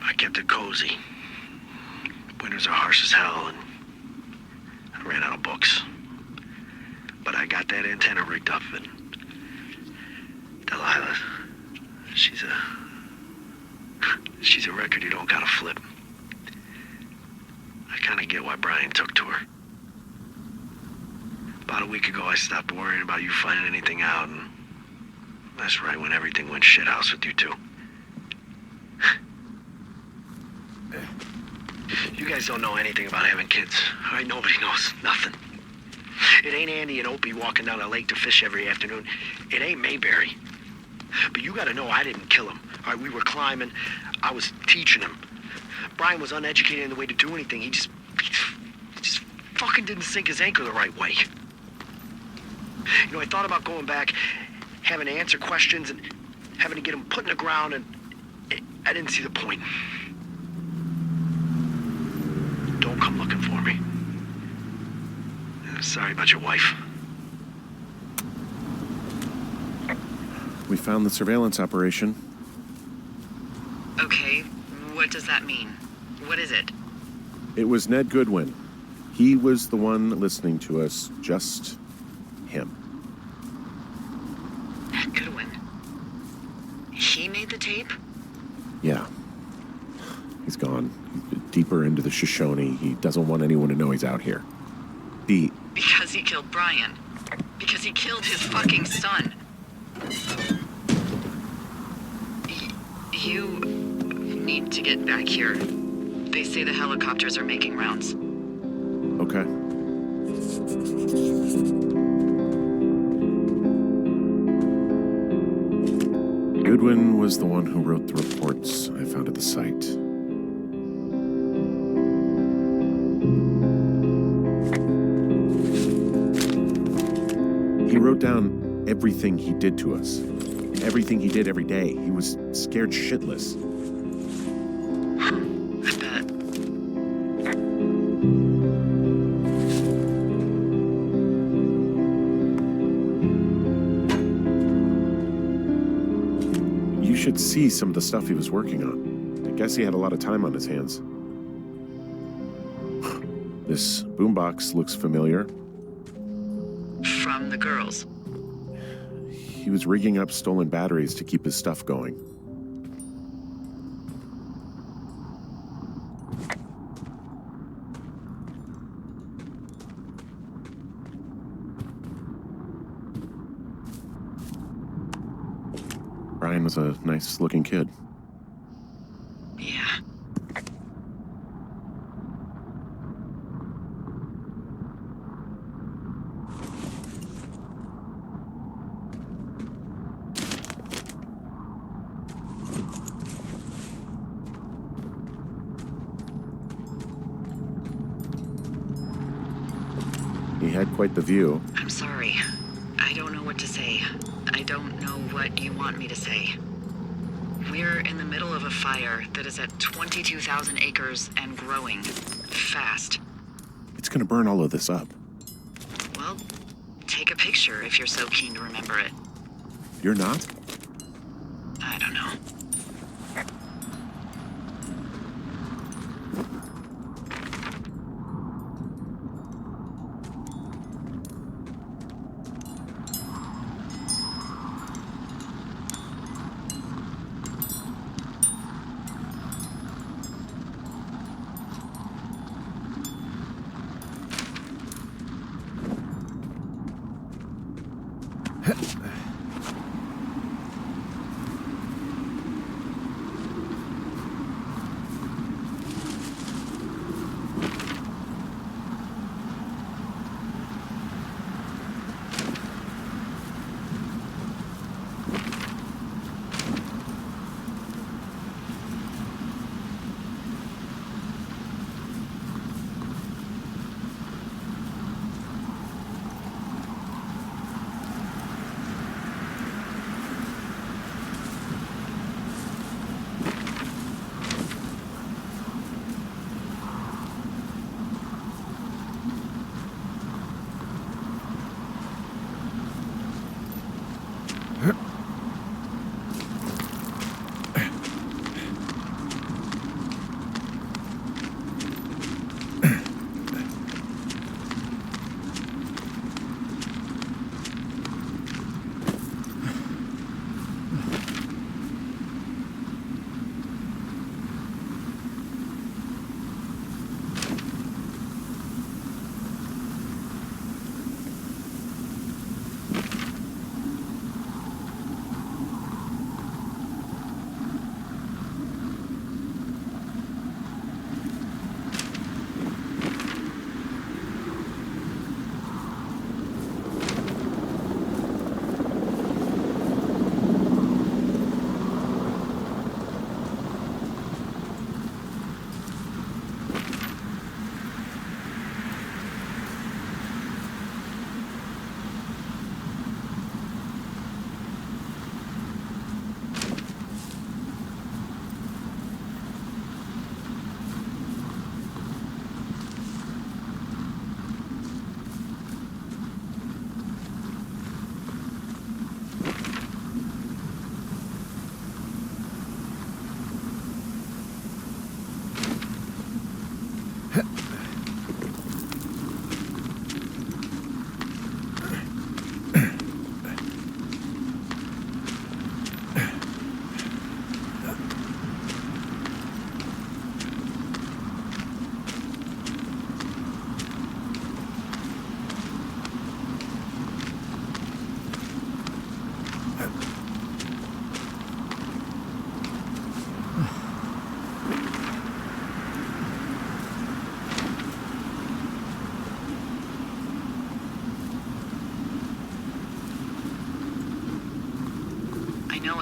I kept it cozy. Winters are harsh as hell, and I ran out of books. But I got that antenna rigged up, and Delilah, she's a record you don't gotta flip. I kinda get why Brian took to her. About a week ago, I stopped worrying about you finding anything out, and that's right when everything went shithouse with you two. You guys don't know anything about having kids. All right, nobody knows nothing. It ain't Andy and Opie walking down the lake to fish every afternoon. It ain't Mayberry. But you gotta know I didn't kill him. All right, we were climbing. I was teaching him. Brian was uneducated in the way to do anything. He just fucking didn't sink his anchor the right way. You know, I thought about going back, having to answer questions and having to get him put in the ground, and I didn't see the point. Don't come looking for me. Sorry about your wife. We found the surveillance operation. Okay, what does that mean? What is it? It was Ned Goodwin. He was the one listening to us, just him. Goodwin. He made the tape? Yeah. He's gone. He's deeper into the Shoshone. He doesn't want anyone to know he's out here. Because he killed Brian. Because he killed his fucking son. You need to get back here. They say the helicopters are making rounds. Okay. Goodwin was the one who wrote the reports I found at the site. He wrote down everything he did to us. Everything he did every day. He was scared shitless. I bet. You should see some of the stuff he was working on. I guess he had a lot of time on his hands. This boombox looks familiar. From the girls. He was rigging up stolen batteries to keep his stuff going. Brian was a nice-looking kid. Yeah. He had quite the view. I'm sorry. I don't know what to say. I don't know what you want me to say. We're in the middle of a fire that is at 22,000 acres and growing. Fast. It's gonna burn all of this up. Well, take a picture if you're so keen to remember it. You're not? I don't know.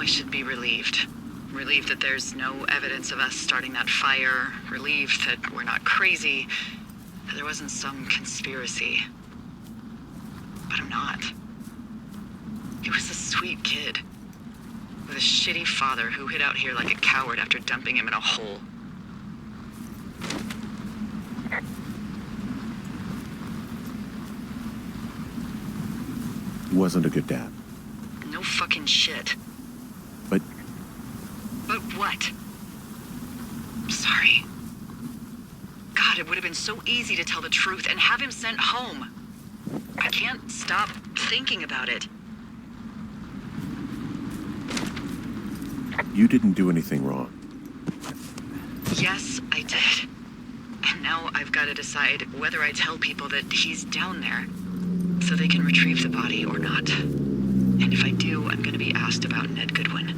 I should be relieved. Relieved that there's no evidence of us starting that fire. Relieved that we're not crazy. That there wasn't some conspiracy. But I'm not. He was a sweet kid. With a shitty father who hid out here like a coward after dumping him in a hole. He wasn't a good dad. No fucking shit. But But what? Sorry. God, it would have been so easy to tell the truth and have him sent home. I can't stop thinking about it. you didn't do anything wrong. Yes, I did. And now I've got to decide whether I tell people that he's down there so they can retrieve the body or not. And if I do, I'm going to be asked about Ned Goodwin.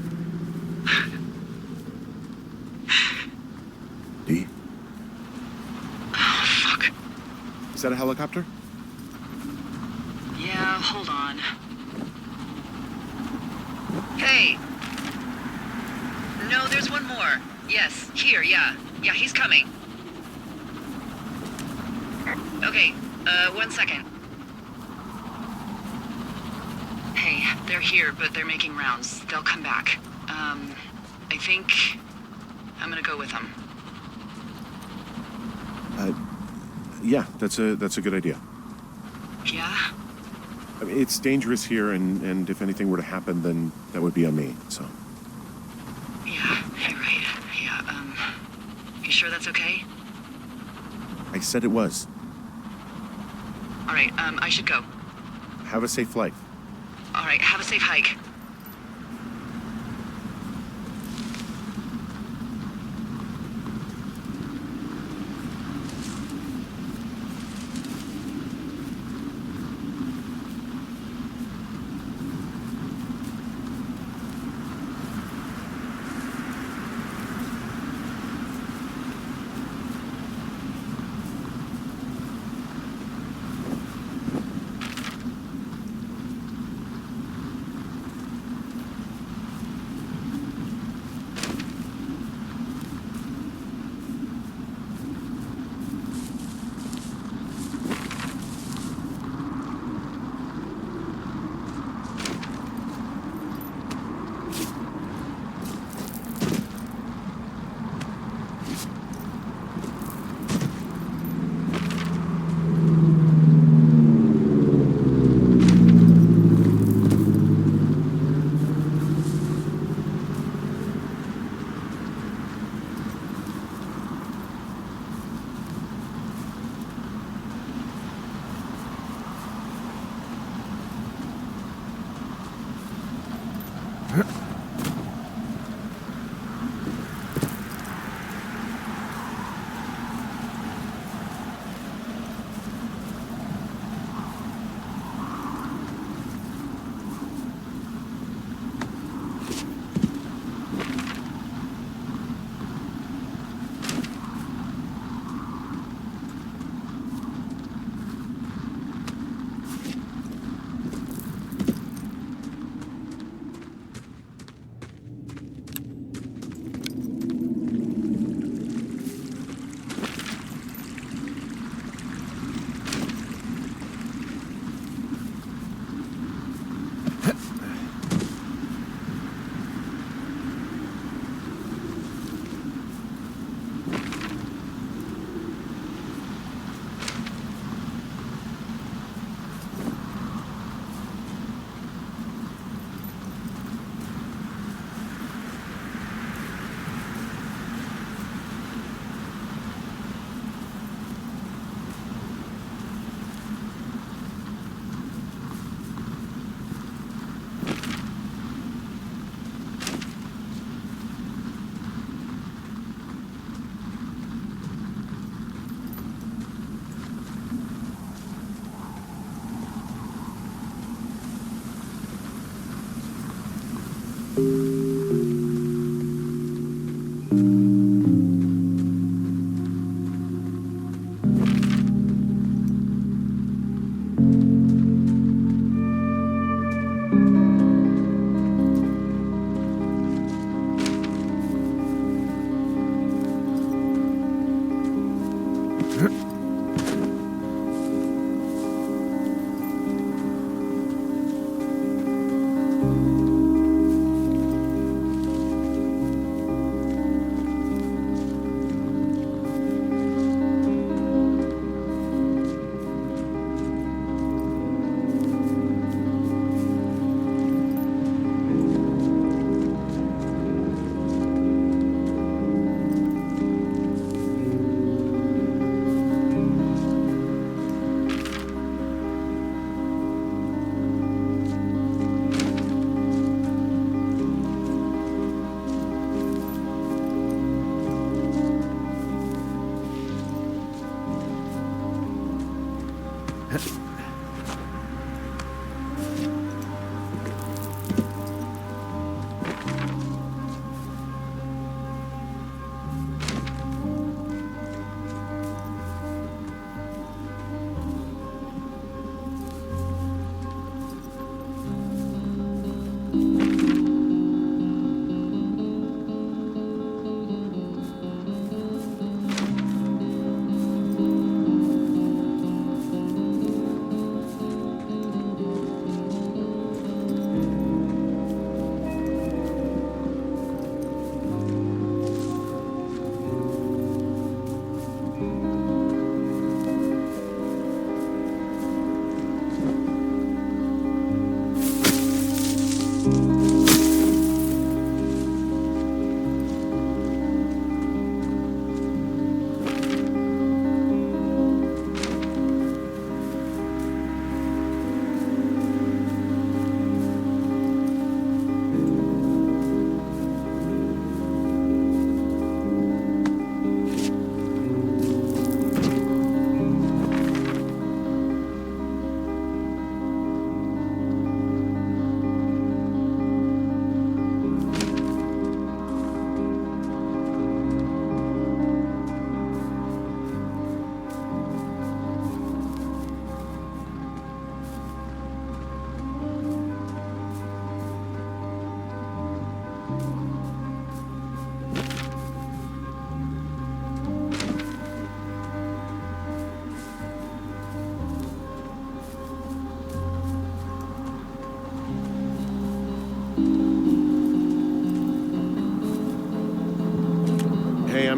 Dee? Oh, fuck. Is that a helicopter? Yeah, hold on. Hey! No, there's one more. Yes, here, yeah. Yeah, he's coming. Okay, 1 second. Hey, they're here, but they're making rounds. They'll come back. I think I'm gonna go with them. Yeah, that's a good idea. Yeah? I mean, it's dangerous here, and if anything were to happen, then that would be on me, so. Yeah, you're right. Yeah, you sure that's okay? I said it was. All right, I should go. Have a safe flight. All right, have a safe hike.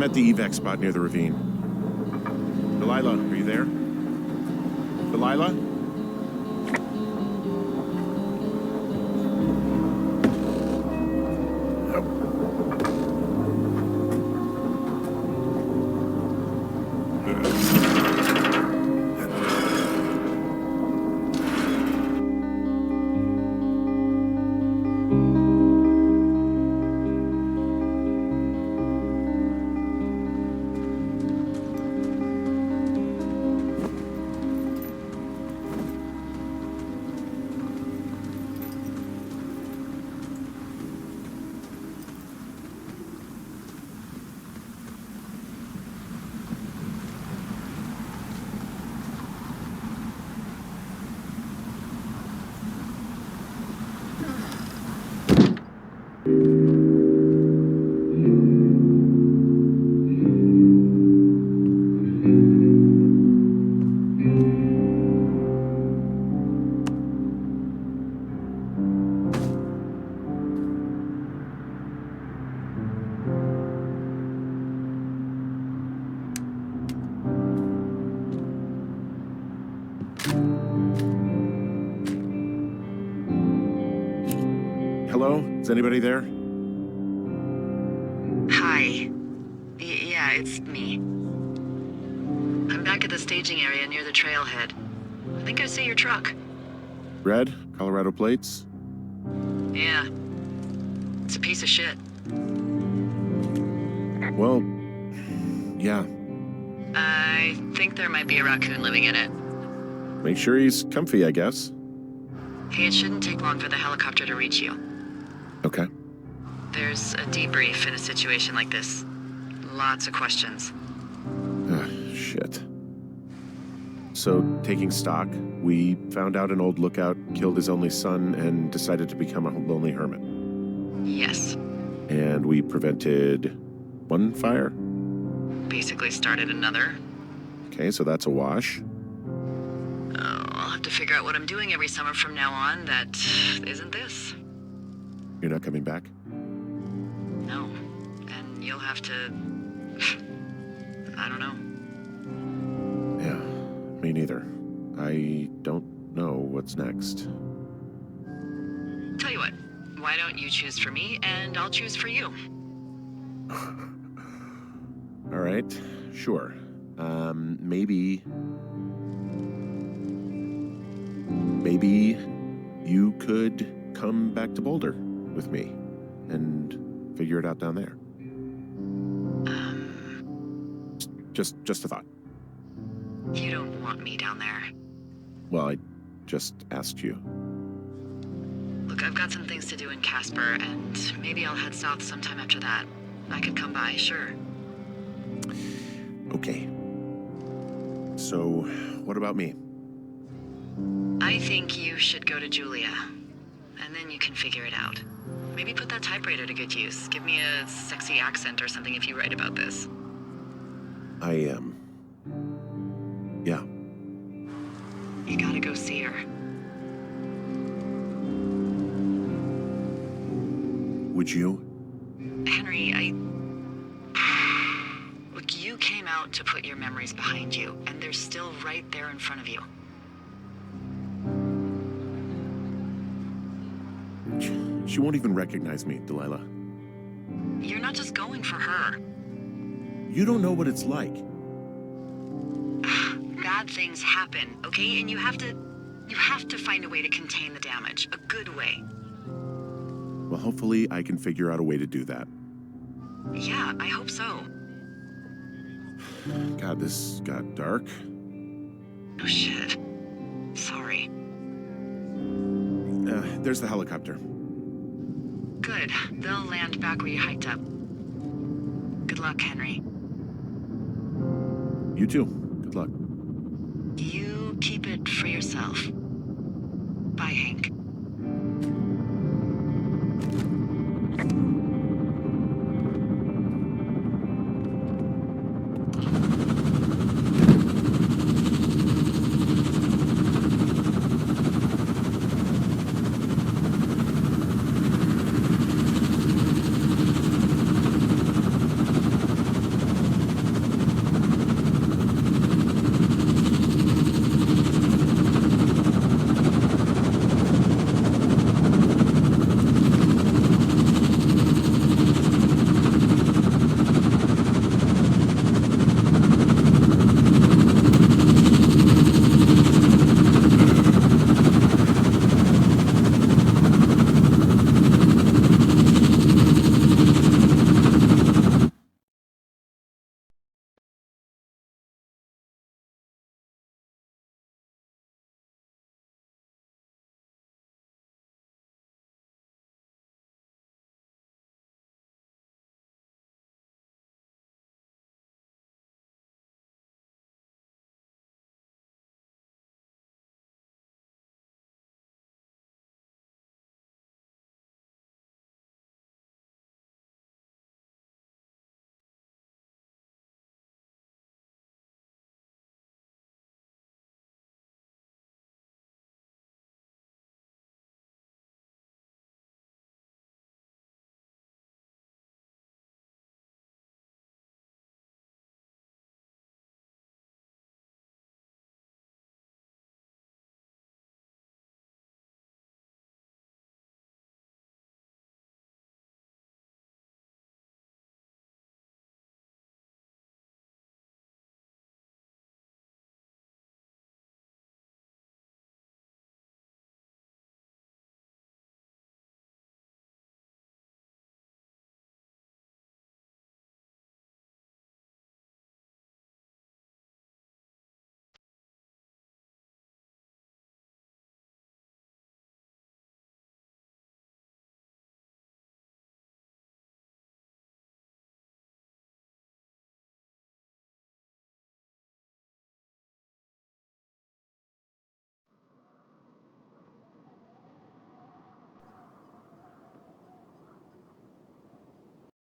I'm at the evac spot near the ravine. Delilah, are you there? Delilah? Hello? Is anybody there? Hi. Yeah, it's me. I'm back at the staging area near the trailhead. I think I see your truck. Red? Colorado plates? Yeah. It's a piece of shit. Well, yeah. I think there might be a raccoon living in it. Make sure he's comfy, I guess. Hey, it shouldn't take long for the helicopter to reach you. Okay. There's a debrief in a situation like this. Lots of questions. Shit. So, taking stock, we found out an old lookout killed his only son and decided to become a lonely hermit. Yes. And we prevented one fire? Basically started another. Okay, so that's a wash. Oh, I'll have to figure out what I'm doing every summer from now on that isn't this. You're not coming back? No. And you'll have to... I don't know. Yeah, me neither. I don't know what's next. Tell you what, why don't you choose for me and I'll choose for you? All right, sure. Maybe you could come back to Boulder with me and figure it out down there. Just a thought. You don't want me down there. Well, I just asked you. Look, I've got some things to do in Casper, and maybe I'll head south sometime after that. I could come by, sure. Okay. So, what about me? I think you should go to Julia, and then you can figure it out. Maybe put that typewriter to good use. Give me a sexy accent or something if you write about this. Yeah. You gotta go see her. Would you? Henry, Look, you came out to put your memories behind you, and they're still right there in front of you. She won't even recognize me, Delilah. You're not just going for her. You don't know what it's like. Bad things happen, okay? And you have to find a way to contain the damage. A good way. Well, hopefully I can figure out a way to do that. Yeah, I hope so. God, this got dark. Oh, shit. Sorry. There's the helicopter. Good. They'll land back where you hiked up. Good luck, Henry. You too. Good luck. You keep it for yourself.